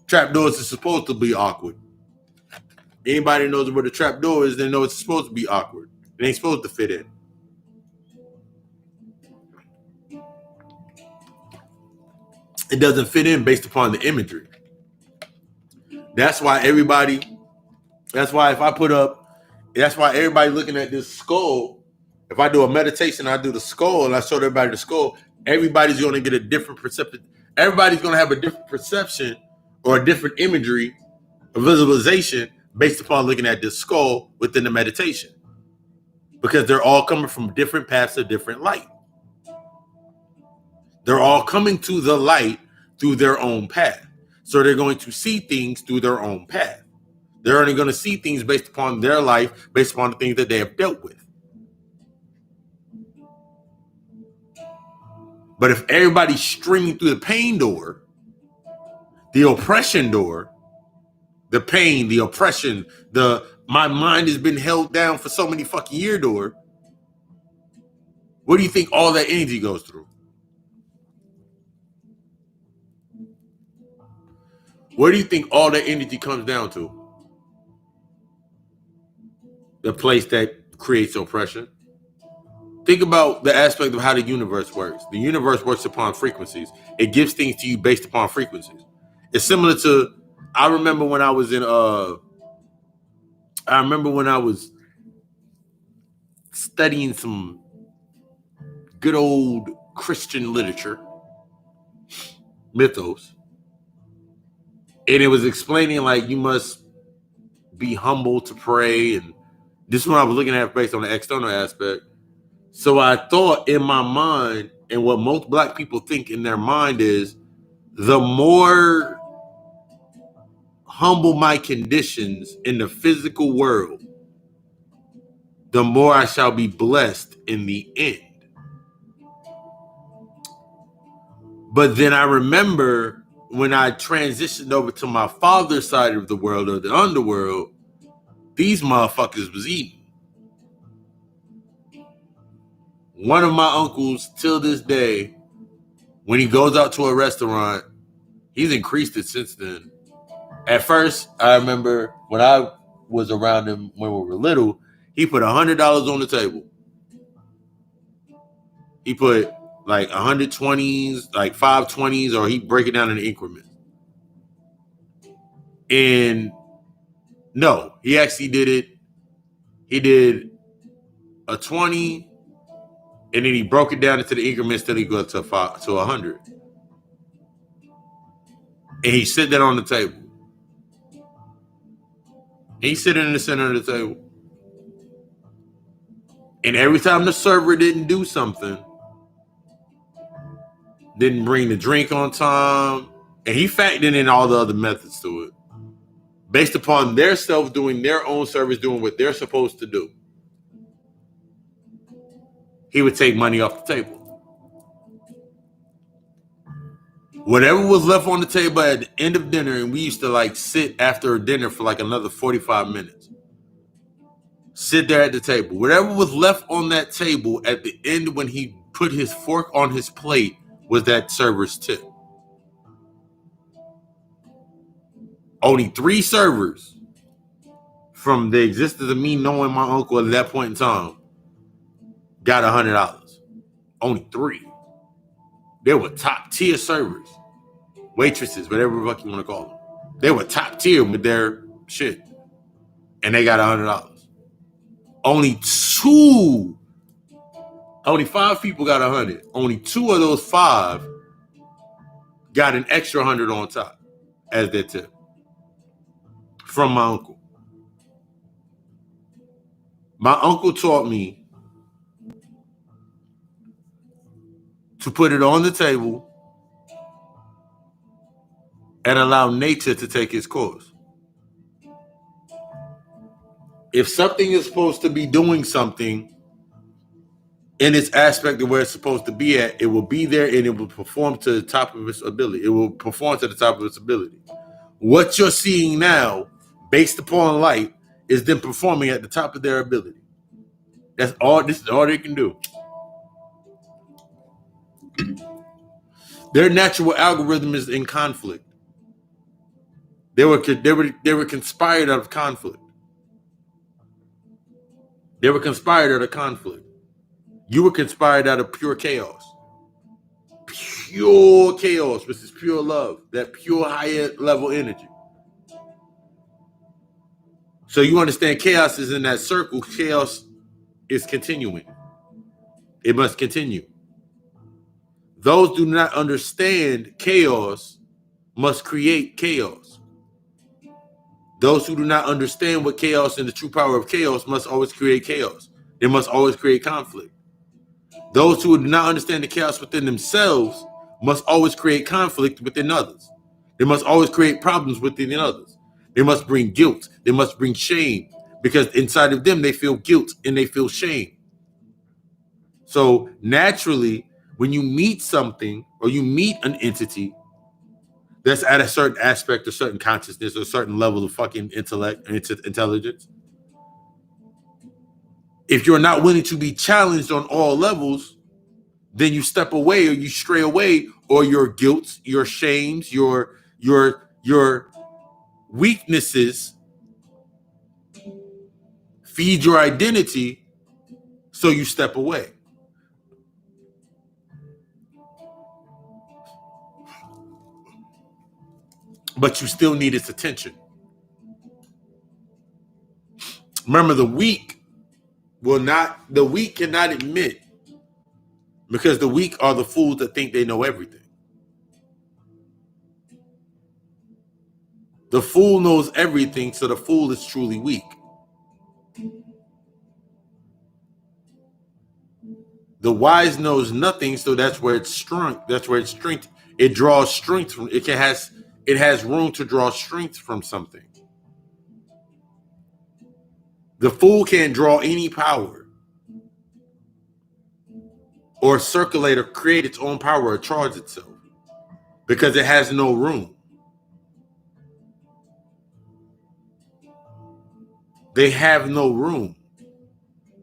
trapdoors are supposed to be awkward. Anybody knows where the trapdoor is, they know it's supposed to be awkward. It ain't supposed to fit in. It doesn't fit in based upon the imagery. That's why everybody looking at this skull, if I do a meditation, I do the skull and I show everybody the skull, everybody's going to get a different perception. Everybody's going to have a different perception or a different imagery, a visualization based upon looking at this skull within the meditation. Because they're all coming from different paths of different light. They're all coming to the light through their own path. So they're going to see things through their own path. They're only going to see things based upon their life, based upon the things that they have dealt with. But if everybody's streaming through the pain door, the oppression door, the pain, the oppression, my mind has been held down for so many fucking years door, what do you think all that energy goes through? Where do you think all that energy comes down to? The place that creates oppression. Think about the aspect of how the universe works. The universe works upon frequencies. It gives things to you based upon frequencies. It's similar to, I remember when I was studying some good old Christian literature, mythos, and it was explaining like you must be humble to pray, and this is what I was looking at based on the external aspect. So I thought in my mind, and what most black people think in their mind is, the more humble my conditions in the physical world, the more I shall be blessed in the end. But then I remember when I transitioned over to my father's side of the world, or the underworld, these motherfuckers was eating. One of my uncles, till this day, when he goes out to a restaurant, he's increased it since then. At first, I remember when I was around him when we were little, he put $100 on the table. He put like 120s, like 520s, or he'd break it down in increments. And no, he actually did it. He did a 20, and then he broke it down into the increments till he got to 100. And he sit that on the table. And he's sitting in the center of the table. And every time the server didn't do something, didn't bring the drink on time, and he factored in all the other methods to it, based upon their self doing their own service, doing what they're supposed to do, he would take money off the table. Whatever was left on the table at the end of dinner, and we used to like sit after dinner for like another 45 minutes. Sit there at the table. Whatever was left on that table at the end when he put his fork on his plate was that server's tip. Only 3 servers from the existence of me knowing my uncle at that point in time got $100. Only 3. They were top tier servers, waitresses, whatever the fuck you want to call them. They were top tier with their shit, and they got $100. Only 5 people got 100. Only 2 of those 5 got an extra 100 on top as their tip from my uncle. My uncle taught me to put it on the table and allow nature to take its course. If something is supposed to be doing something in its aspect of where it's supposed to be at, it will be there and it will perform to the top of its ability. It will perform to the top of its ability. What you're seeing now, based upon light, is them performing at the top of their ability. That's all. This is all they can do. Their natural algorithm is in conflict. They were conspired out of conflict. They were conspired out of conflict. You were conspired out of pure chaos. Pure chaos, which is pure love. That pure higher level energy. So you understand chaos is in that circle. Chaos is continuing. It must continue. Those who do not understand chaos must create chaos. Those who do not understand what chaos and the true power of chaos must always create chaos. They must always create conflict. Those who do not understand the chaos within themselves must always create conflict within others. They must always create problems within others. They must bring guilt. They must bring shame, because inside of them they feel guilt and they feel shame. So naturally, when you meet something or you meet an entity that's at a certain aspect, a certain consciousness, or a certain level of fucking intellect and intelligence, if you're not willing to be challenged on all levels, then you step away or you stray away, or your guilt, your shames, your weaknesses feed your identity, so you step away. But you still need its attention. Remember, the weak cannot admit, because the weak are the fools that think they know everything. The fool knows everything, so the fool is truly weak. The wise knows nothing, so that's where it's strength. That's where it's strength. It draws strength from it. It has room to draw strength from something. The fool can't draw any power or circulate or create its own power or charge itself. because it has no room. They have no room.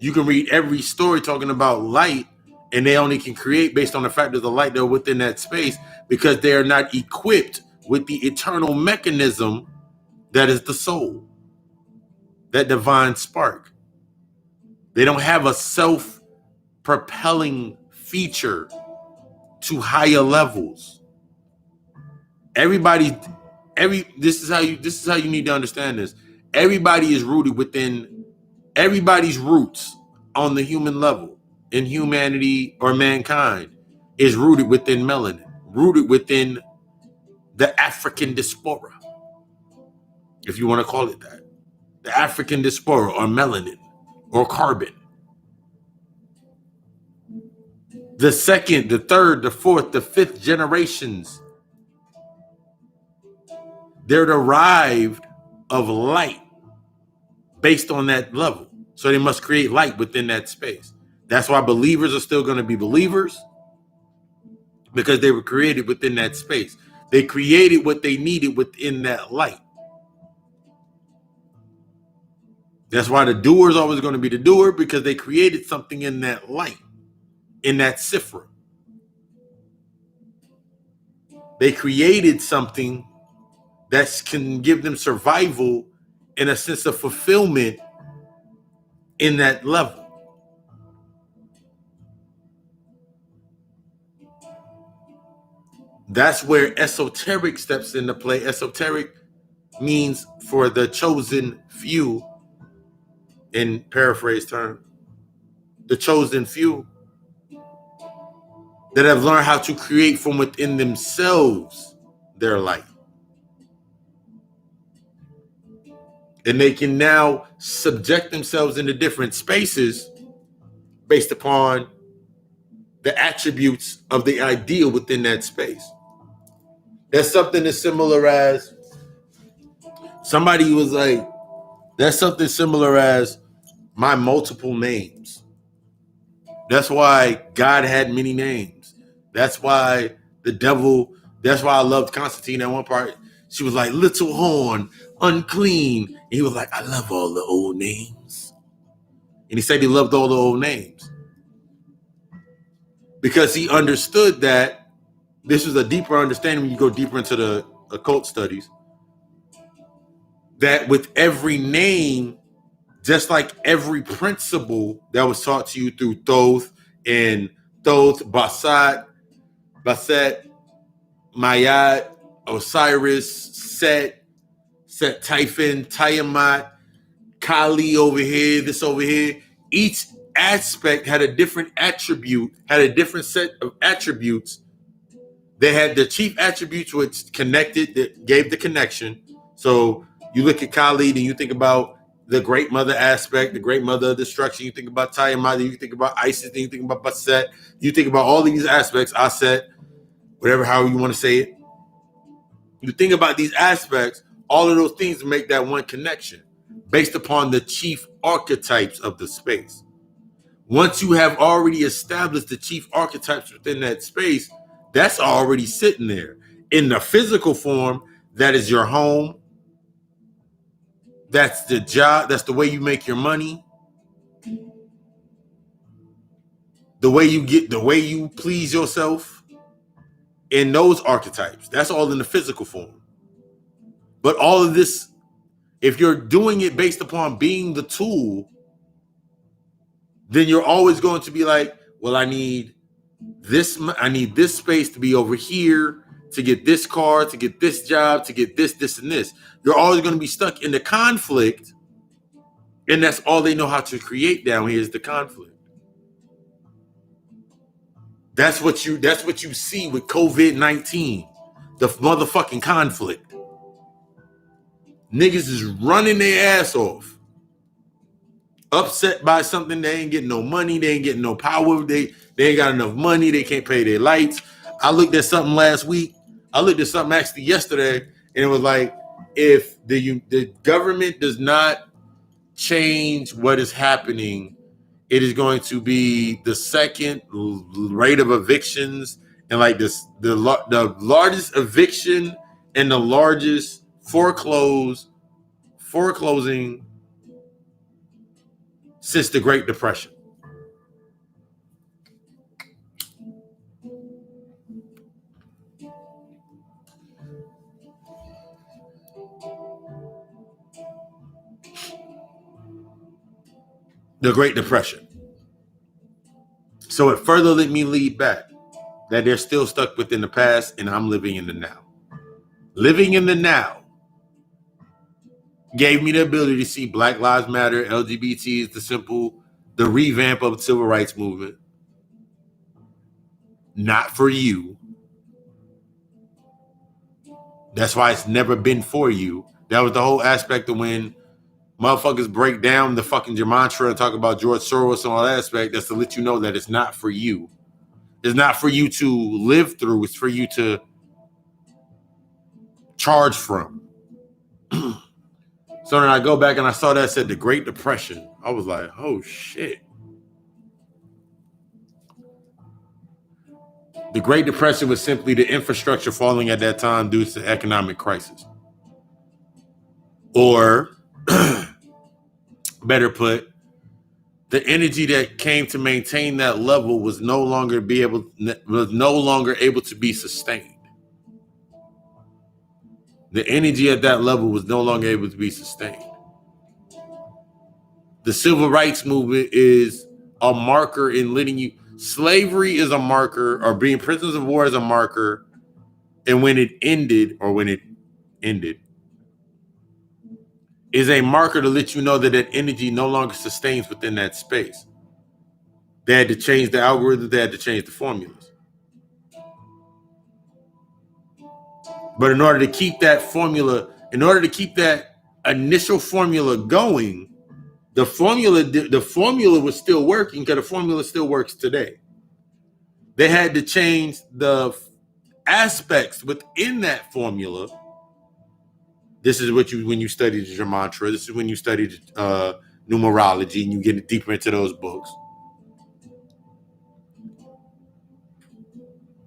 You can read every story talking about light, and they only can create based on the fact that the light they're within that space, because they are not equipped with the eternal mechanism that is the soul, that divine spark. They don't have a self-propelling feature to higher levels. This is how you need to understand this. Everybody is rooted within everybody's roots on the human level in humanity or mankind is rooted within melanin, rooted within the African diaspora, if you want to call it that. The African diaspora or melanin or carbon. The second, the third, the fourth, the fifth generations, they're derived of light based on that level. So they must create light within that space. That's why believers are still going to be believers, because they were created within that space. They created what they needed within that light. That's why the doer is always going to be the doer, because they created something in that light, in that sifra. They created something that can give them survival and a sense of fulfillment in that level. That's where esoteric steps into play. Esoteric means for the chosen few, in paraphrase term, the chosen few that have learned how to create from within themselves their light. And they can now subject themselves into different spaces based upon the attributes of the ideal within that space. That's something as similar as somebody was like, that's something similar as my multiple names. That's why God had many names. That's why the devil, that's why I loved Constantine at one part. She was like, little horn, unclean. And he was like, I love all the old names. And he said he loved all the old names because he understood that this was a deeper understanding when you go deeper into the occult studies, that with every name, just like every principle that was taught to you through Thoth, Basset, Mayat, Osiris, Set, Typhon, Tiamat, Kali over here, this over here. Each aspect had a different attribute, had a different set of attributes. They had the chief attributes which connected, that gave the connection. So you look at Kali, then you think about the great mother aspect, the great mother of destruction. You think about Tiamat, then you think about Isis, then you think about Basset. You think about all these aspects, Aset, whatever, how you want to say it. You think about these aspects, all of those things make that one connection based upon the chief archetypes of the space. Once you have already established the chief archetypes within that space, that's already sitting there. In the physical form, that is your home. That's the job. That's the way you make your money. The way you please yourself in those archetypes. That's all in the physical form. But all of this, if you're doing it based upon being the tool, then you're always going to be like, well, I need this space to be over here to get this car, to get this job, to get this, and this. You're always going to be stuck in the conflict. And that's all they know how to create down here is the conflict. That's what you see with COVID-19, the motherfucking conflict. Niggas is running their ass off. Upset by something, they ain't getting no money, they ain't getting no power, they ain't got enough money, they can't pay their lights. I looked at something last week. I looked at something actually yesterday, and it was like, if the government does not change what is happening, it is going to be the second rate of evictions and like this, the largest eviction and the largest foreclosing since the Great Depression. The Great Depression. So it further let me lead back that they're still stuck within the past and I'm living in the now. Living in the now gave me the ability to see Black Lives Matter, LGBT is the revamp of the civil rights movement. Not for you. That's why it's never been for you. That was the whole aspect of when motherfuckers break down the fucking gematria and talk about George Soros and all that aspect. That's to let you know that it's not for you. It's not for you to live through. It's for you to charge from. So then I go back and I saw that said the Great Depression. I was like, oh shit. The Great Depression was simply the infrastructure falling at that time due to economic crisis. Or, better put, the energy that came to maintain that level was no longer able to be sustained. The energy at that level was no longer able to be sustained. The civil rights movement is a marker in letting you. Slavery is a marker, or being prisoners of war is a marker. And when it ended, is a marker to let you know that that energy no longer sustains within that space. They had to change the algorithm. They had to change the formulas. But in order to keep that initial formula going, the formula was still working because the formula still works today. They had to change the aspects within that formula. This is what when you studied your mantra. This is when you studied numerology and you get deeper into those books.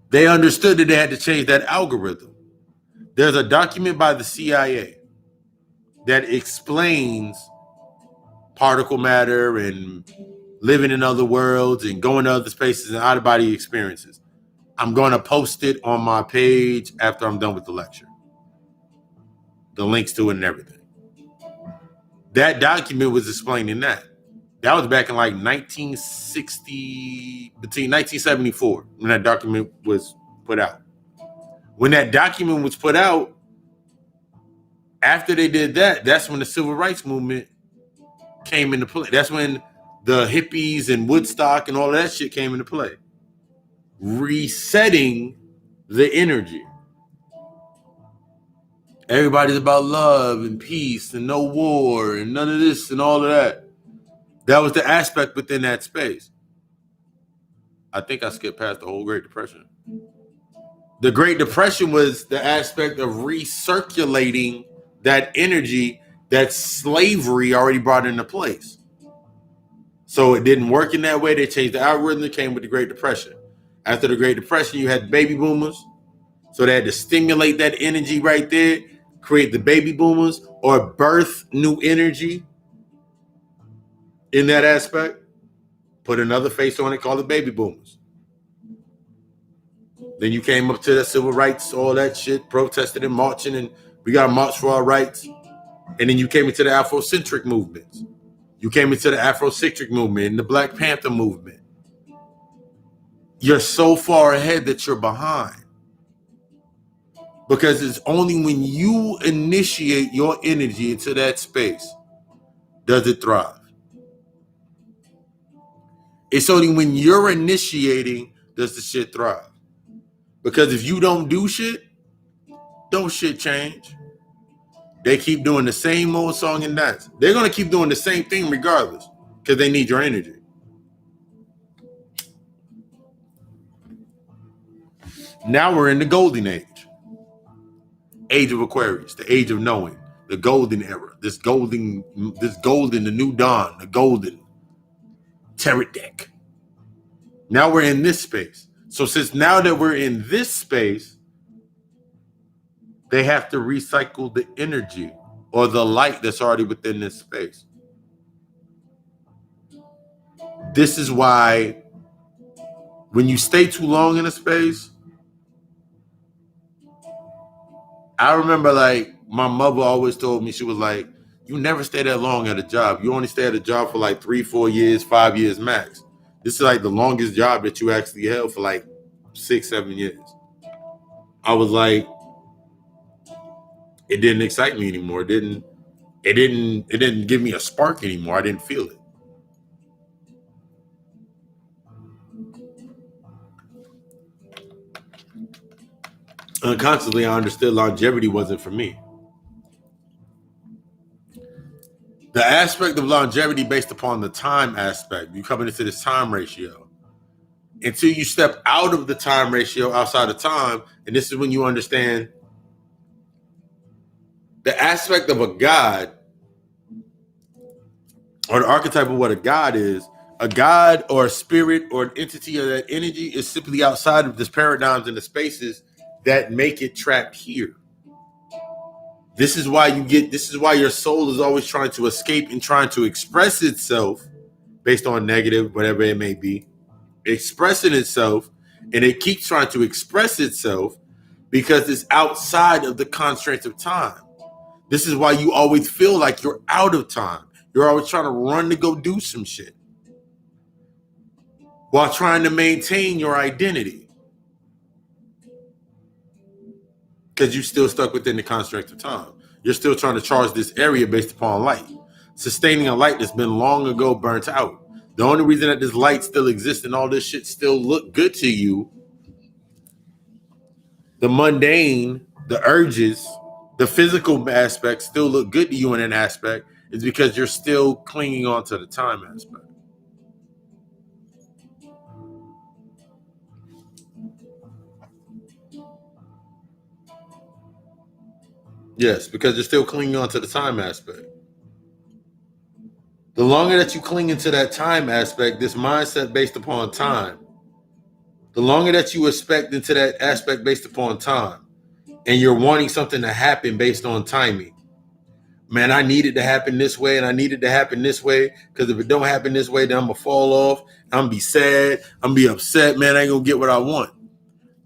They understood that they had to change that algorithm. There's a document by the CIA that explains particle matter and living in other worlds and going to other spaces and out-of-body experiences. I'm going to post it on my page after I'm done with the lecture. The links to it and everything. That document was explaining that. That was back in like 1960, between 1974, when that document was put out. When that document was put out, after they did that, that's when the civil rights movement came into play. That's when the hippies and Woodstock and all that shit came into play. Resetting the energy. Everybody's about love and peace and no war and none of this and all of that. That was the aspect within that space. I think I skipped past the whole Great Depression. The Great Depression was the aspect of recirculating that energy that slavery already brought into place. So it didn't work in that way. They changed the algorithm that came with the Great Depression. After the Great Depression, you had baby boomers. So they had to stimulate that energy right there, create the baby boomers, or birth new energy in that aspect. Put another face on it, call it baby boomers. Then you came up to the civil rights, all that shit, protested and marching, and we got to march for our rights. And then you came into the Afrocentric movements. You came into the Afrocentric movement and the Black Panther movement. You're so far ahead that you're behind. Because it's only when you initiate your energy into that space does it thrive. It's only when you're initiating does the shit thrive. Because if you don't do shit, don't shit change. They keep doing the same old song and dance. They're going to keep doing the same thing regardless because they need your energy. Now we're in the golden age. Age of Aquarius, the age of knowing, the golden era, this golden, the new dawn, the golden tarot deck. Now we're in this space. So since now that we're in this space, they have to recycle the energy or the light that's already within this space. This is why when you stay too long in a space, I remember like my mother always told me, she was like, you never stay that long at a job. You only stay at a job for like 3, 4 years, 5 years max. This is like the longest job that you actually held for like 6, 7 years. I was like, it didn't excite me anymore. It didn't give me a spark anymore. I didn't feel it. Unconsciously, I understood longevity wasn't for me. The aspect of longevity based upon the time aspect, you coming into this time ratio. Until you step out of the time ratio, outside of time, and this is when you understand the aspect of a god, or the archetype of what a god is. A god or a spirit or an entity or that energy is simply outside of this paradigms and the spaces that make it trapped here. This is why your soul is always trying to escape and trying to express itself based on negative, whatever it may be, expressing itself, and it keeps trying to express itself because it's outside of the constraints of time. This is why you always feel like you're out of time. You're always trying to run to go do some shit while trying to maintain your identity because you're still stuck within the constraints of time. You're still trying to charge this area based upon light, sustaining a light that's been long ago burnt out. The only reason that this light still exists and all this shit still look good to you, the mundane, the urges, the physical aspects still look good to you in an aspect, is because you're still clinging on to the time aspect. Yes, because you're still clinging on to the time aspect. The longer that you cling into that time aspect, this mindset based upon time, the longer that you expect into that aspect based upon time, and you're wanting something to happen based on timing. Man, I need it to happen this way, and I need it to happen this way, because if it don't happen this way, then I'm going to fall off, I'm going to be sad, I'm going to be upset, man, I ain't going to get what I want.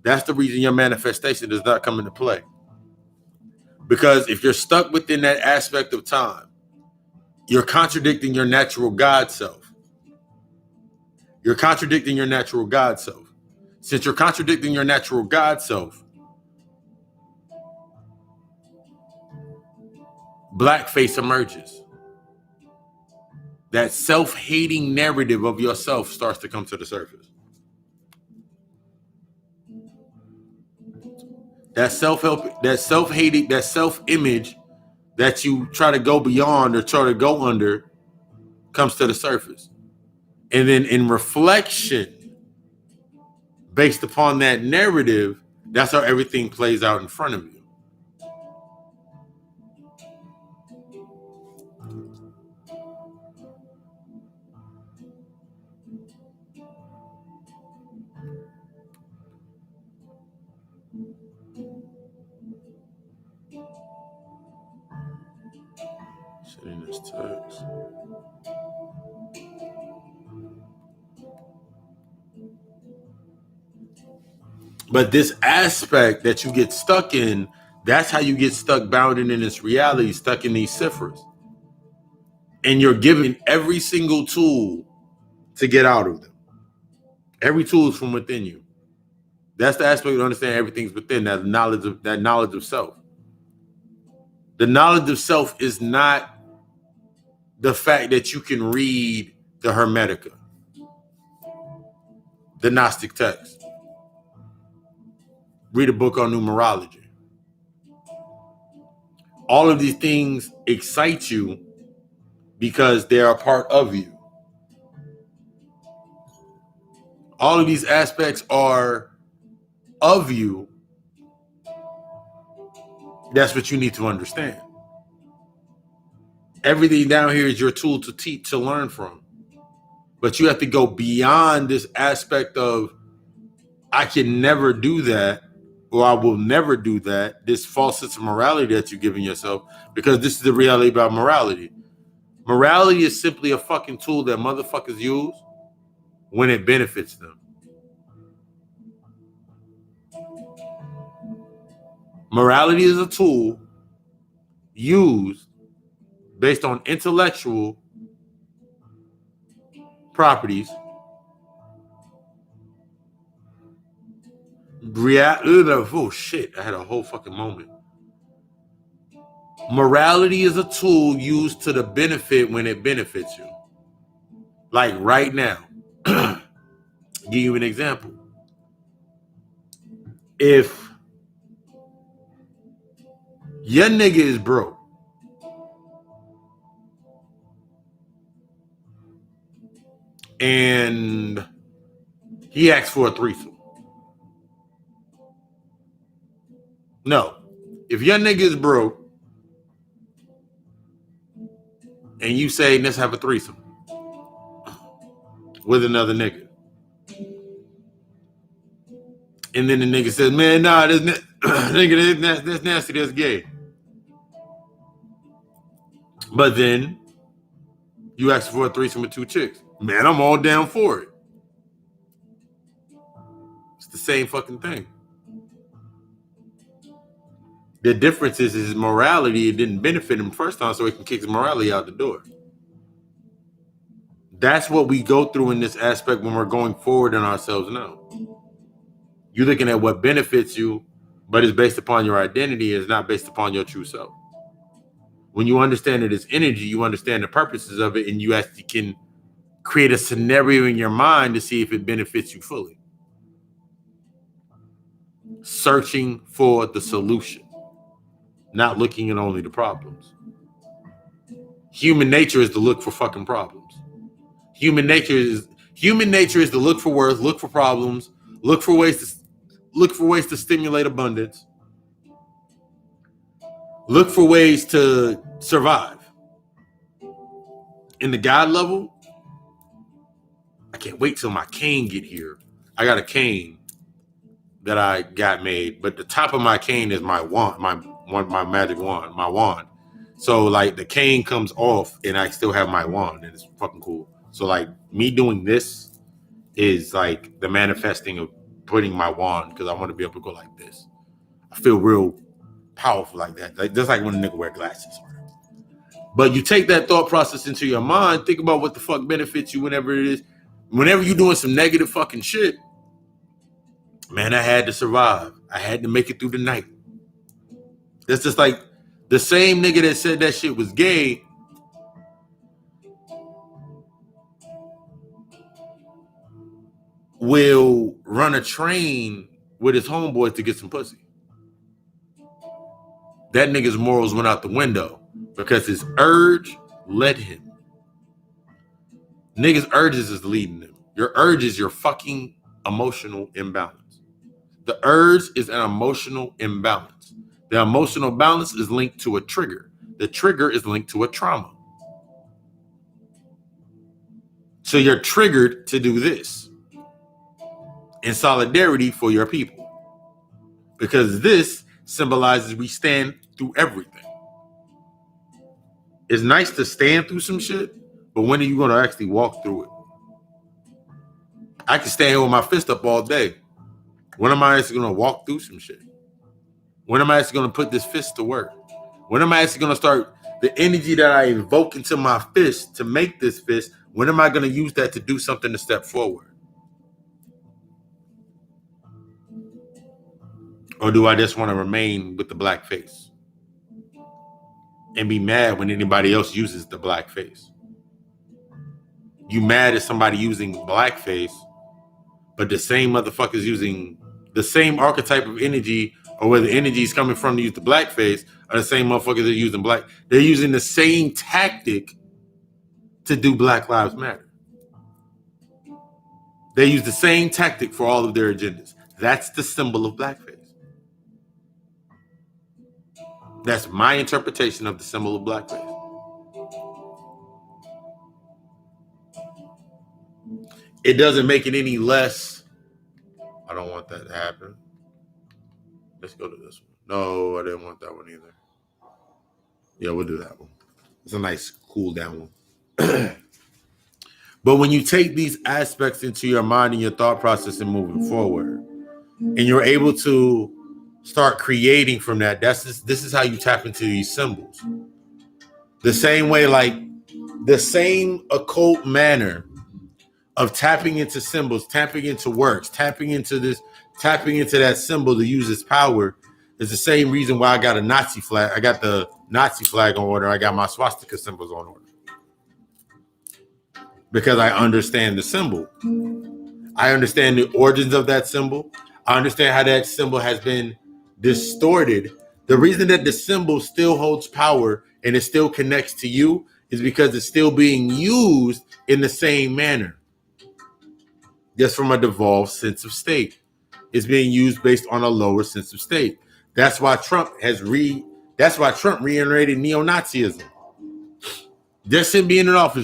That's the reason your manifestation does not come into play. Because if you're stuck within that aspect of time, you're contradicting your natural God self. You're contradicting your natural God self. Since you're contradicting your natural God self, Blackface emerges. That self-hating narrative of yourself starts to come to the surface. That self-help, that self-hating, that self-image that you try to go beyond or try to go under comes to the surface. And then in reflection, based upon that narrative, that's how everything plays out in front of you. Sending this text. But this aspect that you get stuck in, that's how you get stuck bounded in this reality, stuck in these ciphers. And you're given every single tool to get out of them. Every tool is from within you. That's the aspect to understand everything's within, that knowledge of self. The knowledge of self is not the fact that you can read the Hermetica, the Gnostic text, read a book on numerology. All of these things excite you because they're a part of you. All of these aspects are of you. That's what you need to understand. Everything down here is your tool to teach, to learn from. But you have to go beyond this aspect of, I can never do that, or I will never do that, this false sense of morality that you're giving yourself, because this is the reality about morality. Morality is simply a fucking tool that motherfuckers use when it benefits them. Morality is a tool used based on intellectual properties. Oh shit, I had a whole fucking moment. Morality is a tool used to the benefit when it benefits you. Like right now. Give you an example. If your nigga is broke and he asks for a threesome. No. If your nigga is broke and you say, let's have a threesome with another nigga. And then the nigga says, man, nah, nigga, that's nasty, that's gay. But then you ask for a threesome with two chicks. Man, I'm all down for it. It's the same fucking thing. The difference is his morality. It didn't benefit him first time, so he can kick his morality out the door. That's what we go through in this aspect when we're going forward in ourselves now. You're looking at what benefits you, but it's based upon your identity. It's not based upon your true self. When you understand it as energy, you understand the purposes of it, and you actually can create a scenario in your mind to see if it benefits you fully. Searching for the solution, not looking at only the problems. Human nature is to look for fucking problems. Human nature is to look for worth, look for problems, look for ways to stimulate abundance, look for ways to survive. In the God level, I can't wait till my cane get here. I got a cane that I got made, but the top of my cane is my wand, my magic wand, my wand. So like the cane comes off and I still have my wand, and it's fucking cool. So like me doing this is like the manifesting of putting my wand, because I want to be able to go like this. I feel real powerful like that. Like just like when a nigga wear glasses. But you take that thought process into your mind, think about what the fuck benefits you whenever it is. Whenever you're doing some negative fucking shit, man, I had to survive. I had to make it through the night. That's just like the same nigga that said that shit was gay will run a train with his homeboys to get some pussy. That nigga's morals went out the window because his urge led him. Niggas' urges is leading them. Your urge is your fucking emotional imbalance. The urge is an emotional imbalance. The emotional balance is linked to a trigger. The trigger is linked to a trauma. So you're triggered to do this in solidarity for your people, because this symbolizes we stand through everything. It's nice to stand through some shit, but when are you going to actually walk through it? I can stand here with my fist up all day. When am I actually going to walk through some shit? When am I actually going to put this fist to work? When am I actually going to start the energy that I invoke into my fist to make this fist? When am I going to use that to do something to step forward? Or do I just want to remain with the black face and be mad when anybody else uses the black face? You mad at somebody using blackface, but the same motherfuckers using the same archetype of energy, or where the energy is coming from to use the blackface, are the same motherfuckers that are using black. They're using the same tactic to do Black Lives Matter. They use the same tactic for all of their agendas. That's the symbol of blackface. That's my interpretation of the symbol of blackface. It doesn't make it any less. I don't want want that to happen. Let's go to this one. No, I didn't want that one either. Yeah, we'll do that one. It's a nice cool down one. But when you take these aspects into your mind and your thought process and moving forward, and you're able to start creating from that, this is how you tap into these symbols. The same way, like the same occult manner of tapping into symbols, tapping into works, tapping into that symbol to use its power is the same reason why I got a Nazi flag. I got the Nazi flag on order. I got my swastika symbols on order. Because I understand the symbol. I understand the origins of that symbol. I understand how that symbol has been distorted. The reason that the symbol still holds power and it still connects to you is because it's still being used in the same manner. Just from a devolved sense of state. It's being used based on a lower sense of state. That's why Trump reiterated neo-Nazism. Just him being in office,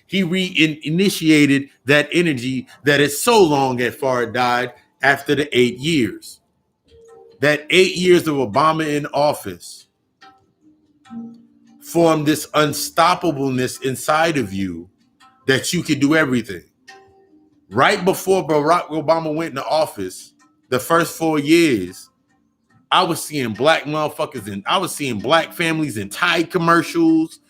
he reinitiated that energy that is so long and far died after the 8 years. That 8 years of Obama in office formed this unstoppableness inside of you that you could do everything. Right before Barack Obama went into office, the first 4 years, I was seeing black motherfuckers and I was seeing black families in Tide commercials.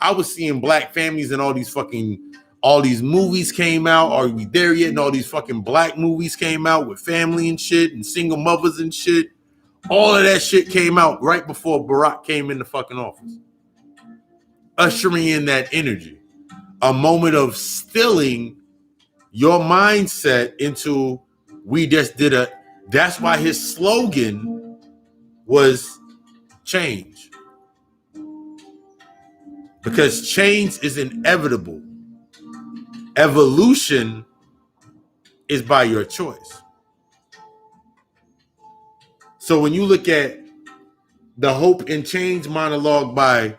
I was seeing black families and all these movies came out. Are we there yet? And all these fucking black movies came out with family and shit and single mothers and shit. All of that shit came out right before Barack came into fucking office. Ushering in that energy. A moment of stilling your mindset into that's why his slogan was change. Because change is inevitable. Evolution is by your choice. So when you look at the Hope and Change monologue by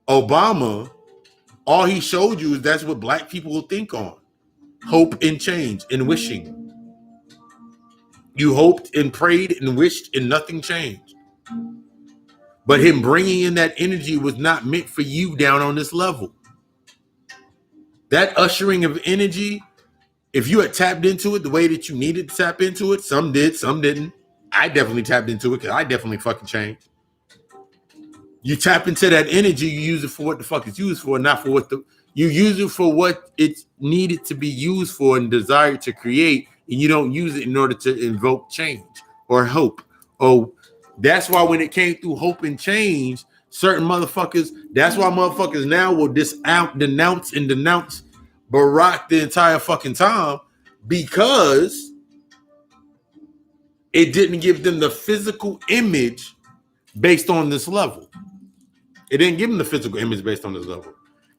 Obama, all he showed you is that's what black people will think on. Hope and change and wishing. You hoped and prayed and wished and nothing changed. But him bringing in that energy was not meant for you down on this level. That ushering of energy, if you had tapped into it the way that you needed to tap into it, some did, some didn't. I definitely tapped into it because I definitely fucking changed. You tap into that energy, you use it for what the fuck it's used for, not for you use it for what it's needed to be used for and desired to create, and you don't use it in order to invoke change or hope. Oh, that's why when it came through hope and change, certain motherfuckers, that's why motherfuckers now will denounce Barack the entire fucking time, because it didn't give them the physical image based on this level. It didn't give him the physical image based on this level.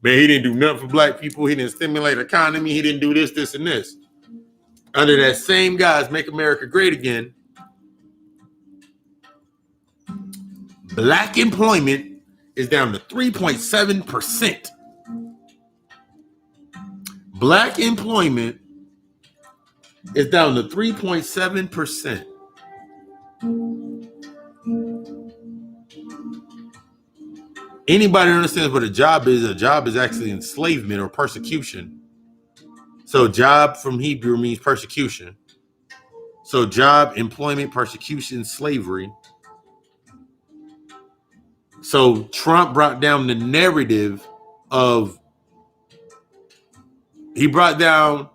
Man, he didn't do nothing for black people. He didn't stimulate the economy. He didn't do this, and this. Under that same guise, Make America Great Again, black employment is down to 3.7%. Black employment is down to 3.7%. Anybody who understands what a job is actually enslavement or persecution. So job from Hebrew means persecution. So job, employment, persecution, slavery. So Trump brought down the narrative of, he brought down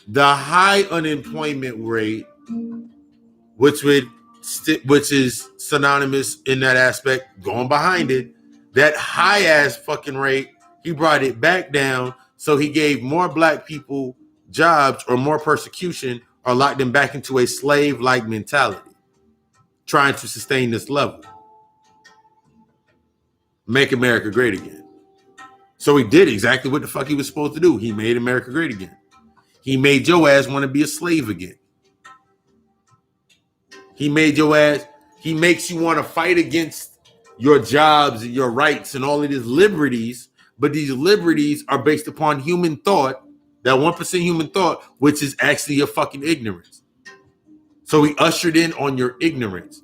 the high unemployment rate, which is synonymous in that aspect, going behind it. That high ass fucking rate, he brought it back down. So he gave more black people jobs or more persecution or locked them back into a slave-like mentality, trying to sustain this level. Make America great again. So he did exactly what the fuck he was supposed to do. He made America great again. He made your ass want to be a slave again. He makes you want to fight against your jobs and your rights and all of these liberties, but these liberties are based upon human thought, that 1% human thought, which is actually your fucking ignorance. So he ushered in on your ignorance.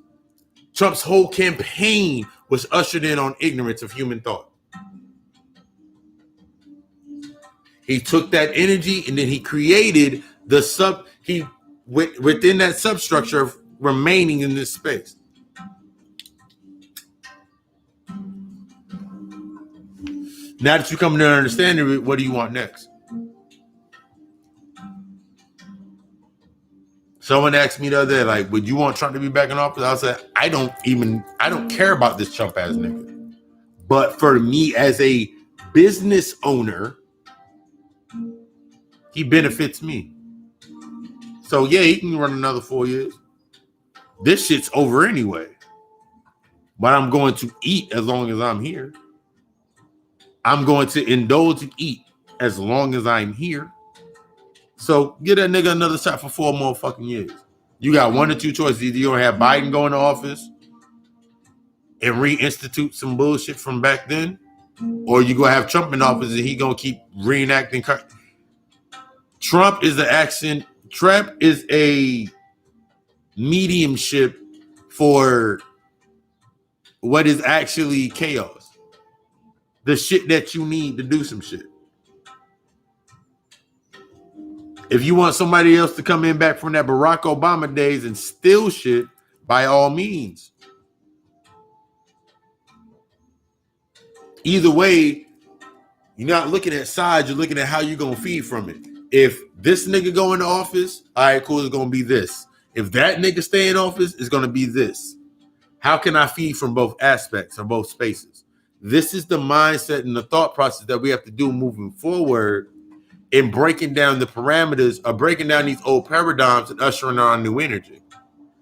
Trump's whole campaign was ushered in on ignorance of human thought. He took that energy and then he created within that substructure of remaining in this space. Now that you come to an understanding, what do you want next? Someone asked me the other day, like, would you want Trump to be back in office? I said, I don't care about this Trump ass nigga. But for me as a business owner, he benefits me. So yeah, he can run another 4 years. This shit's over anyway. But I'm going to eat as long as I'm here. I'm going to indulge and eat as long as I'm here. So get that nigga another shot for 4 more fucking years. You got one or two choices. Either you're going to have Biden go into office and reinstitute some bullshit from back then, or you're going to have Trump in office and he going to keep reenacting. Trump is a mediumship for what is actually chaos. The shit that you need to do some shit. If you want somebody else to come in back from that Barack Obama days and steal shit, by all means. Either way, you're not looking at sides, you're looking at how you're going to feed from it. If this nigga go into office, all right, cool, it's going to be this. If that nigga stay in office, it's going to be this. How can I feed from both aspects or both spaces? This is the mindset and the thought process that we have to do moving forward in breaking down the parameters of breaking down these old paradigms and ushering our new energy.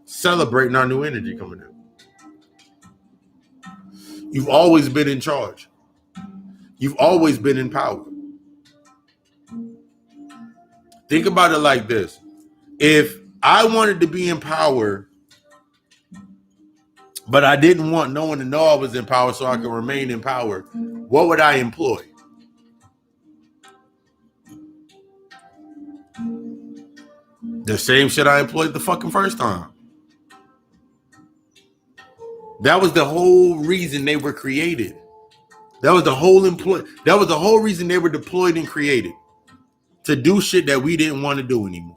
Celebrating our new energy coming in. You've always been in charge. You've always been in power. Think about it like this. If I wanted to be in power, but I didn't want no one to know I was in power so I could remain in power, what would I employ? The same shit I employed the fucking first time. That was the whole reason they were created. That was the whole reason they were deployed and created. To do shit that we didn't want to do anymore.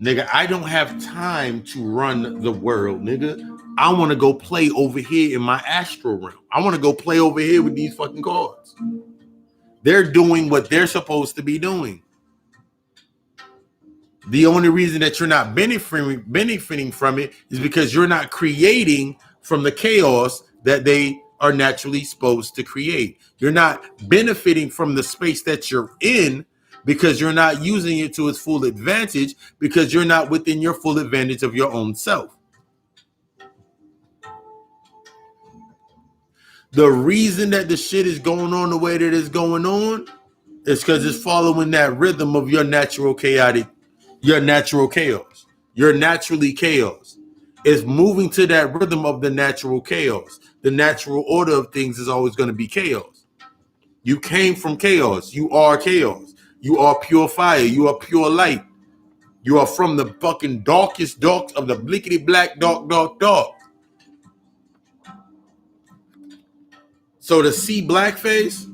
Nigga, I don't have time to run the world, nigga. I want to go play over here in my astral realm. I want to go play over here with these fucking cards. They're doing what they're supposed to be doing. The only reason that you're not benefiting from it is because you're not creating from the chaos that they are naturally supposed to create. You're not benefiting from the space that you're in because you're not using it to its full advantage because you're not within your full advantage of your own self. The reason that the shit is going on the way that it's going on is because it's following that rhythm of your natural chaos. You're naturally chaos. It's moving to that rhythm of the natural chaos. The natural order of things is always going to be chaos. You came from chaos. You are chaos. You are pure fire. You are pure light. You are from the fucking darkest darks of the blickety black dark. So to see Blackface,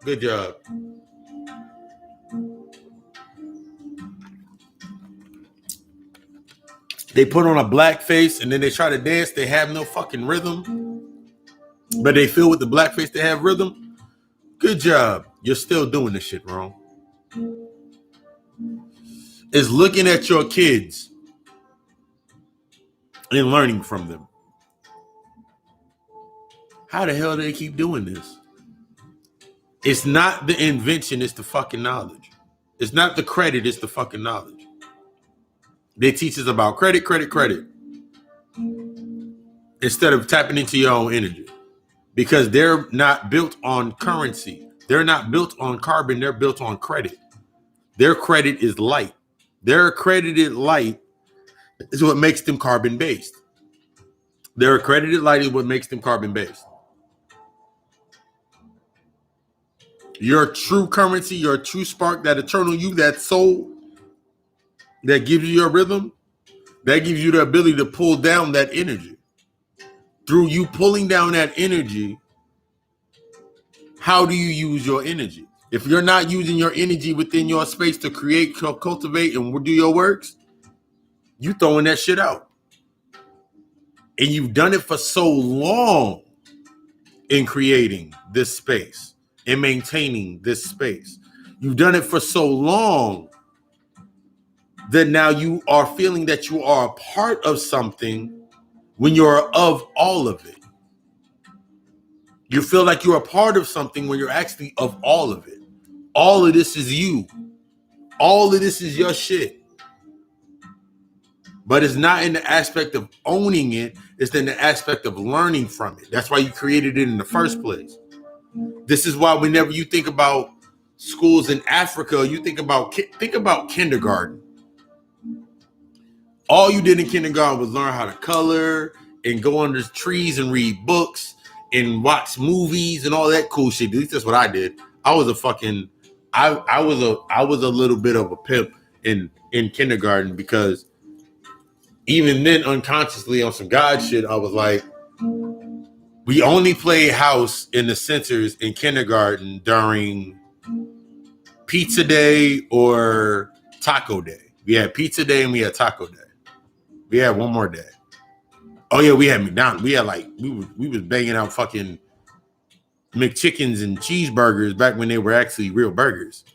good job. They put on a black face and then they try to dance. They have no fucking rhythm. But they feel with the blackface they have rhythm. Good job. You're still doing this shit wrong. It's looking at your kids and learning from them. How the hell do they keep doing this? It's not the invention, it's the fucking knowledge. It's not the credit, it's the fucking knowledge. They teach us about credit. Instead of tapping into your own energy. Because they're not built on currency. They're not built on carbon. They're built on credit. Their credit is light. Their accredited light is what makes them carbon-based. Their accredited light is what makes them carbon-based. Your true currency, your true spark, that eternal you, that soul, that gives you your rhythm, that gives you the ability to pull down that energy. Through you pulling down that energy, how do you use your energy? If you're not using your energy within your space to create, cultivate, and do your works, you throwing that shit out. And you've done it for so long in creating this space and maintaining this space. You've done it for so long that now you are feeling that you are a part of something when you're of all of it. You feel like you're a part of something when you're actually of all of it. All of this is you. All of this is your shit. But it's not in the aspect of owning it. It's in the aspect of learning from it. That's why you created it in the first place. This is why whenever you think about schools in Africa, you think about kindergarten. All you did in kindergarten was learn how to color and go under trees and read books and watch movies and all that cool shit. At least that's what I did. I was a little bit of a pimp in kindergarten, because even then, unconsciously on some God shit, I was like, we only played house in the centers in kindergarten during pizza day or taco day. We had pizza day and we had taco day. We had one more day. Oh yeah, we had McDonald's. We had we was banging out fucking McChickens and cheeseburgers back when they were actually real burgers.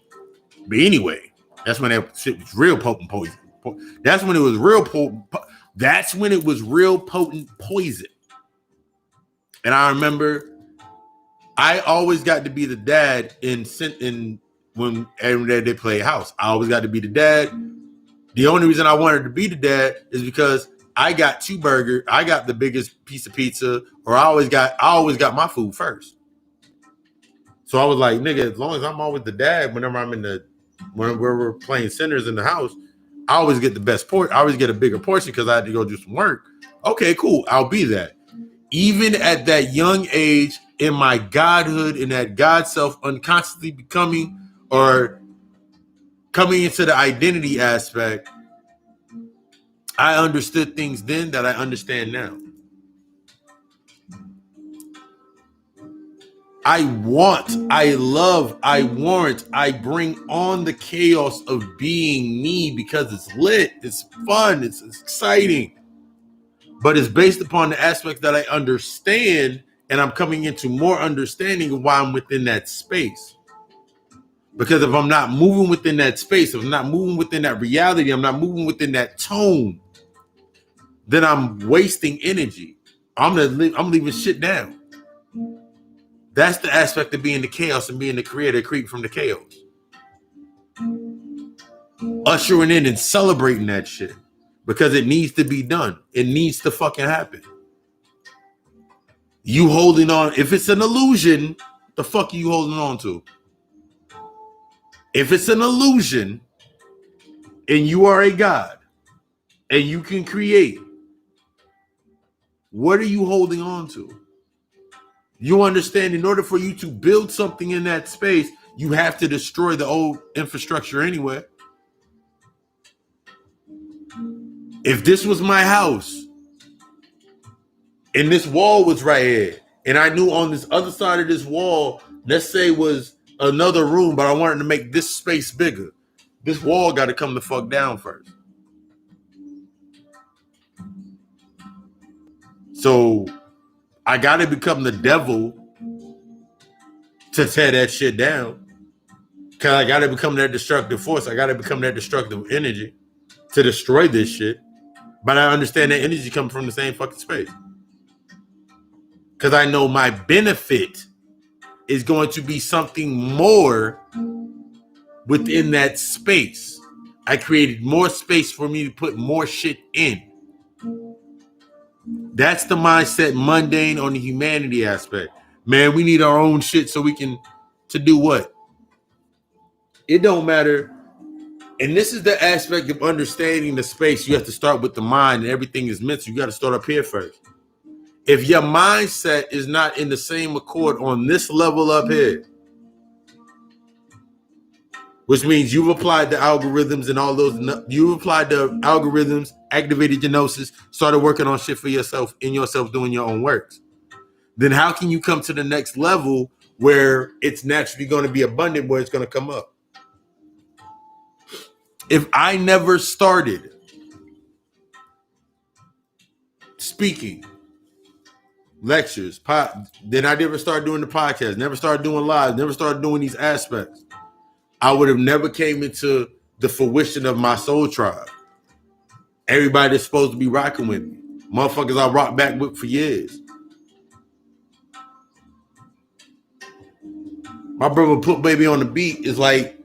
But anyway, that's when that shit was real potent poison. That's when it was real potent. That's when it was real potent poison. And I remember I always got to be the dad in when every day they play house. I always got to be the dad. The only reason I wanted to be the dad is because I got two burgers. I got the biggest piece of pizza, or I always got my food first. So I was like, nigga, as long as I'm always the dad, whenever I'm when we're playing centers in the house, I always get the best portion. I always get a bigger portion because I had to go do some work. Okay, cool. I'll be that. Even at that young age, in my godhood, in that God self, unconsciously becoming or coming into the identity aspect, I understood things then that I understand now. I want, I love, I warrant, I bring on the chaos of being me because it's lit, it's fun, it's exciting. But it's based upon the aspect that I understand, and I'm coming into more understanding of why I'm within that space. Because if I'm not moving within that space, if I'm not moving within that reality, I'm not moving within that tone, then I'm wasting energy. I'm leaving shit down. That's the aspect of being the chaos and being the creator, creep from the chaos. Ushering in and celebrating that shit. Because it needs to be done. It needs to fucking happen. You holding on, if it's an illusion, the fuck are you holding on to? If it's an illusion and you are a god and you can create, what are you holding on to? You understand, in order for you to build something in that space, you have to destroy the old infrastructure anyway. If this was my house and this wall was right here, and I knew on this other side of this wall, let's say was another room, but I wanted to make this space bigger, this wall got to come the fuck down first. So I got to become the devil to tear that shit down. Because I got to become that destructive force. I got to become that destructive energy to destroy this shit. But I understand that energy comes from the same fucking space. Because I know my benefit is going to be something more within that space. I created more space for me to put more shit in. That's the mindset, mundane on the humanity aspect. Man, we need our own shit so we can, to do what? It don't matter. And this is the aspect of understanding the space. You have to start with the mind, and everything is mental. You got to start up here first. If your mindset is not in the same accord on this level up here, which means you've applied the algorithms and all those. You've applied the algorithms, activated your gnosis, started working on shit for yourself, in yourself, doing your own works. Then how can you come to the next level where it's naturally going to be abundant, where it's going to come up? If I never started speaking, lectures, then I never started doing the podcast, never started doing lives, never started doing these aspects, I would have never came into the fruition of my soul tribe. Everybody that's supposed to be rocking with me. Motherfuckers I rock back with for years. My brother Put Baby on the Beat is like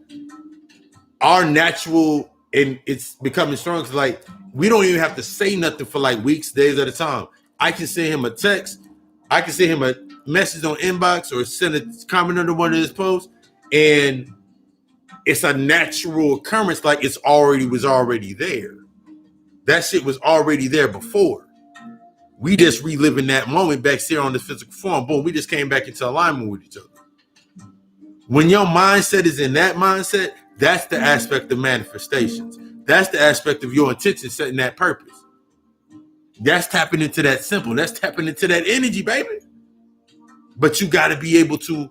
our natural, and it's becoming strong. It's like we don't even have to say nothing for like weeks, days at a time. I can send him a text. I can send him a message on inbox or send a comment under one of his posts, and it's a natural occurrence. Like was already there. That shit was already there before. We just reliving that moment back here on this physical form. Boom, we just came back into alignment with each other. When your mindset is in that mindset, that's the aspect of manifestations. That's the aspect of your intention setting that purpose. That's tapping into that simple. That's tapping into that energy, baby. But you got to be able to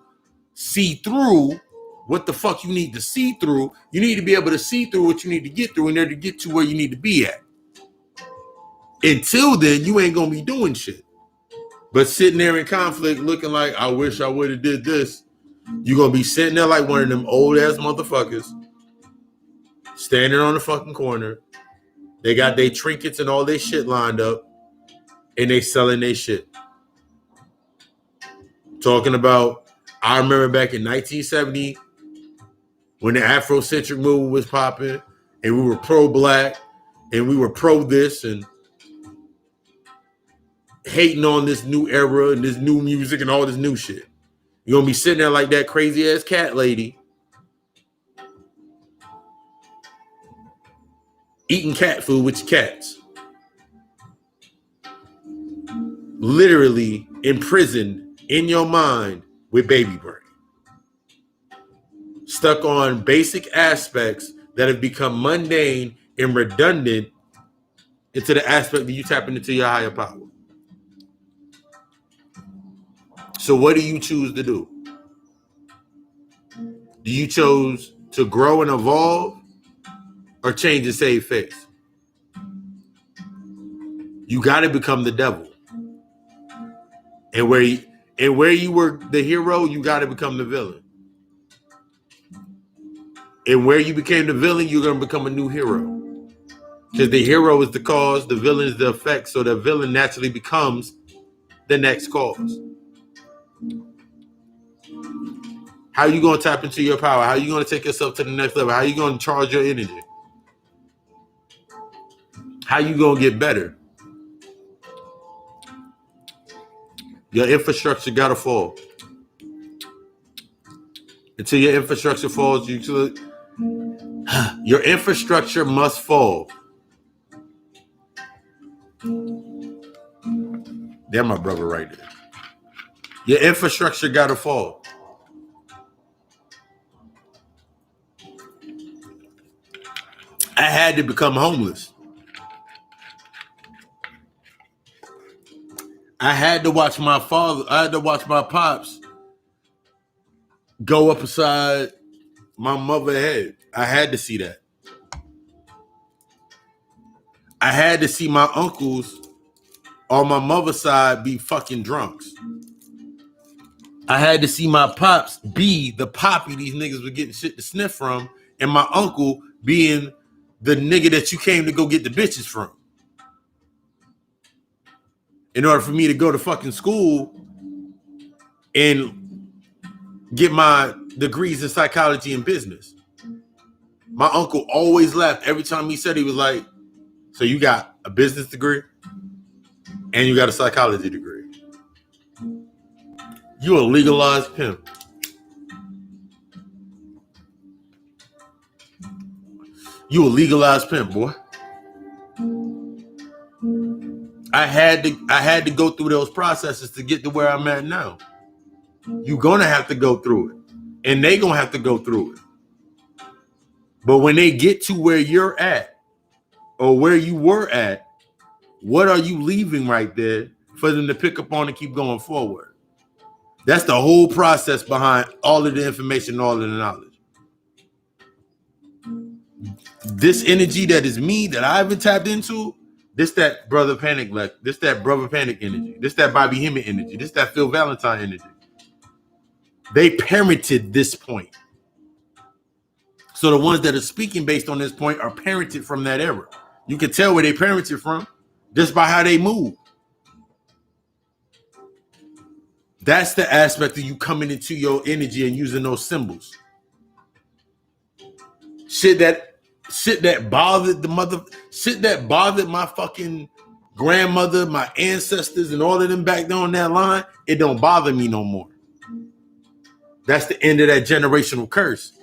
see through what the fuck you need to see through. You need to be able to see through what you need to get through in order to get to where you need to be at. Until then, you ain't going to be doing shit. But sitting there in conflict looking like, I wish I would have did this. You're going to be sitting there like one of them old ass motherfuckers standing on the fucking corner. They got their trinkets and all their shit lined up and they selling their shit. Talking about, I remember back in 1970 when the Afrocentric movement was popping and we were pro-black and we were pro this and hating on this new era and this new music and all this new shit. You're going to be sitting there like that crazy ass cat lady eating cat food with your cats. Literally imprisoned in your mind with baby brain. Stuck on basic aspects that have become mundane and redundant into the aspect that you tapping into your higher power. So what do you choose to do? Do you choose to grow and evolve or change and save face? You got to become the devil. And where you were the hero, you got to become the villain. And where you became the villain, you're going to become a new hero. Because the hero is the cause, the villain is the effect, so the villain naturally becomes the next cause. How are you going to tap into your power? How are you going to take yourself to the next level? How are you going to charge your energy? How are you going to get better? Your infrastructure got to fall. Until your infrastructure falls, your infrastructure must fall. That's my brother right there. Your infrastructure got to fall. I had to become homeless. I had to watch my pops go up beside my mother's head. I had to see that. I had to see my uncles on my mother's side be fucking drunks. I had to see my pops be the poppy these niggas were getting shit to sniff from, and my uncle being the nigga that you came to go get the bitches from. In order for me to go to fucking school and get my degrees in psychology and business. My uncle always laughed every time he said, he was like, so you got a business degree and you got a psychology degree. You a legalized pimp. You a legalized pimp, boy. I had to go through those processes to get to where I'm at now. You're gonna have to go through it. And they gonna have to go through it. But when they get to where you're at or where you were at, what are you leaving right there for them to pick up on and keep going forward? That's the whole process behind all of the information, all of the knowledge. This energy that is me, that I haven't tapped into, this that brother panic, this that brother panic energy, this that Bobby Hemmett energy, this that Phil Valentine energy. They parented this point. So the ones that are speaking based on this point are parented from that era. You can tell where they parented from just by how they move. That's the aspect of you coming into your energy and using those symbols. Shit that bothered my fucking grandmother, my ancestors, and all of them back there on that line, it don't bother me no more. That's the end of that generational curse.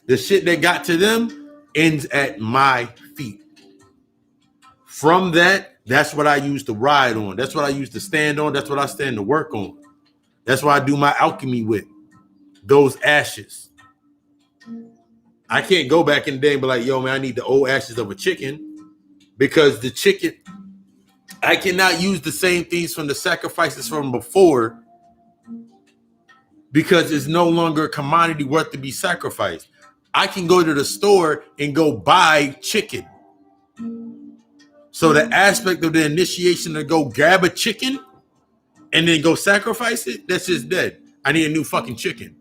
The shit that got to them ends at my feet. From that, that's what I used to ride on. That's what I used to stand on. That's what I stand to work on. That's what I do my alchemy with. Those ashes. I can't go back in the day and be like, yo, man, I need the old ashes of a chicken. Because the chicken, I cannot use the same things from the sacrifices from before because it's no longer a commodity worth to be sacrificed. I can go to the store and go buy chicken. So the aspect of the initiation to go grab a chicken and then go sacrifice it, that's just dead. I need a new fucking chicken.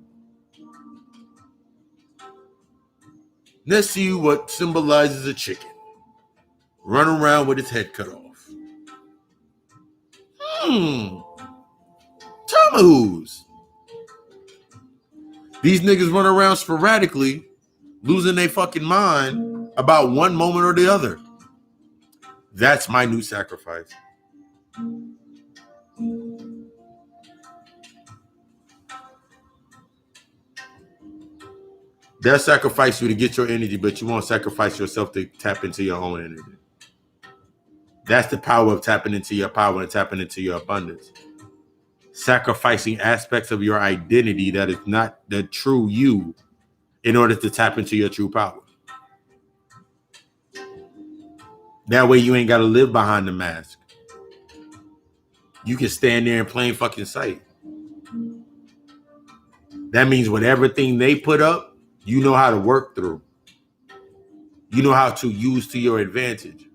Let's see what symbolizes a chicken. Run around with its head cut off. Tomahawks. These niggas run around sporadically, losing their fucking mind about one moment or the other. That's my new sacrifice. They'll sacrifice you to get your energy, but you won't sacrifice yourself to tap into your own energy. That's the power of tapping into your power and tapping into your abundance. Sacrificing aspects of your identity that is not the true you in order to tap into your true power. That way you ain't got to live behind the mask. You can stand there in plain fucking sight. That means with everything they put up, you know how to work through. You know how to use to your advantage.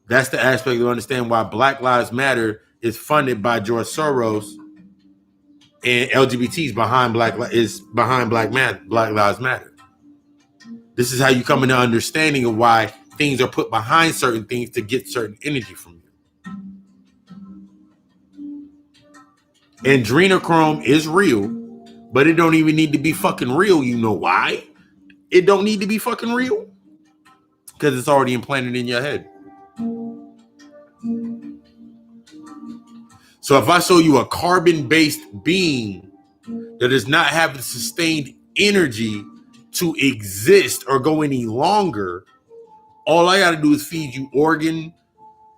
That's the aspect to understand why Black Lives Matter is funded by George Soros and LGBTs behind Black Lives Matter. This is how you come into understanding of why things are put behind certain things to get certain energy from you. Adrenochrome is real, but it don't even need to be fucking real. You know why? It don't need to be fucking real. Because it's already implanted in your head. So if I show you a carbon-based being that does not have the sustained energy to exist or go any longer, all I got to do is feed you organ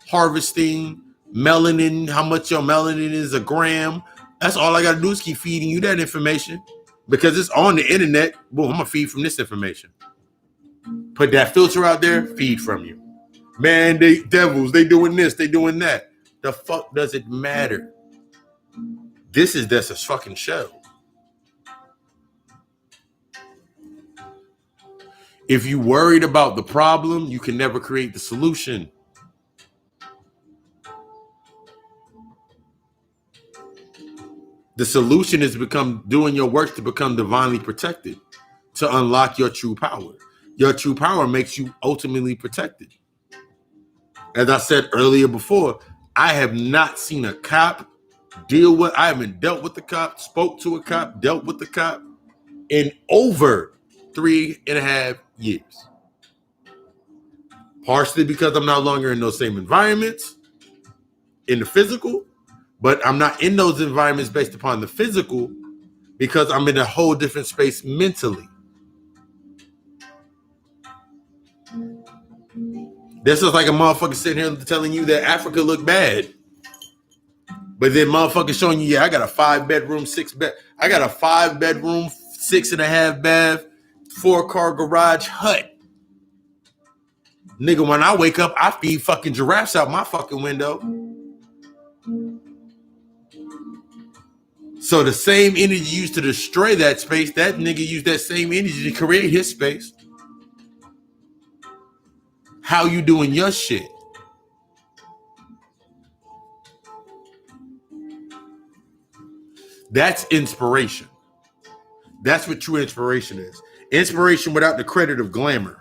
harvesting, melanin, how much your melanin is a gram. That's all I got to do is keep feeding you that information because it's on the internet. Boom, I'm going to feed from this information. Put that filter out there, feed from you. Man, they devils, they doing this, they doing that. The fuck does it matter? This is just a fucking show. If you worried about the problem, you can never create the solution. The solution is doing your work to become divinely protected, to unlock your true power. Your true power makes you ultimately protected. As I said earlier before, I have not seen a cop I haven't dealt with the cop, spoke to a cop, dealt with the cop in over 3.5 years. Partially because I'm no longer in those same environments in the physical, but I'm not in those environments based upon the physical because I'm in a whole different space mentally. This is like a motherfucker sitting here telling you that Africa look bad. But then motherfucker showing you, I got a 5-bedroom, 6-bed. I got a 5-bedroom, 6.5 bath, 4-car garage hut. Nigga, when I wake up, I feed fucking giraffes out my fucking window. So the same energy used to destroy that space, that nigga used that same energy to create his space. How you doing your shit? That's inspiration. That's what true inspiration is. Inspiration without the credit of glamour.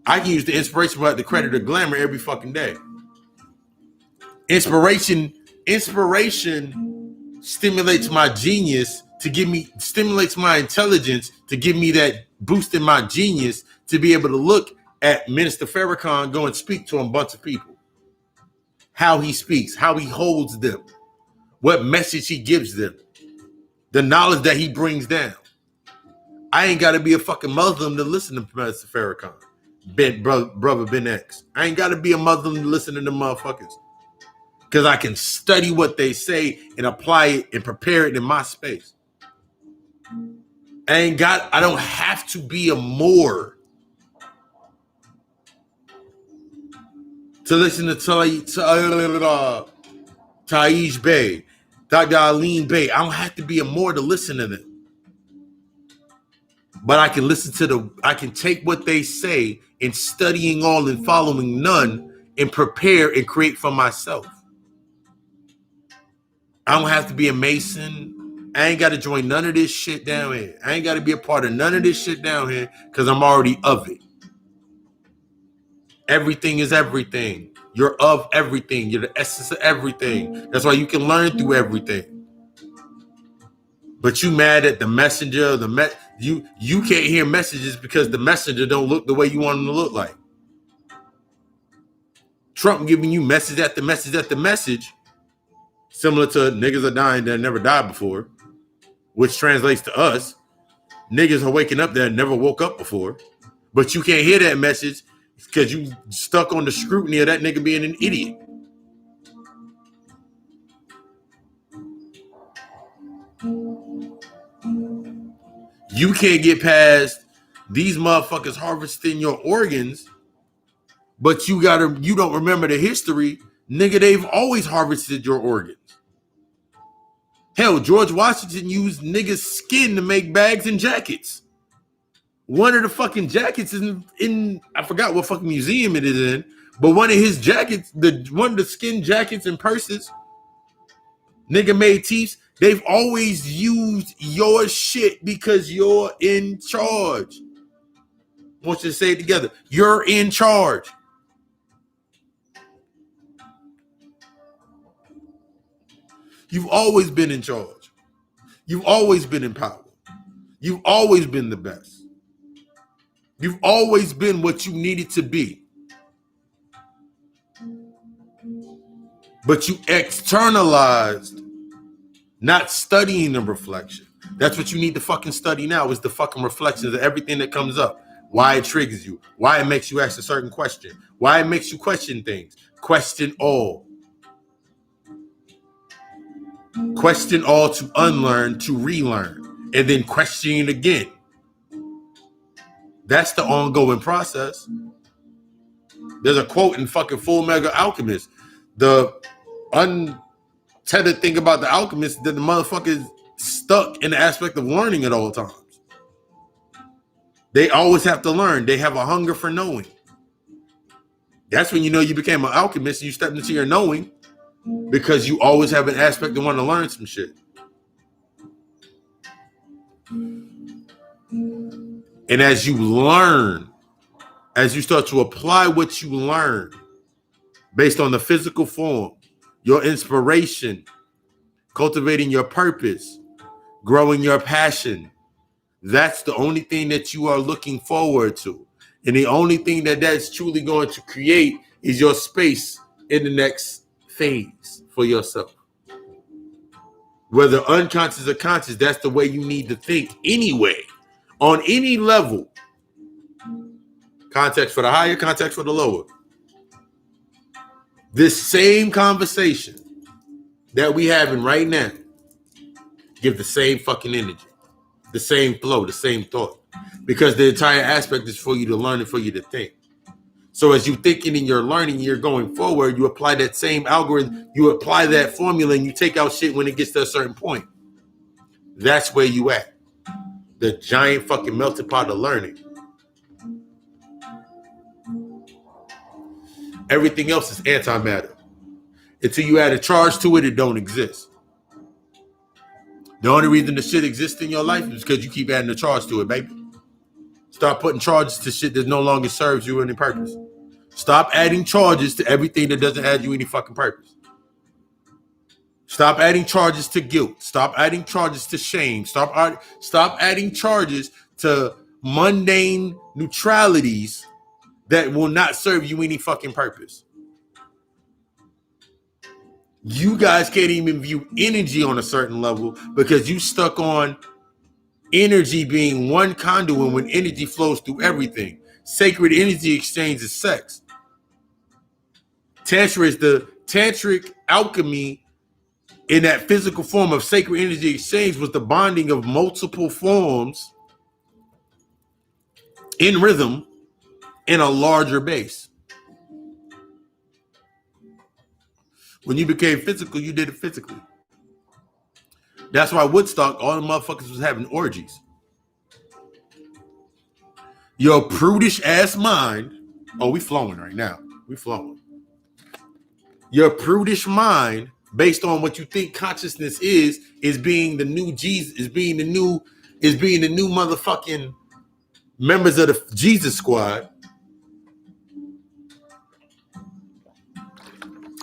I can use the inspiration without the credit of glamour every fucking day. Inspiration stimulates my genius to give me, stimulates my intelligence to give me that boost in my genius to be able to look at Minister Farrakhan, go and speak to a bunch of people. How he speaks, how he holds them, what message he gives them, the knowledge that he brings down. I ain't got to be a fucking Muslim to listen to Minister Farrakhan, brother Ben X. I ain't got to be a Muslim to listen to them motherfuckers. Because I can study what they say and apply it and prepare it in my space. I don't have to be a Moor to listen to Taij Bey, Dr. Aline Bey. I don't have to be a Moor to listen to them. But I can I can take what they say and studying all and following none and prepare and create for myself. I don't have to be a Mason. I ain't got to join none of this shit down here. I ain't got to be a part of none of this shit down here because I'm already of it. Everything is everything. You're of everything. You're the essence of everything. That's why you can learn through everything. But you mad at the messenger, you can't hear messages because the messenger don't look the way you want them to look like. Trump giving you message after message after message, similar to niggas are dying that never died before, which translates to us. Niggas are waking up that never woke up before, but you can't hear that message because you stuck on the scrutiny of that nigga being an idiot. You can't get past these motherfuckers harvesting your organs, but you don't remember the history. Nigga, they've always harvested your organs. Hell, George Washington used niggas' skin to make bags and jackets. One of the fucking jackets is in I forgot what fucking museum it is in, but one of his jackets, one of the skin jackets and purses, nigga made teeth. They've always used your shit because you're in charge. I want you to say it together. You're in charge. You've always been in charge. You've always been in power. You've always been the best. You've always been what you needed to be. But you externalized not studying the reflection. That's what you need to fucking study now is the fucking reflections of everything that comes up. Why it triggers you. Why it makes you ask a certain question. Why it makes you question things. Question all. Question all to unlearn, to relearn. And then question it again. That's the ongoing process. There's a quote in fucking Full Metal Alchemist. The untethered thing about the alchemist that the motherfucker is stuck in the aspect of learning at all times. They always have to learn. They have a hunger for knowing. That's when you know you became an alchemist and you stepped into your knowing because you always have an aspect of wanting to learn some shit. And as you learn, as you start to apply what you learn based on the physical form, your inspiration, cultivating your purpose, growing your passion, that's the only thing that you are looking forward to. And the only thing that's truly going to create is your space in the next phase for yourself. Whether unconscious or conscious, that's the way you need to think anyway, on any level. Context for the higher, context for the lower. This same conversation that we having right now give the same fucking energy. the same flow, the same thought. Because the entire aspect is for you to learn and for you to think. So as you're thinking and you're learning, you're going forward, you apply that same algorithm, you apply that formula, and you take out shit when it gets to a certain point. That's where you at. The giant fucking melting pot of learning. Everything else is antimatter. Until you add a charge to it, it don't exist. The only reason the shit exists in your life is because you keep adding a charge to it, baby. Start putting charges to shit that no longer serves you any purpose. Stop adding charges to everything that doesn't add you any fucking purpose. Stop adding charges to guilt. Stop adding charges to shame. Stop adding charges to mundane neutralities that will not serve you any fucking purpose. You guys can't even view energy on a certain level because you stuck on energy being one conduit when energy flows through everything. Sacred energy exchange is sex. Tantra is the tantric alchemy in that physical form of sacred energy exchange was the bonding of multiple forms in rhythm in a larger base. When you became physical, you did it physically. That's why Woodstock, all the motherfuckers was having orgies. Your prudish ass mind, oh, we flowing right now. We flowing. Your prudish mind, based on what you think consciousness is being the new Jesus, is being the new motherfucking members of the Jesus squad.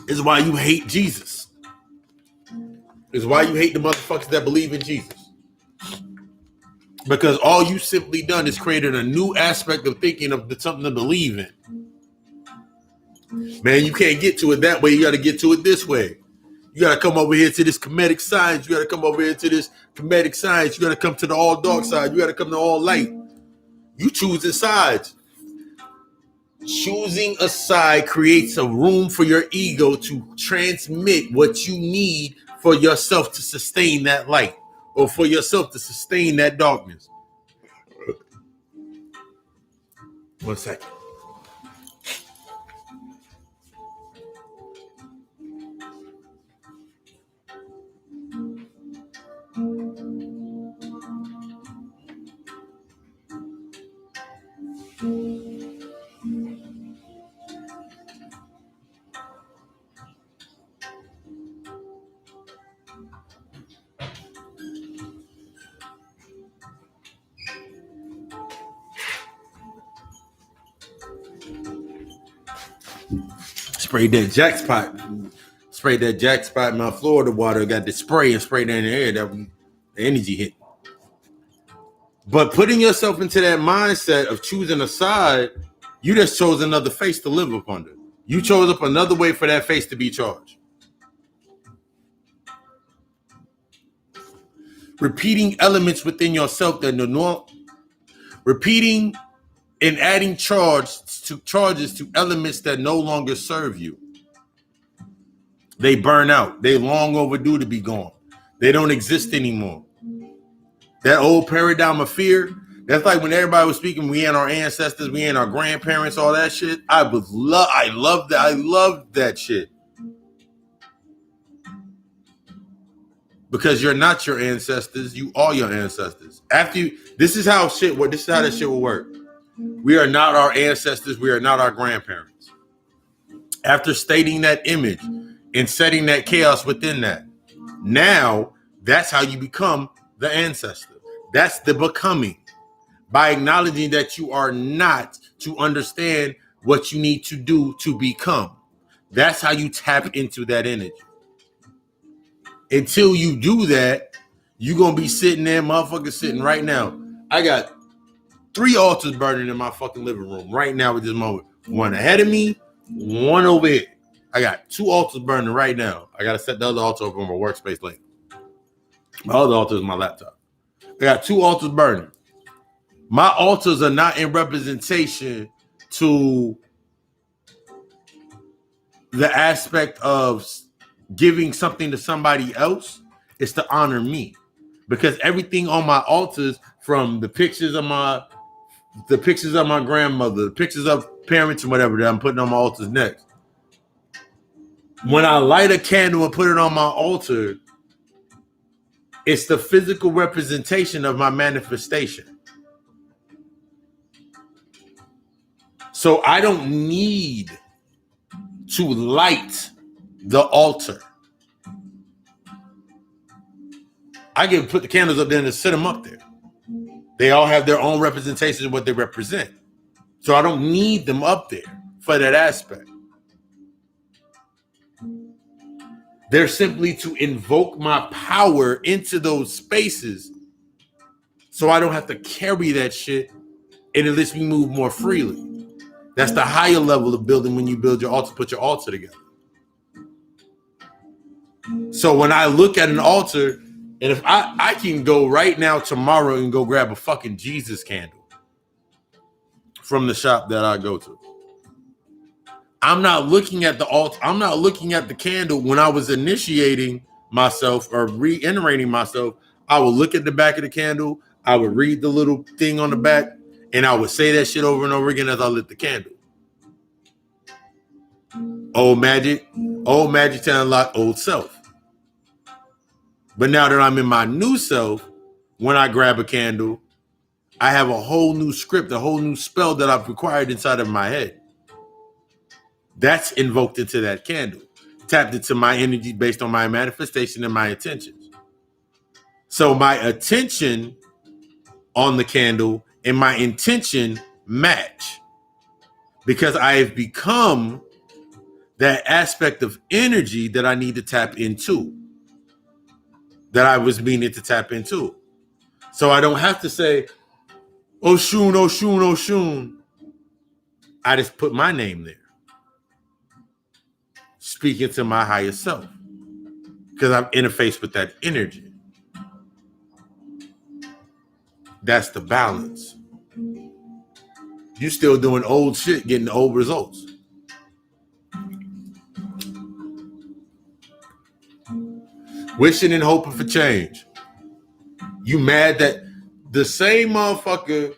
Is why you hate Jesus. Is why you hate the motherfuckers that believe in Jesus. Because all you simply done is created a new aspect of thinking of something to believe in. Man, you can't get to it that way. You got to get to it this way. You got to come over here to this comedic science. You got to come over here to this comedic science. You got to come to the all dark side. You got to come to all light. You choosing sides. Choosing a side creates a room for your ego to transmit what you need for yourself to sustain that light or for yourself to sustain that darkness. 1 second. Sprayed that jack spot in my Florida water. Got the spray and sprayed that in the air. That the energy hit. But putting yourself into that mindset of choosing a side, you just chose another face to live up under. You chose up another way for that face to be charged. Repeating elements within yourself that repeating and adding charges to elements that no longer serve you. They burn out. They long overdue to be gone. They don't exist anymore. That old paradigm of fear, that's like when everybody was speaking, we ain't our ancestors, we ain't our grandparents, all that shit. I love that. I loved that shit. Because you're not your ancestors, you are your ancestors. This is how that shit will work. We are not our ancestors, we are not our grandparents. After stating that image and setting that chaos within that, now that's how you become the ancestor. That's the becoming. By acknowledging that you are not, to understand what you need to do to become. That's how you tap into that energy. Until you do that, you're going to be sitting there, motherfuckers sitting right now. I got 3 altars burning in my fucking living room right now at this moment. One ahead of me, one over here. I got 2 altars burning right now. I got to set the other altar up on my workspace later. My other altar is my laptop. I got 2 altars burning. My altars are not in representation to the aspect of giving something to somebody else. It's to honor me. because everything on my altars, from the pictures of my grandmother, the pictures of parents and whatever that I'm putting on my altars next. When I light a candle and put it on my altar, it's the physical representation of my manifestation. So I don't need to light the altar. I can put the candles up there and set them up there. They all have their own representation of what they represent. So I don't need them up there for that aspect. They're simply to invoke my power into those spaces so I don't have to carry that shit, and it lets me move more freely. That's the higher level of building when you build your altar, put your altar together. So when I look at an altar, and if I can go right now tomorrow and go grab a fucking Jesus candle from the shop that I go to. I'm not looking at the altar. I'm not looking at the candle when I was initiating myself or reiterating myself. I would look at the back of the candle. I would read the little thing on the back, and I would say that shit over and over again as I lit the candle. Old magic to unlock old self. But now that I'm in my new self, when I grab a candle, I have a whole new script, a whole new spell that I've acquired inside of my head. That's invoked into that candle, tapped into my energy based on my manifestation and my intentions. So my attention on the candle and my intention match because I have become that aspect of energy that I need to tap into, that I was meaning to tap into. So I don't have to say, Oshun, Oshun, Oshun. I just put my name there, speaking to my higher self, because I'm interfaced with that energy. That's the balance. You still doing old shit, getting old results. Wishing and hoping for change. You mad that the same motherfucker?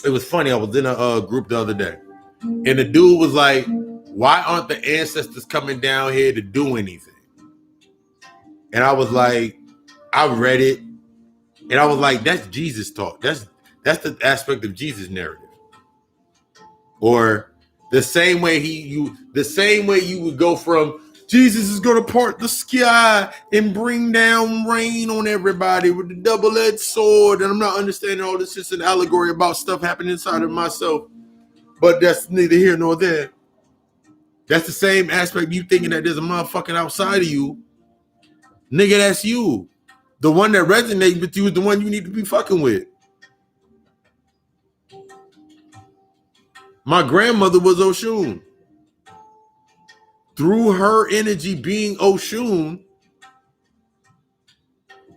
It was funny. I was in a group the other day, and the dude was like, "Why aren't the ancestors coming down here to do anything?" And I was like, I read it, and I was like, "That's Jesus talk. That's the aspect of Jesus narrative." Or the same way you would go from Jesus is going to part the sky and bring down rain on everybody with the double-edged sword. And I'm not understanding all this. It's an allegory about stuff happening inside of myself. But that's neither here nor there. That's the same aspect you thinking that there's a motherfucking outside of you. Nigga, that's you. The one that resonates with you is the one you need to be fucking with. My grandmother was Oshun. Through her energy being Oshun,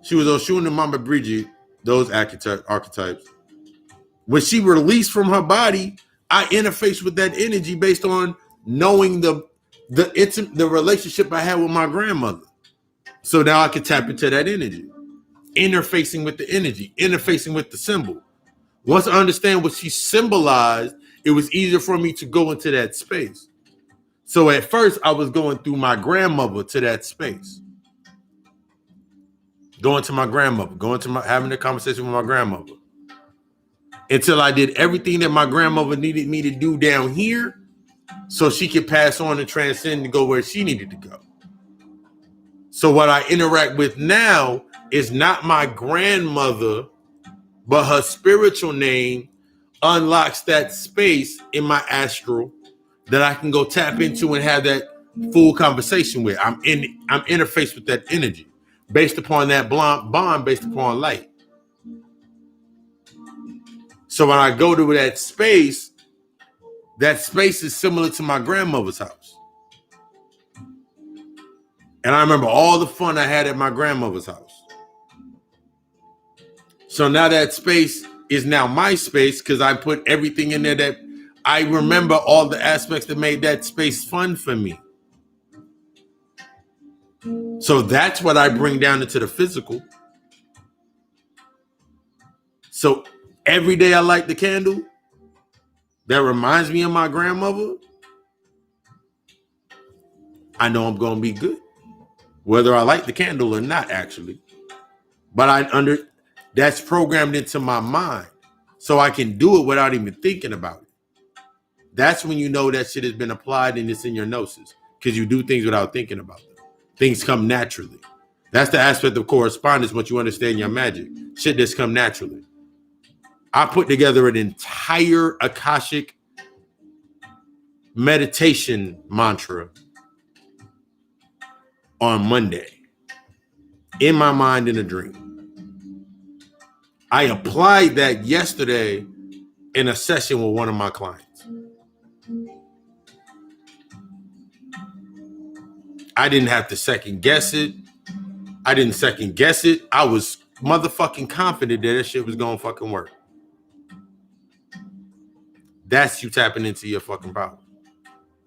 she was Oshun and Mama Bridget, those archetypes. When she released from her body, I interfaced with that energy based on knowing the relationship I had with my grandmother. So now I can tap into that energy, interfacing with the energy, interfacing with the symbol. Once I understand what she symbolized, it was easier for me to go into that space. So at first, I was going through my grandmother to that space. Going to my grandmother, having a conversation with my grandmother. Until I did everything that my grandmother needed me to do down here so she could pass on and transcend to go where she needed to go. So what I interact with now is not my grandmother, but her spiritual name unlocks that space in my astral that I can go tap into and have that full conversation with. I'm interfaced with that energy based upon that bond based upon light. So when I go to that space is similar to my grandmother's house. And I remember all the fun I had at my grandmother's house. So now that space is now my space because I put everything in there that I remember all the aspects that made that space fun for me. So that's what I bring down into the physical. So every day I light the candle that reminds me of my grandmother, I know I'm going to be good. Whether I light the candle or not, actually. But that's programmed into my mind. So I can do it without even thinking about it. That's when you know that shit has been applied and it's in your gnosis. Because you do things without thinking about them. Things come naturally. That's the aspect of correspondence, once you understand your magic. Shit that's come naturally. I put together an entire Akashic meditation mantra on Monday in my mind in a dream. I applied that yesterday in a session with one of my clients. I didn't have to second guess it. I didn't second guess it. I was motherfucking confident that that shit was gonna fucking work. That's you tapping into your fucking power.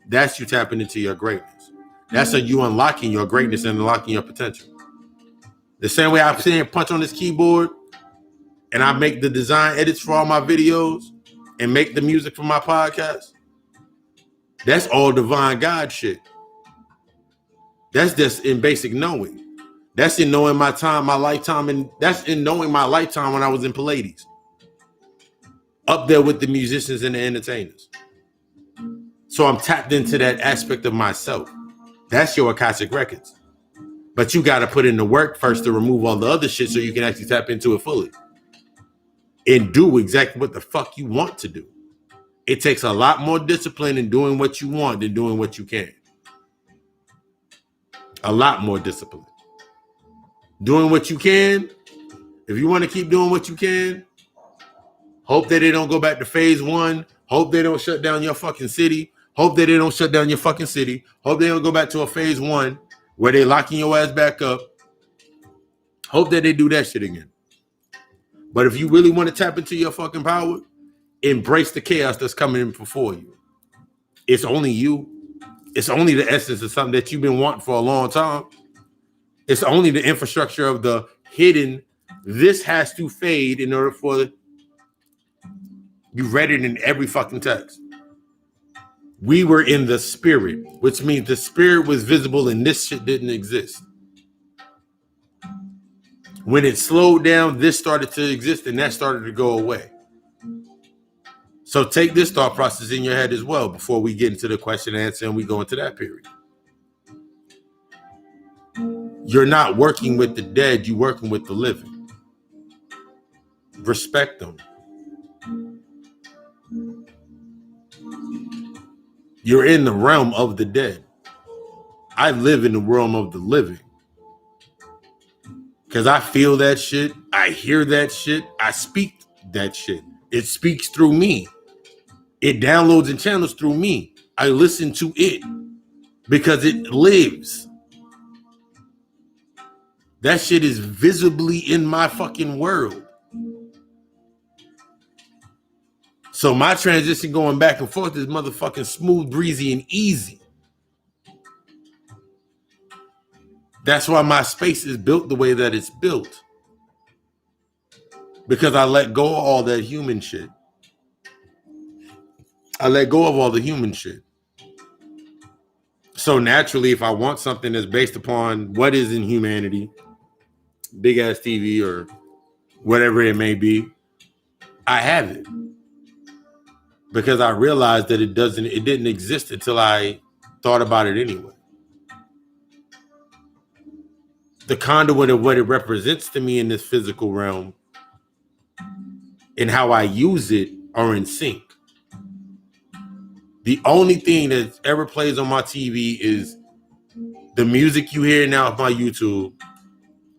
That's you tapping into your greatness. That's how you unlocking your greatness and unlocking your potential. The same way I'm saying punch on this keyboard and I make the design edits for all my videos and make the music for my podcast. That's all divine God shit. That's just in basic knowing. That's in knowing my time, my lifetime, and that's in knowing my lifetime when I was in Pallades. Up there with the musicians and the entertainers. So I'm tapped into that aspect of myself. That's your Akashic Records. But you got to put in the work first to remove all the other shit so you can actually tap into it fully. And do exactly what the fuck you want to do. It takes a lot more discipline in doing what you want than doing what you can. A lot more discipline. Doing what you can, if you want to keep doing what you can, hope that they don't go back to phase 1. Hope they don't shut down your fucking city. Hope that they don't shut down your fucking city. Hope they don't go back to a phase 1 where they locking your ass back up. Hope that they do that shit again. But if you really want to tap into your fucking power, embrace the chaos that's coming in before you. It's only you. It's only the essence of something that you've been wanting for a long time. It's only the infrastructure of the hidden. This has to fade in order for you read it in every fucking text. We were in the spirit, which means the spirit was visible and this shit didn't exist. When it slowed down, this started to exist and that started to go away. So take this thought process in your head as well before we get into the question and answer and we go into that period. You're not working with the dead, you're working with the living. Respect them. You're in the realm of the dead. I live in the realm of the living. Because I feel that shit. I hear that shit. I speak that shit. It speaks through me. It downloads and channels through me. I listen to it because it lives. That shit is visibly in my fucking world. So my transition going back and forth is motherfucking smooth, breezy, and easy. That's why my space is built the way that it's built. Because I let go of all that human shit. I let go of all the human shit. So naturally, if I want something that's based upon what is in humanity, big ass TV or whatever it may be, I have it. Because I realized that it didn't exist until I thought about it anyway. The conduit of what it represents to me in this physical realm and how I use it are in sync. The only thing that ever plays on my TV is the music you hear now of my YouTube,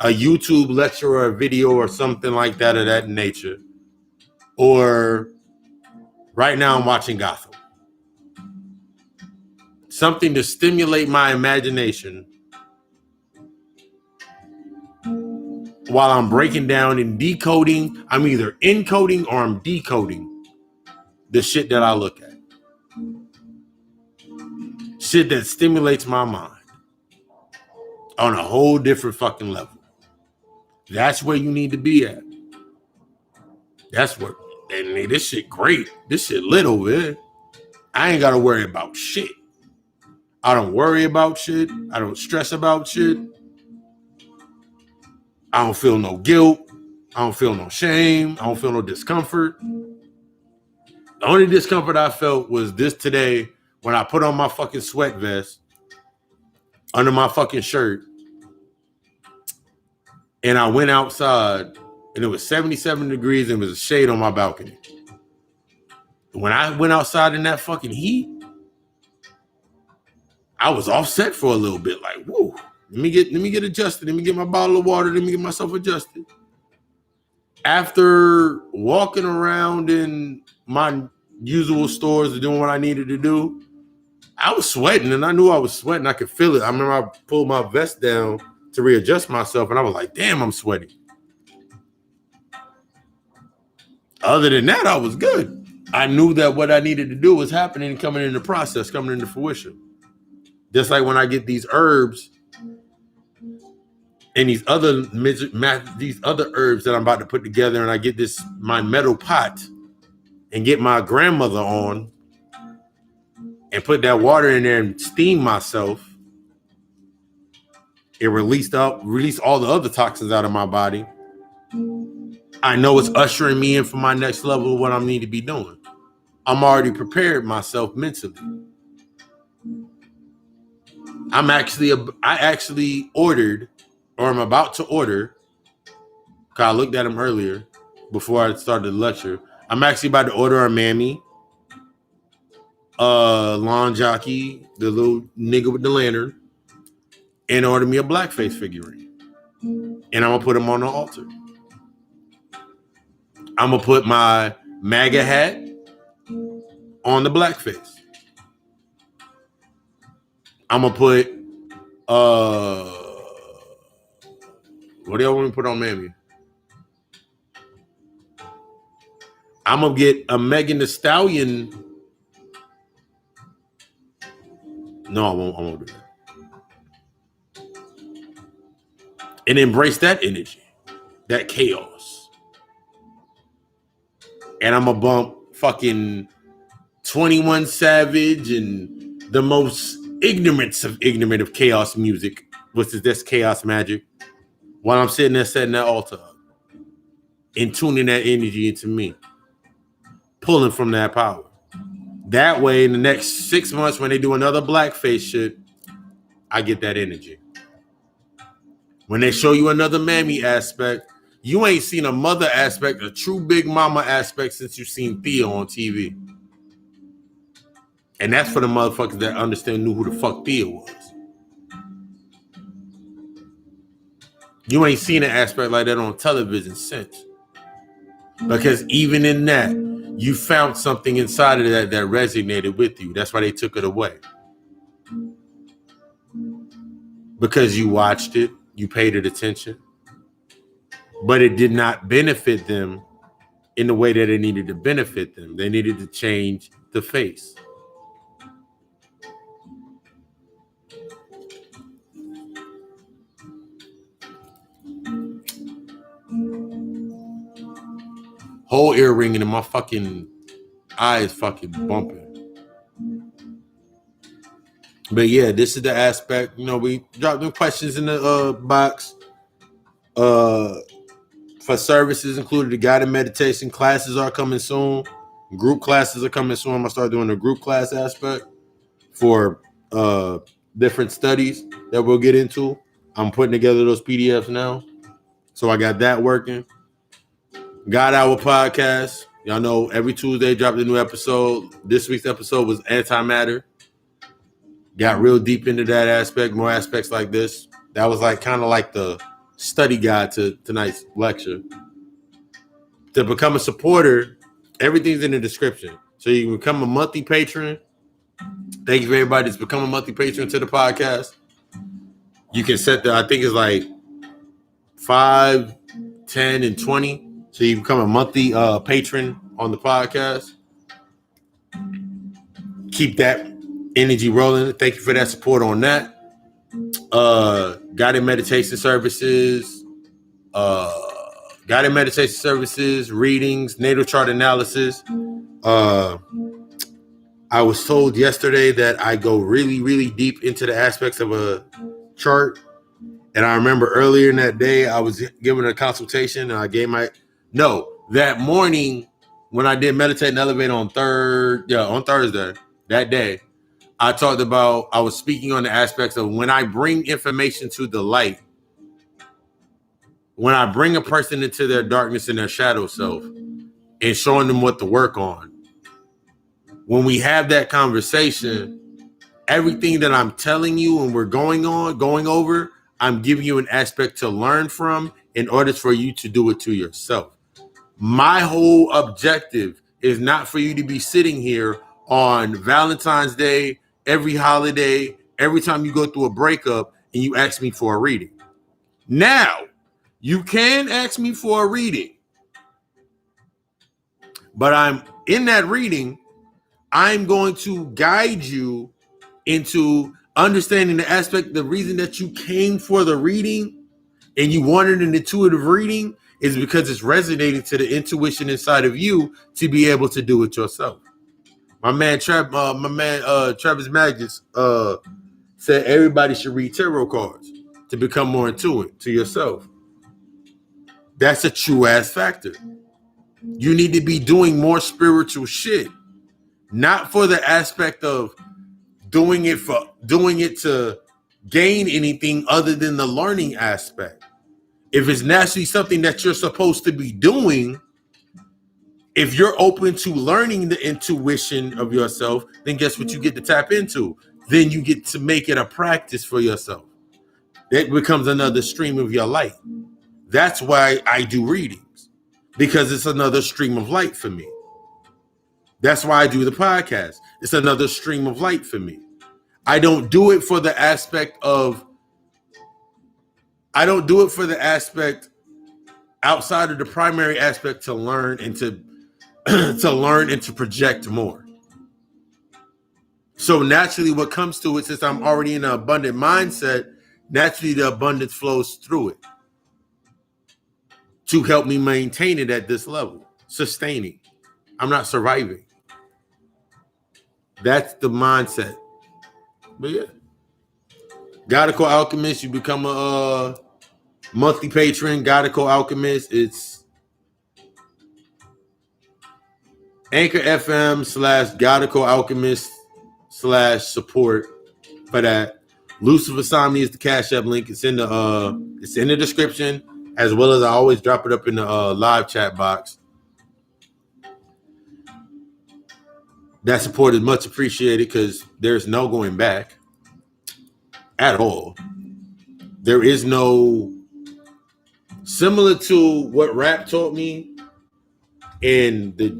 a YouTube lecture or a video or something like that of that nature. Or right now I'm watching Gotham. Something to stimulate my imagination while I'm breaking down and decoding. I'm either encoding or I'm decoding the shit that I look at. Shit that stimulates my mind on a whole different fucking level. That's where you need to be at. That's what, and this shit great. This shit lit over here. I ain't got to worry about shit. I don't worry about shit. I don't stress about shit. I don't feel no guilt. I don't feel no shame. I don't feel no discomfort. The only discomfort I felt was this today when I put on my fucking sweat vest under my fucking shirt and I went outside and it was 77 degrees and there was a shade on my balcony. When I went outside in that fucking heat, I was offset for a little bit. Like, whoa, let me get adjusted. Let me get my bottle of water. Let me get myself adjusted. After walking around in my usual stores and doing what I needed to do, I was sweating and I knew I was sweating. I could feel it. I remember I pulled my vest down to readjust myself and I was like, damn, I'm sweaty. Other than that, I was good. I knew that what I needed to do was happening and coming into process, coming into fruition. Just like when I get these herbs and these other herbs that I'm about to put together, and I get my metal pot and get my grandmother on and put that water in there and steam myself. It released all the other toxins out of my body. I know it's ushering me in for my next level of what I need to be doing. I'm already prepared myself mentally. I actually ordered, or I'm about to order, because I looked at them earlier before I started the lecture. I'm actually about to order a mammy, lawn jockey, the little nigga with the lantern, and order me a Blackface figurine. And I'm going to put him on the altar. I'm going to put my MAGA hat on the Blackface. I'm going to put, what do y'all want me to put on Mammy? I'm going to get a Megan Thee Stallion. No, I won't do that. And embrace that energy, that chaos. And I'm going to bump fucking 21 Savage and the most ignorant of chaos music, which is this chaos magic, while I'm sitting there setting that altar up and tuning that energy into me, pulling from that power. That way, in the next 6 months, when they do another Blackface shit, I get that energy. When they show you another mammy aspect, you ain't seen a mother aspect, a true big mama aspect, since you've seen Thea on TV. And that's for the motherfuckers that knew who the fuck Thea was. You ain't seen an aspect like that on television since. Because even in that, you found something inside of that resonated with you. That's why they took it away. Because you watched it, you paid it attention. But it did not benefit them in the way that it needed to benefit them. They needed to change the face. Whole ear ringing and my fucking eyes fucking bumping. But yeah, this is the aspect. You know, we dropped them questions in the box. For services included, the guided meditation classes are coming soon. Group classes are coming soon. I'm gonna start doing the group class aspect for different studies that we'll get into. I'm putting together those PDFs now, so I got that working. God Hour podcast. Y'all know every Tuesday dropped a new episode. This week's episode was antimatter. Got real deep into that aspect, more aspects like this. That was like kind of like the study guide to tonight's lecture. To become a supporter, everything's in the description. So you can become a monthly patron. Thank you for everybody that's become a monthly patron to the podcast. You can set I think it's like 5, 10, and 20. So you become a monthly patron on the podcast. Keep that energy rolling. Thank you for that support on that. Guided meditation services, guided meditation services, readings, natal chart analysis. I was told yesterday that I go really, really deep into the aspects of a chart. And I remember earlier in that day, I was given a consultation and I gave that morning when I did meditate and elevate on Thursday, that day, I talked about, I was speaking on the aspects of when I bring information to the light, when I bring a person into their darkness and their shadow self and showing them what to work on. When we have that conversation, everything that I'm telling you and we're going over, I'm giving you an aspect to learn from in order for you to do it to yourself. My whole objective is not for you to be sitting here on Valentine's Day, every holiday, every time you go through a breakup and you ask me for a reading. Now, you can ask me for a reading, but I'm in that reading, I'm going to guide you into understanding the aspect, the reason that you came for the reading and you wanted an intuitive reading is because it's resonating to the intuition inside of you to be able to do it yourself. My man Travis Magnus said everybody should read tarot cards to become more intuitive to yourself. That's a true ass factor. You need to be doing more spiritual shit, not for the aspect of doing it to gain anything other than the learning aspect. If it's naturally something that you're supposed to be doing, if you're open to learning the intuition of yourself, then guess what you get to tap into? Then you get to make it a practice for yourself. It becomes another stream of your light. That's why I do readings, because it's another stream of light for me. That's why I do the podcast. It's another stream of light for me. I don't do it for the aspect outside of the primary aspect to learn and to learn and to project more. So naturally what comes to it, since I'm already in an abundant mindset, naturally the abundance flows through it to help me maintain it at this level, sustaining. I'm not surviving. That's the mindset. But yeah. Gotical Alchemist, you become a monthly patron. Gotical Alchemist, it's Anchor FM /Gotical Alchemist /support for that. Lucifer Somni is the Cash App link. It's in the description, as well as I always drop it up in the live chat box. That support is much appreciated because there's no going back at all. There is no, similar to what rap taught me and the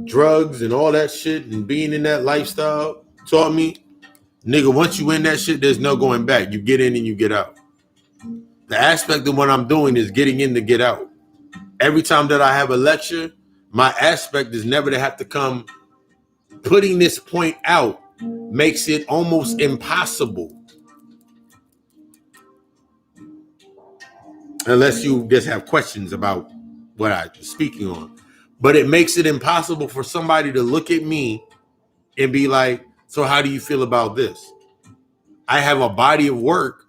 drugs and all that shit and being in that lifestyle taught me, nigga, once you in that shit, there's no going back. You get in and you get out. The aspect of what I'm doing is getting in to get out. Every time that I have a lecture, my aspect is never to have to come. Putting this point out makes it almost impossible. Unless you just have questions about what I'm speaking on. But it makes it impossible for somebody to look at me and be like, so how do you feel about this? I have a body of work.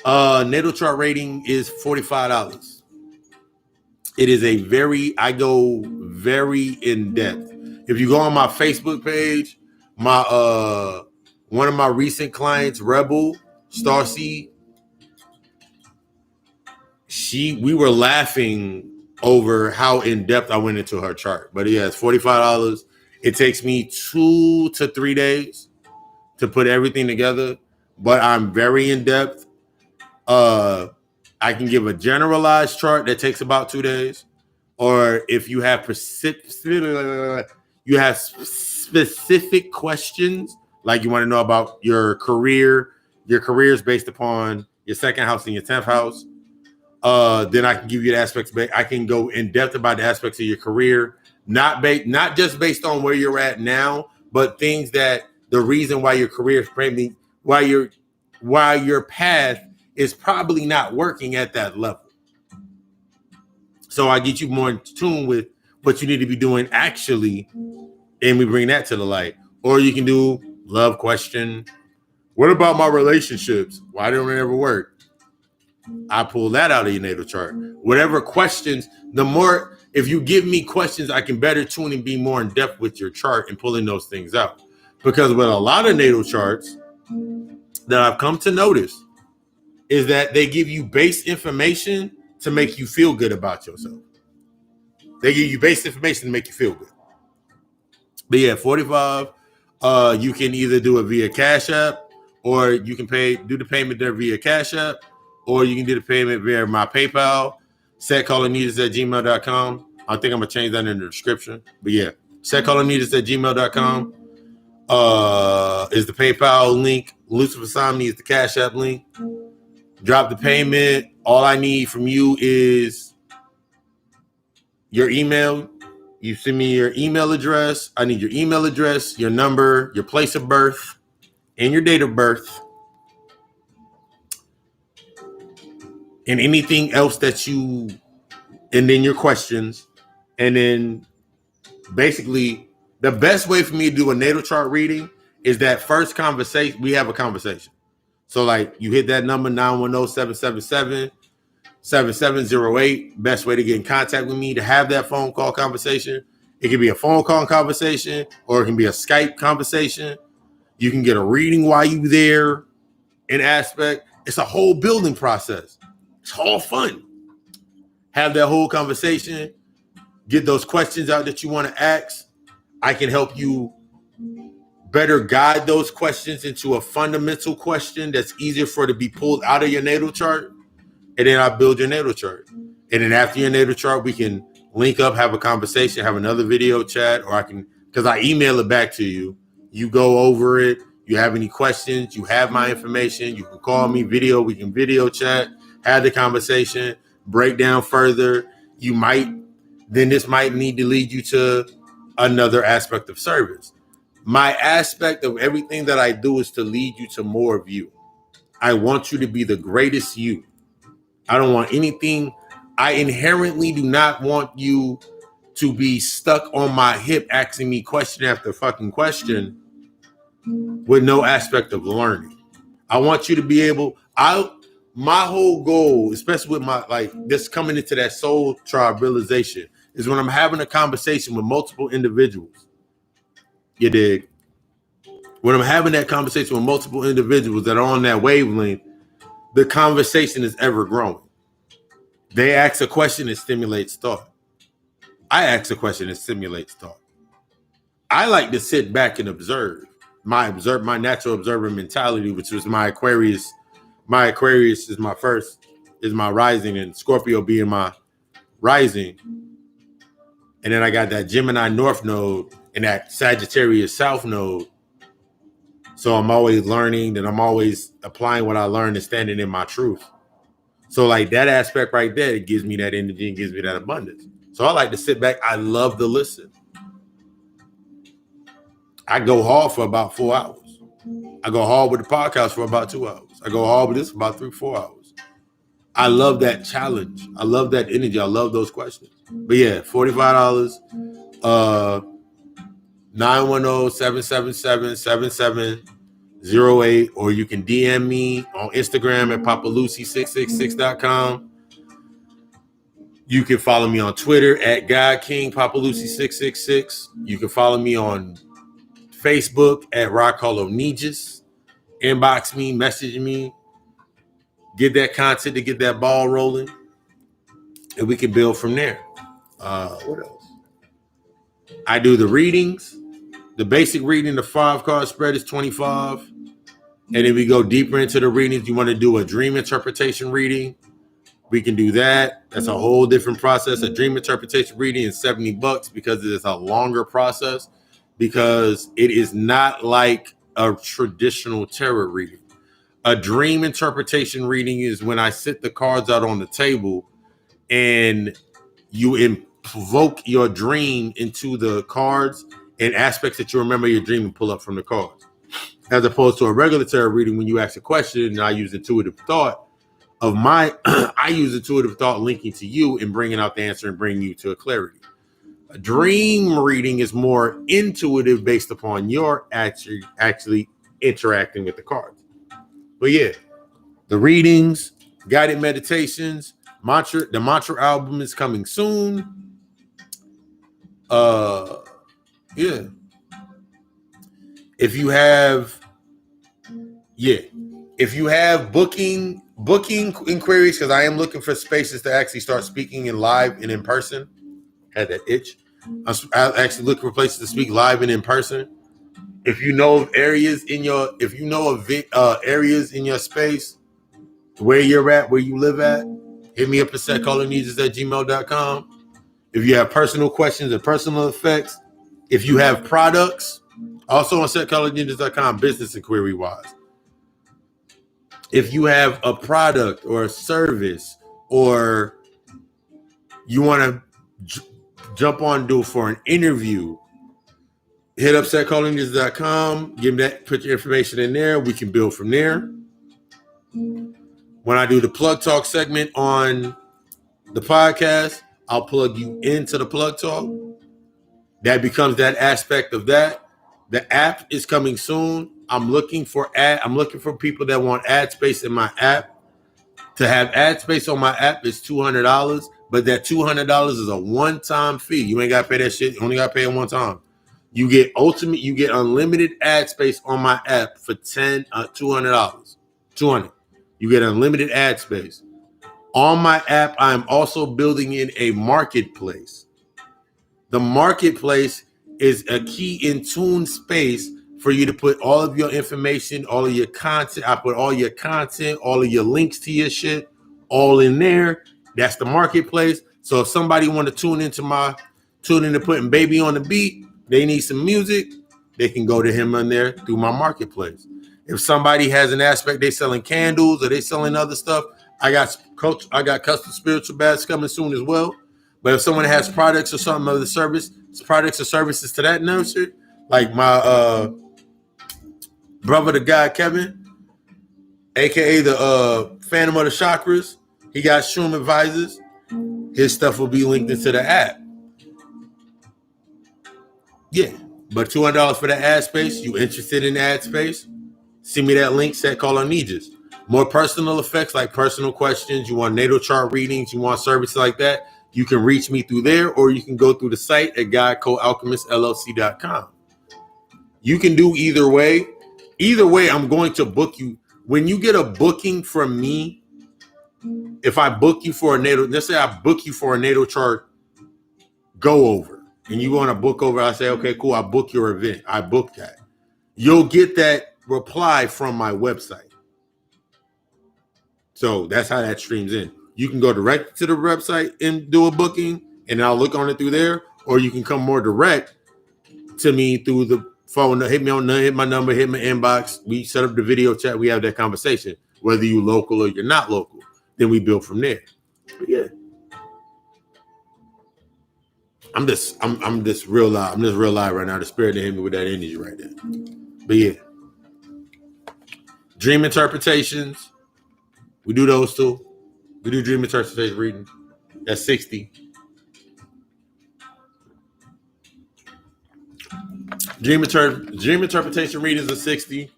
Natal chart rating is $45. It is I go very in depth. If you go on my Facebook page, one of my recent clients, Rebel Starseed, we were laughing over how in depth I went into her chart. But yeah, it's $45. It takes me 2 to 3 days to put everything together, but I'm very in depth. I can give a generalized chart that takes about 2 days, or if you have specific questions, like you want to know about your career is based upon your second house and your 10th house. Then I can give you the aspects. I can go in depth about the aspects of your career, not just based on where you're at now, but things that the reason why your career is probably why your path is probably not working at that level. So I get you more in tune with what you need to be doing actually, and we bring that to the light. Or you can do love question. What about my relationships? Why don't it ever work? I pull that out of your natal chart. Whatever questions, the more, if you give me questions, I can better tune and be more in depth with your chart and pulling those things out. Because with a lot of natal charts that I've come to notice is that they give you base information to make you feel good about yourself. They give you base information to make you feel good. But yeah, 45, you can either do it via Cash App, or you can do the payment there via Cash App, or you can do the payment via my PayPal, setcarlonegus@gmail.com. I think I'm going to change that in the description. But yeah, setcarlonegus@gmail.com is the PayPal link. Lucifer Somni is the Cash App link. Drop the payment. All I need from you is your email. You send me your email address. I need your email address, your number, your place of birth, and your date of birth. And anything else that you, and then your questions. And then basically the best way for me to do a natal chart reading is that first conversation. We have a conversation. So like you hit that number 910-777-7708. Best way to get in contact with me to have that phone call conversation. It can be a phone call conversation, or it can be a Skype conversation. You can get a reading while you're there. In aspect, it's a whole building process. It's all fun. Have that whole conversation. Get those questions out that you want to ask. I can help you better guide those questions into a fundamental question that's easier for it to be pulled out of your natal chart. And then I build your natal chart. And then after your natal chart, we can link up, have a conversation, have another video chat, or I can, because I email it back to you. You go over it. You have any questions, you have my information. You can call me, we can video chat, have the conversation, break down further. This might need to lead you to another aspect of service. My aspect of everything that I do is to lead you to more of you. I want you to be the greatest you. I don't want anything. I inherently do not want you to be stuck on my hip asking me question after fucking question with no aspect of learning. I want you to be able, my whole goal, especially with my, like, this coming into that soul tribe realization, is when I'm having a conversation with multiple individuals. You dig? When I'm having that conversation with multiple individuals that are on that wavelength, the conversation is ever growing. They ask a question, it stimulates thought. I ask a question, it stimulates thought. I like to sit back and observe. My natural observer mentality, which was my Aquarius. My Aquarius is my rising, and Scorpio being my rising. And then I got that Gemini North node and that Sagittarius South node. So I'm always learning, and I'm always applying what I learned and standing in my truth. So like that aspect right there, it gives me that energy and gives me that abundance. So I like to sit back. I love to listen. I go hard for about 4 hours. I go hard with the podcast for about 2 hours. I go hard with this for about 3-4 hours. I love that challenge. I love that energy. I love those questions. But yeah, $45. 910-777-7708, or you can DM me on Instagram at papalucy666.com. You can follow me on Twitter at GodKingPapalucy666. You can follow me on Facebook at setcarlonegus. Inbox me, message me, get that content to get that ball rolling, and we can build from there. What else? I do the readings. The basic reading, the 5-card spread is $25. And then we go deeper into the readings. You want to do a dream interpretation reading? We can do that. That's a whole different process. A dream interpretation reading is $70 because it is a longer process, because it is not like a traditional tarot reading. A dream interpretation reading is when I sit the cards out on the table and you invoke your dream into the cards and aspects that you remember your dream and pull up from the cards. As opposed to a regular tarot reading, when you ask a question and I use intuitive thought, of my, I use intuitive thought linking to you and bringing out the answer and bringing you to a clarity. A dream reading is more intuitive based upon your actually interacting with the cards. But yeah, the readings, guided meditations, the mantra album is coming soon. Yeah. If you have booking inquiries, because I am looking for spaces to actually start speaking in live and in person. Had that itch. I'm actually looking for places to speak live and in person. If you know of areas in your, areas in your space, where you're at, where you live at, hit me up at setcarlonegus@gmail.com. If you have personal questions and personal effects, if you have products, also on setcarlonegus.com, business inquiry wise. If you have a product or a service, or you want to jump on do for an interview, hit up setcarlonegus.com, give me that, put your information in there. We can build from there. When I do the plug talk segment on the podcast, I'll plug you into the plug talk. That becomes that aspect of that. The app is coming soon. I'm looking for people that want ad space in my app. To have ad space on my app is $200, but that $200 is a one-time fee. You ain't got to pay that shit. You only got to pay it one time. You get unlimited ad space on my app for $200. $200. You get unlimited ad space. On my app, I'm also building in a marketplace. The marketplace is a key in tune space for you to put all of your information, all of your content. I put all your content, all of your links to your shit, all in there. That's the marketplace. So if somebody want to tune into putting Baby on the beat, they need some music, they can go to him on there through my marketplace. If somebody has an aspect, they selling candles or they selling other stuff, I got custom spiritual baths coming soon as well. But if someone has products or something of the products or services to that nursery, like my brother, the guy Kevin, aka the Phantom of the Chakras, he got Shroom Advisors. His stuff will be linked into the app. Yeah, but $200 for the ad space. You interested in ad space? Send me that link, setcarlonegus. More personal effects, like personal questions. You want natal chart readings. You want services like that. You can reach me through there, or you can go through the site at guidecodealchemistllc.com. You can do either way. Either way, I'm going to book you. When you get a booking from me, if I book you for a natal, let's say I book you for a natal chart go over, and you want to book over, I say, okay, cool, I book your event. I book that. You'll get that reply from my website. So that's how that streams in. You can go direct to the website and do a booking, and I'll look on it through there, or you can come more direct to me through the phone. Hit my number, hit my inbox. We set up the video chat. We have that conversation, whether you're local or you're not local. Then we build from there. But yeah, I'm just real live. I'm just real live right now. The spirit hit me with that energy right there. But yeah, dream interpretations. We do those too. We do dream interpretation reading. That's $60. Dream interpretation readings are $60.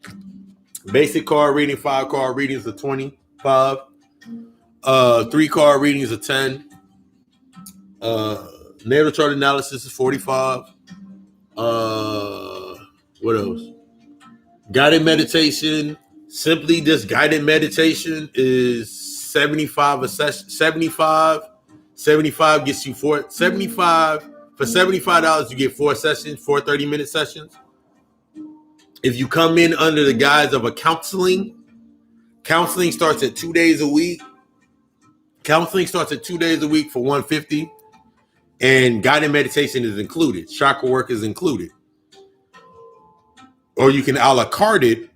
Basic card reading, 5-card readings are $25. 3-card readings are $10. Natal chart analysis is $45. What else? Guided meditation. Simply just guided meditation is $75 a session. $75 gets you $75. For $75, you get 4 sessions, 4 30-minute sessions. If you come in under the guise of a counseling starts at 2 days a week. Counseling starts at 2 days a week for $150, and guided meditation is included. Chakra work is included. Or you can a la carte it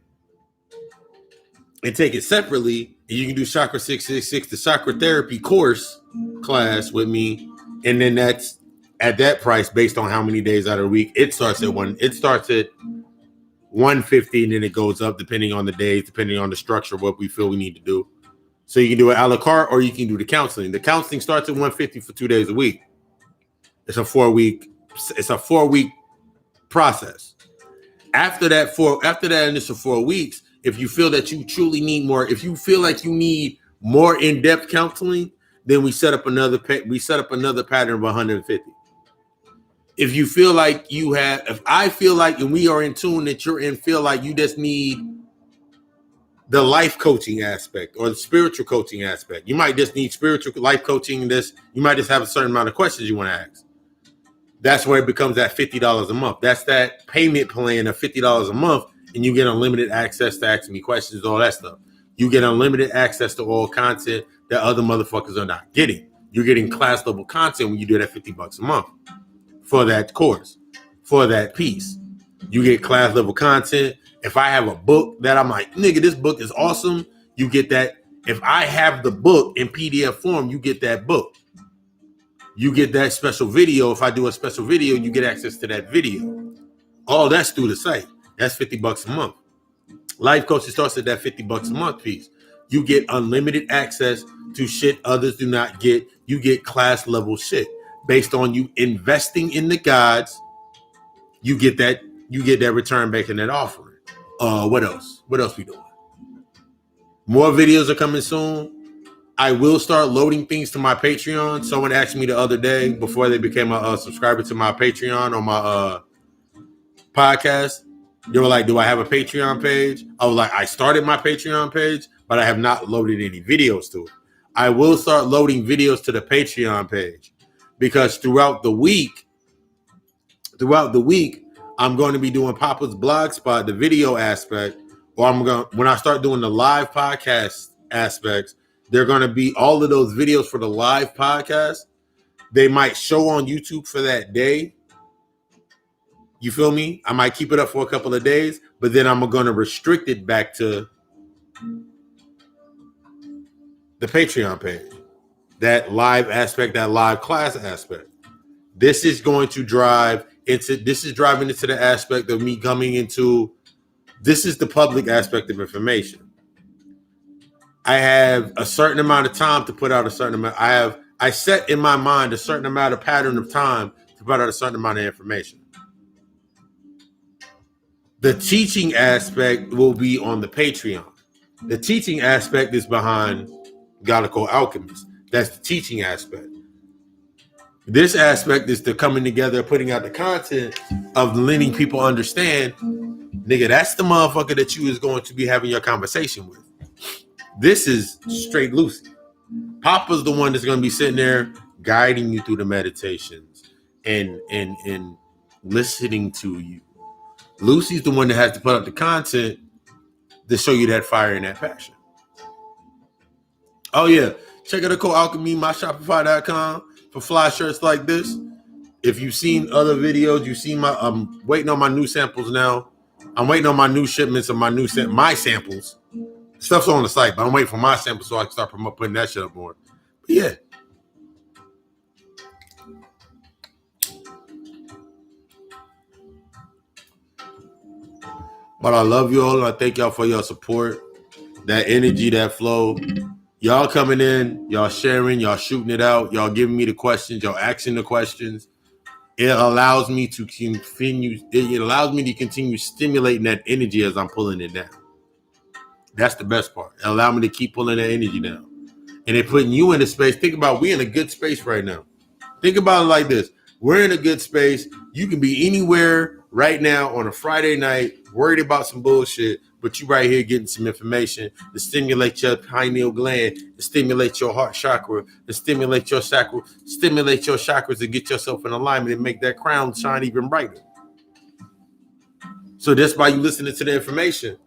and take it separately, and you can do Chakra 666, the chakra therapy course class with me, and then that's at that price based on how many days out of the week. It starts at $150, and then it goes up depending on the days, depending on the structure, what we feel we need to do. So you can do it a la carte, or you can do the counseling. The counseling starts at $150 for 2 days a week. It's a 4-week. It's a 4-week process. After that initial 4 weeks, if you feel that you truly need more, if you feel like you need more in-depth counseling, then we set up another pattern of 150. If you feel like if I feel like, and we are in tune that you're in, feel like you just need the life coaching aspect or the spiritual coaching aspect. You might just need spiritual life coaching. You might just have a certain amount of questions you want to ask. That's where it becomes that $50 a month. That's that payment plan of $50 a month, and you get unlimited access to asking me questions, all that stuff. You get unlimited access to all content that other motherfuckers are not getting. You're getting class level content when you do that $50 a month for that course, for that piece. You get class level content. If I have a book that I'm like, nigga, this book is awesome, you get that. If I have the book in PDF form, you get that book. You get that special video. If I do a special video, you get access to that video. All that's through the site. That's $50 a month. Life coaching starts at that $50 a month piece. You get unlimited access to shit others do not get. You get class level shit based on you investing in the gods. You get that return back in that offering. What else? What else we doing? More videos are coming soon. I will start loading things to my Patreon. Someone asked me the other day before they became a subscriber to my Patreon on my podcast. They were like, do I have a Patreon page? I was like, I started my Patreon page, but I have not loaded any videos to it. I will start loading videos to the Patreon page because throughout the week, I'm going to be doing Papa's Blog Spot, the video aspect, or when I start doing the live podcast aspects, they're going to be all of those videos for the live podcast. They might show on YouTube for that day. You feel me? I might keep it up for a couple of days, but then I'm going to restrict it back to the Patreon page. That live aspect, that live class aspect. This is driving into the aspect of me coming into, this is the public aspect of information. I have a certain amount of time to put out a certain amount. I set in my mind a certain amount of pattern of time to put out a certain amount of information. The teaching aspect will be on the Patreon. The teaching aspect is behind Occult Alchemist. That's the teaching aspect. This aspect is the coming together, putting out the content of letting people understand, nigga, that's the motherfucker that you is going to be having your conversation with. This is straight Lucy. Papa's the one that's going to be sitting there guiding you through the meditations and listening to you. Lucy's the one that has to put up the content to show you that fire and that passion. Oh yeah, check out Occult Alchemy, myshopify.com for fly shirts like this. If you've seen other videos, you've seen I'm waiting on my new samples now. I'm waiting on my new shipments of my samples. Stuff's on the site, but I'm waiting for my samples so I can start putting that shit up more. But yeah. But I love you all, and I thank y'all for your support, that energy, that flow. Y'all coming in, y'all sharing, y'all shooting it out, y'all giving me the questions, y'all asking the questions. It allows me to continue. It allows me to continue stimulating that energy as I'm pulling it down. That's the best part. It allows me to keep pulling that energy down, and it putting you in a space. Think about, we in a good space right now. Think about it like this. We're in a good space. You can be anywhere right now on a Friday night, worried about some bullshit, but you right here getting some information to stimulate your pineal gland, to stimulate your heart chakra, to stimulate your chakras to get yourself in alignment and make that crown shine even brighter. So that's why you listening to the information,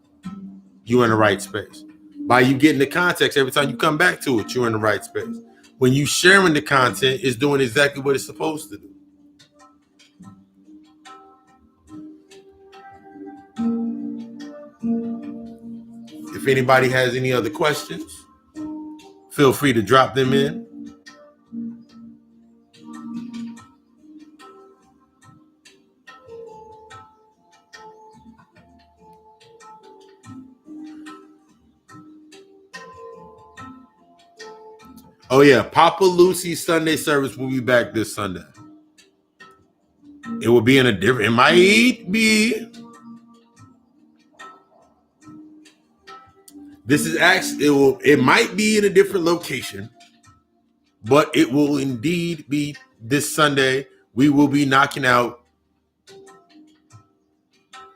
you're in the right space. By you getting the context every time you come back to it, you're in the right space. When you sharing the content, it's doing exactly what it's supposed to do. If anybody has any other questions, feel free to drop them in. Oh yeah, Papa Lucy's Sunday service will be back this Sunday. It will be in a different. It might be. This is actually. It might be in a different location, but it will indeed be this Sunday. We will be knocking out.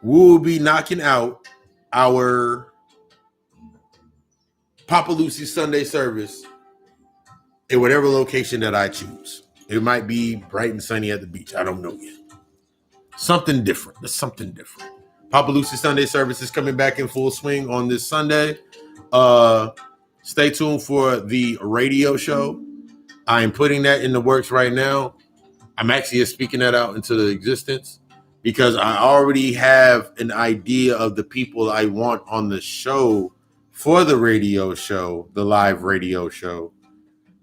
We will be knocking out our Papa Lucy's Sunday service in whatever location that I choose. It might be bright and sunny at the beach. I don't know yet. Something different. There's something different. Papa Lucy's Sunday service is coming back in full swing on this Sunday. Stay tuned for the radio show. I am putting that in the works right now. I'm actually speaking that out into the existence because I already have an idea of the people I want on the show for the radio show, the live radio show,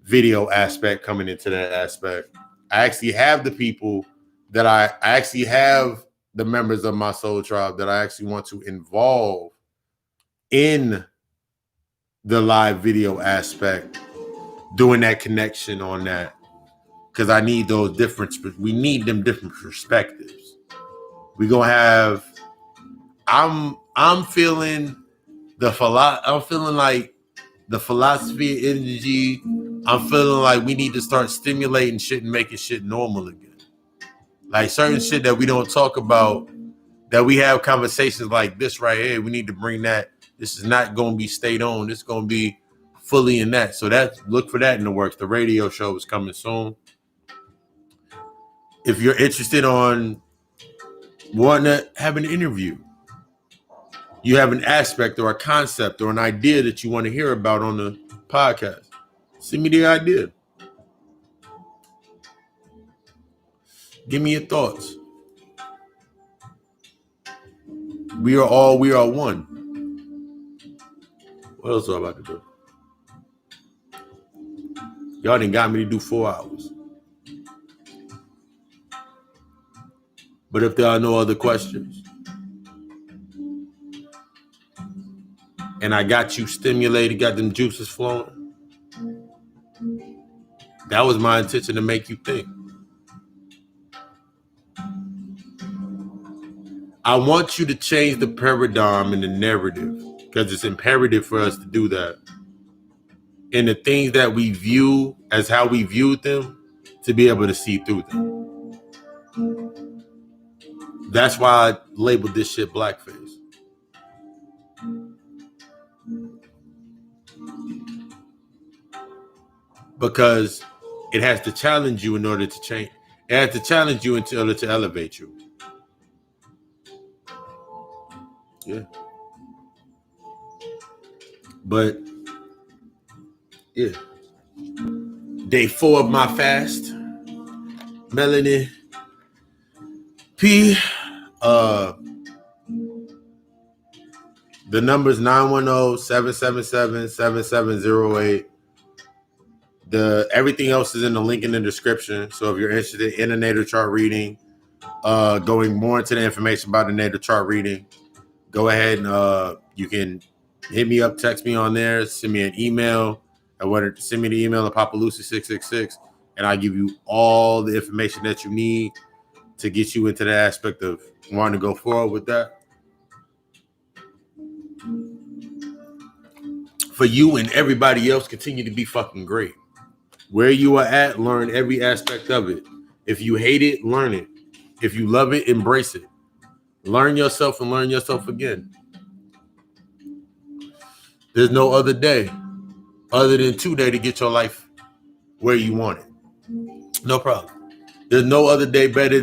video aspect coming into that aspect. I actually have the people that I actually have the members of my soul tribe that I actually want to involve in the live video aspect, doing that connection on that. Because I need those different, we need them different perspectives. We gonna have, I'm feeling I'm feeling like the philosophy energy. I'm feeling like we need to start stimulating shit and making shit normal again. Like certain shit that we don't talk about, that we have conversations like this right here. We need to bring that. This is not going to be stayed on. It's going to be fully in that. So look for that in the works. The radio show is coming soon. If you're interested on wanting to have an interview, you have an aspect or a concept or an idea that you want to hear about on the podcast, send me the idea. Give me your thoughts. We are one. What else am I about to do? Y'all done got me to do 4 hours. But if there are no other questions, and I got you stimulated, got them juices flowing, that was my intention, to make you think. I want you to change the paradigm and the narrative, because it's imperative for us to do that. And the things that we view as how we viewed them, to be able to see through them. That's why I labeled this shit Blackface. Because it has to challenge you in order to change. It has to challenge you in order to elevate you. Yeah. But yeah. Day 4 of my fast. Melanie P. The number's 910-777-7708. Everything else is in the link in the description. So if you're interested in a natal chart reading, going more into the information about the natal chart reading, go ahead and you can hit me up, text me on there, send me an email. Send me the email at papalucy666, and I'll give you all the information that you need to get you into the aspect of wanting to go forward with that. For you and everybody else, continue to be fucking great. Where you are at, learn every aspect of it. If you hate it, learn it. If you love it, embrace it. Learn yourself and learn yourself again. There's no other day other than today to get your life where you want it. No problem. There's no other day other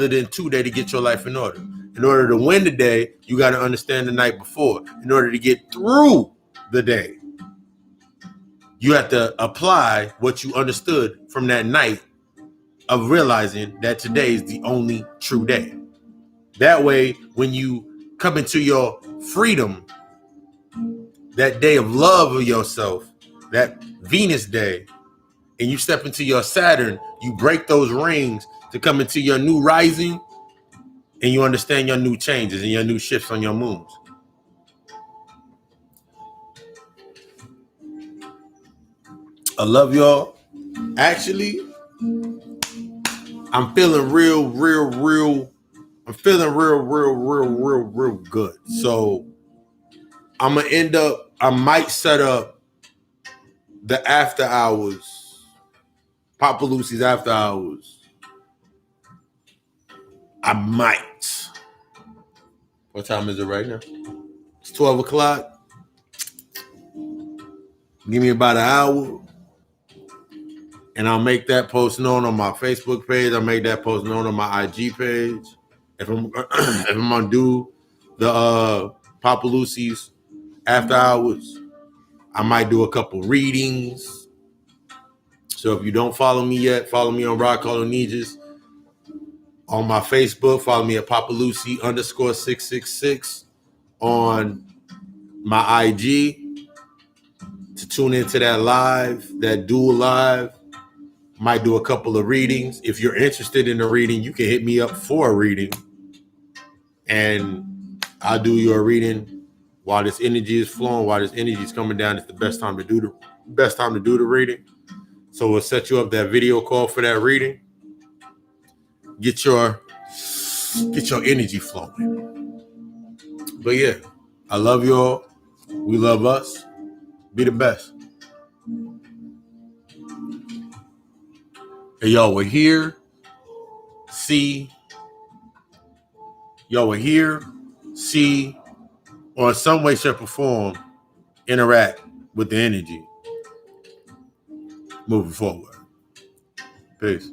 than today to get your life in order. In order to win the day, you got to understand the night before. In order to get through the day, you have to apply what you understood from that night of realizing that today is the only true day. That way, when you come into your freedom, that day of love of yourself, that Venus day, and you step into your Saturn, you break those rings to come into your new rising, and you understand your new changes and your new shifts on your moons. I love y'all. Actually, I'm feeling real. I'm feeling real good. So I'm gonna end up. I might set up the after hours, Papa Lucy's after hours. I might. What time is it right now? It's 12 o'clock. Give me about an hour. And I'll make that post known on my Facebook page. I'll make that post known on my IG page. If I'm if I'm gonna do the Papa Lucy's after hours, I might do a couple readings. So if you don't follow me yet, follow me on setcarlonegus. On my Facebook, follow me at Papa Lucy _666 on my IG to tune into that live, that dual live. Might do a couple of readings. If you're interested in a reading, you can hit me up for a reading, and I'll do your reading while this energy is flowing, while this energy is coming down. It's the best time to do the reading. So we'll set you up that video call for that reading. Get your energy flowing. But yeah, I love y'all. We love us. Be the best. And y'all were here. Or in some way, shape, or form, interact with the energy moving forward. Peace.